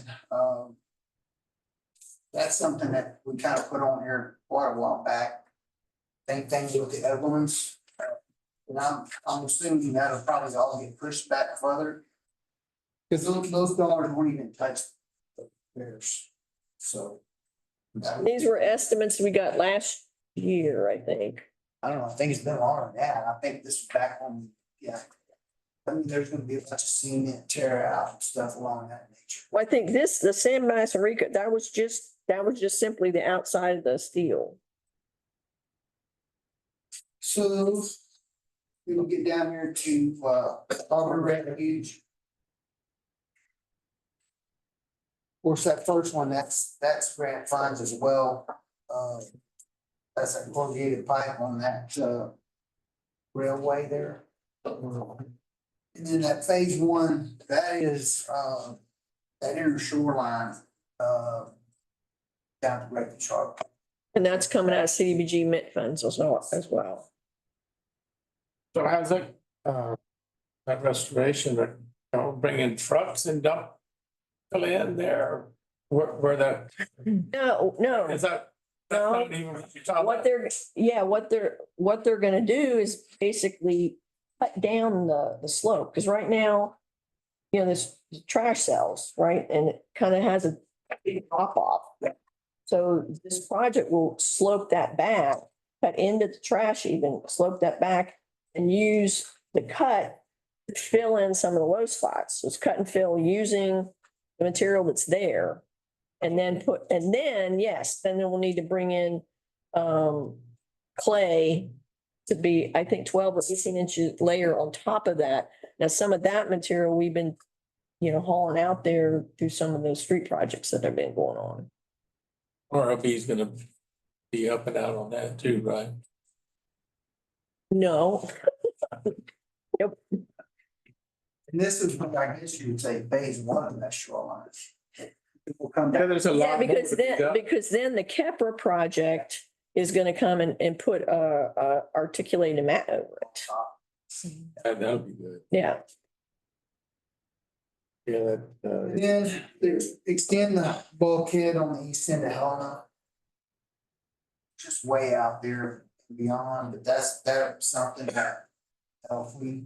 That's something that we kind of put on here quite a while back. Same thing with the other ones. And I'm assuming that'll probably all get pushed back further. Because those dollars won't even touch the theirs, so. These were estimates we got last year, I think. I don't know, I think it's been longer than that. I think this is back on, yeah. I mean, there's gonna be a bunch of cement tear out and stuff along that nature. Well, I think the sandblast and recoat, that was just simply the outside of the steel. So we will get down here to Harbor Refuge. Of course, that first one, that's grant funds as well. That's a corrugated pipe on that railway there. And then that phase 1, that is that inner shoreline down to Refuge Harbor. And that's coming out of CDBG mint funds as well. So how's that restoration, bringing trucks and dump in there, where that, No. is that? That's No. not even what you're talking What about? what they're gonna do is basically cut down the slope, because right now, there's trash cells, right? And it kind of has a big drop off. So this project will slope that back, cut into the trash even, slope that back and use the cut to fill in some of the low spots. So it's cut and fill using the material that's there. And then then we'll need to bring in clay to be, I think, 12 or 18 inches layer on top of that. Now, some of that material we've been, hauling out there through some of those street projects that have been going on. ROB's gonna be up and out on that too, right? No. Yep. And this is what I guess you would say phase 1 of that shoreline. It will come Yeah, down. there's a Yeah, lot more because to be done. then the Kepra project is gonna come and put a articulated mat over it. That'll be good. Yeah. Yeah, And then they extend the bulkhead on the east end of Helena. Just way out there and beyond, but that's something that if we,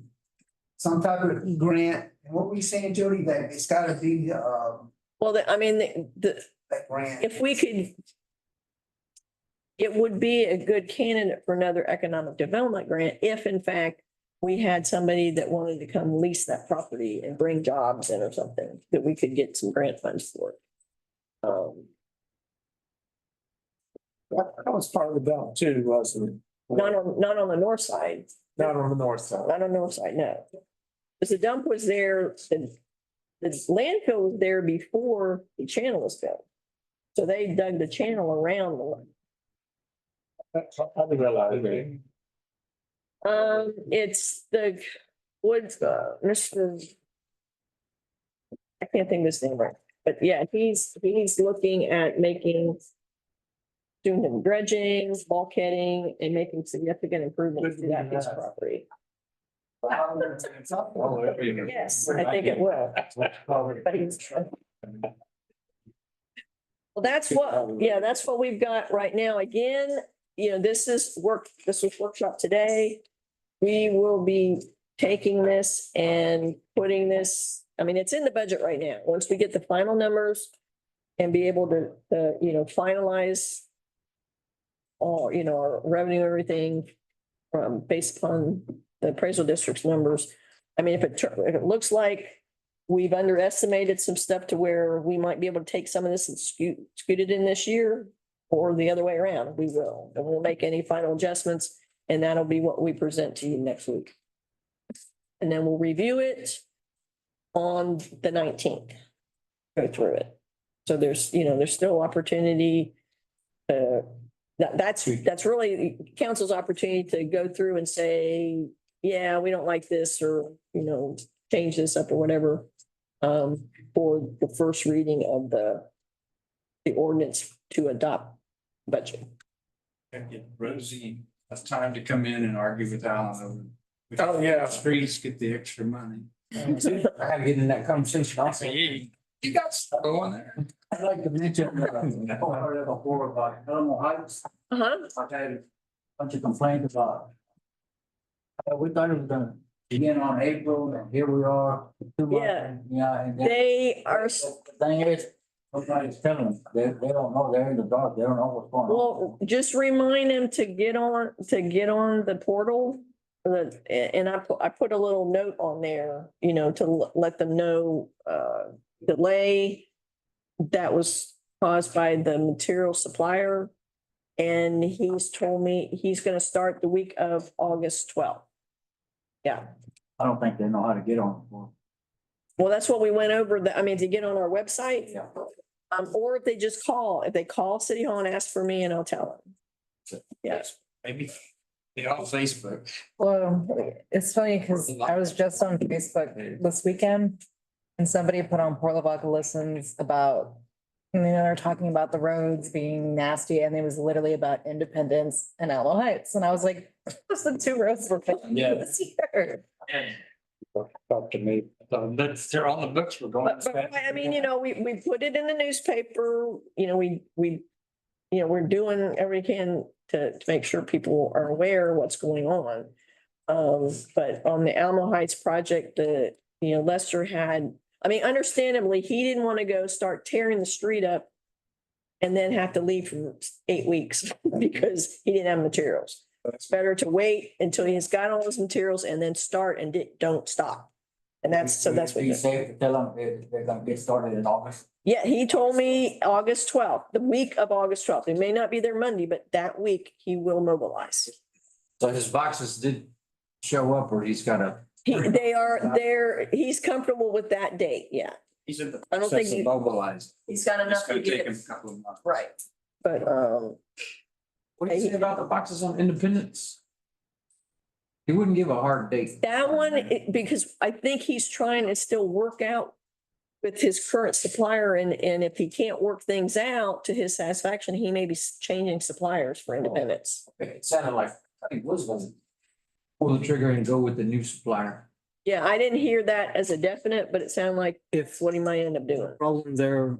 some type of grant, and what were you saying, Jody, that it's gotta be Well, that grant. if we could, it would be a good candidate for another economic development grant if in fact we had somebody that wanted to come lease that property and bring jobs in or something, that we could get some grant funds for it. that was part of the belt too, wasn't it? Not on the north side, Not on the north side. not on the north side, no. Because the dump was there, the landfill was there before the channel was built. So they dug the channel around the one. I didn't realize that. It's the Woods, Mr. I can't think of his name right, but yeah, he's looking at making. Doing some dredging, bulkheading, and making significant improvements to that piece of property. Yes, I think it will. But he's. Well, that's what we've got right now. Again, this was workshop today. We will be taking this and putting this, I mean, it's in the budget right now. Once we get the final numbers and be able to, finalize all, our revenue, everything based upon the appraisal district's numbers. I mean, if it looks like we've underestimated some stuff to where we might be able to take some of this and scoot it in this year or the other way around, we will. And we'll make any final adjustments and that'll be what we present to you next week. And then we'll review it on the 19th. Go through it. So there's still opportunity. That's really council's opportunity to go through and say, yeah, we don't like this or, change this up or whatever. For the first reading of the ordinance to adopt budget. Get Rosie has time to come in and argue with Alan. Oh, yeah. Streets get the extra money. I have to get in that conversation also. You got stuff going there. I'd like to mention, I heard before about Elmo Heights. I've had a bunch of complaints about. We thought it was gonna begin on April, and here we are. 2 months, Yeah. Yeah. And They are, the thing is, nobody's telling them, they don't know, they're in the dark, they don't know what's going on. well, just remind them to get on the portal. And I put a little note on there, to let them know, delay that was caused by the material supplier. And he's told me he's gonna start the week of August 12th. Yeah, I don't think they know how to get on. well, that's what we went over, to get on our website. Yeah. Or if they just call, City Hall and ask for me and I'll tell them. Yes. Maybe they on Facebook. Well, it's funny because I was just on Facebook this weekend and somebody put on Port Lavaca Listens about, they're talking about the roads being nasty and it was literally about Independence and Alamo Heights. And I was like, those are the 2 roads we're picking this year. Talk to me. They're on the books. We're going. But I mean, we put it in the newspaper, we're doing everything we can to make sure people are aware of what's going on. But on the Alamo Heights project, Lester had, understandably, he didn't want to go start tearing the street up and then have to leave for 8 weeks because he didn't have materials. It's better to wait until he's got all his materials and then start and don't stop. And that's what. You say to tell them they're gonna get started in August. Yeah, he told me August 12th, the week of August 12th. It may not be there Monday, but that week he will mobilize. So his boxes did show up, or he's got a. They are there. He's comfortable with that date. Yeah. He's in the I don't think process of you- mobilized. He's got It's enough to gonna take get him it a couple of months. right. But, What do you say about the boxes on Independence? He wouldn't give a hard date. that one, because I think he's trying to still work out with his current supplier and if he can't work things out to his satisfaction, he may be changing suppliers for Independence. It sounded like, I think was gonna pull the trigger and go with the new supplier. Yeah, I didn't hear that as a definite, but it sounded like If what he might end up doing. problem there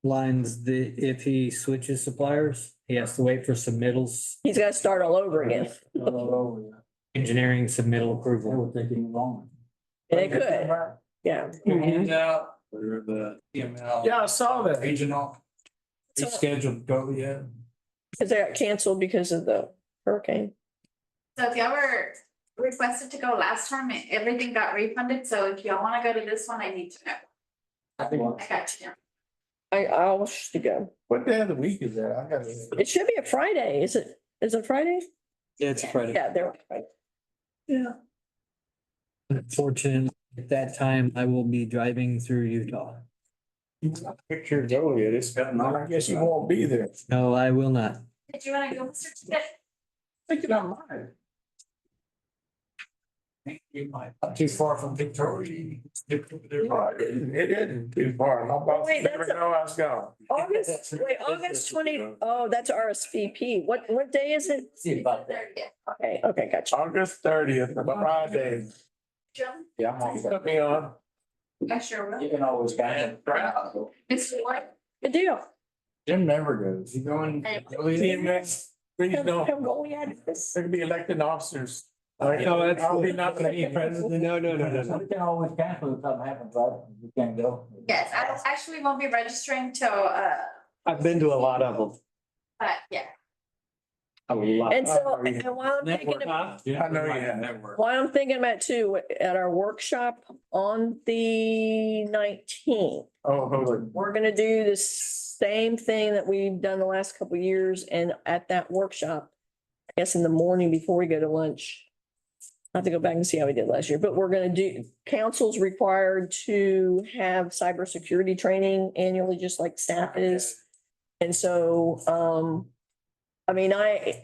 lines, if he switches suppliers, he has to wait for submittals, He's got to start all over again. engineering submittal It approval. would take him long. And it could, yeah. Hands out for the EML. Yeah, I saw that. Regional. So- Rescheduled, go yet. Because they got canceled because of the hurricane. So if y'all were requested to go last time, everything got refunded, so if y'all wanna go to this one, I need to know. I got you. I'll should go. What day of the week is that? I gotta. It should be a Friday. Is it Friday? Yeah, it's a Friday. Yeah, they're Friday. Yeah. Unfortunately, at that time, I will be driving through Utah. Picture Joliet, it's got, I guess you won't be there. No, I will not. Did you wanna go, Mr. Tippett? Think it out mine. Not too far from Victoria. It isn't too far. My boss Wait, never that's a- know I was gone. August 20, oh, that's RSVP. What day is it? See about that. Okay, gotcha. August 30th, Friday. Yeah, I'm on. Put me on. I sure will. You can always kind of. Mr. What? Good deal. Jim never goes. You going? TMS, please don't. I'm going at this. There could be elected officers. No, that's. I'll be nominated. No, no. We can always cancel if something happens, right? We can't go. Yes, I actually won't be registering till, I've been to a lot of them. but yeah. A lot. And so, and while I'm thinking, I know you have. Network. while I'm thinking about too, at our workshop on the 19th, Oh, hold it. we're gonna do the same thing that we've done the last couple of years. And at that workshop, I guess in the morning before we go to lunch, I have to go back and see how we did last year, but we're gonna do, council's required to have cybersecurity training annually, just like staff is. And so, I mean,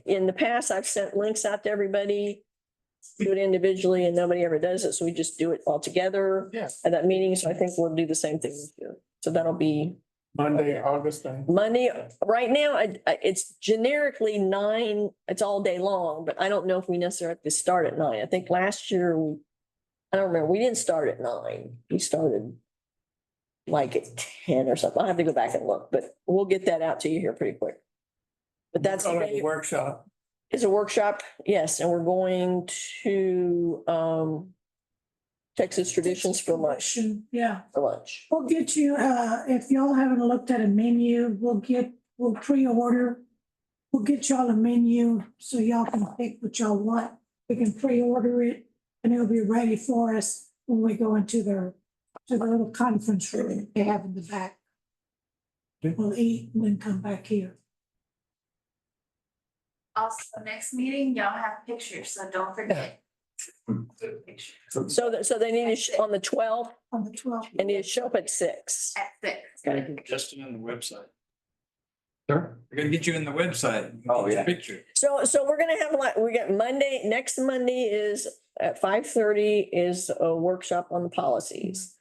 in the past, I've sent links out to everybody, do it individually, and nobody ever does it, so we just do it all together Yes. at that meeting, so I think we'll do the same thing this year. So that'll be Monday, August 9th. Monday. Right now, it's generically 9, it's all day long, but I don't know if we necessarily have to start at 9. I think last year, I don't remember, we didn't start at 9. We started like at 10 or something. I'll have to go back and look, but we'll get that out to you here pretty quick. But that's the Call it day. a workshop. It's a workshop, yes, and we're going to Texas Traditions for lunch, Yeah, for lunch. we'll get you, if y'all haven't looked at a menu, we'll pre-order. We'll get y'all a menu so y'all can pick what y'all want. We can pre-order it and it'll be ready for us when we go into to the little conference room they have in the back. We'll eat and then come back here. Also, next meeting, y'all have pictures, so don't forget. Pictures So they need to, on the 12th, On the 12th. and need to show up at 6. at 6. Okay. Justin in the website. Sure. We're gonna get you in the website. Oh, yeah. Picture. So we're gonna have like, we got Monday, next Monday is at 5:30 is a workshop on the policies.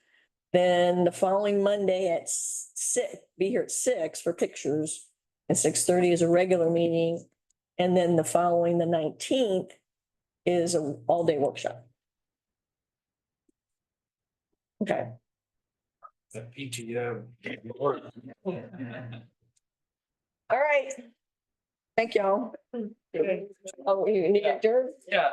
Then the following Monday at 6, be here at 6 for pictures. And 6:30 is a regular meeting. And then the following, the 19th, is an all-day workshop. Okay. The PTO. All right. Thank y'all. Oh, you need to adjourn? Yeah.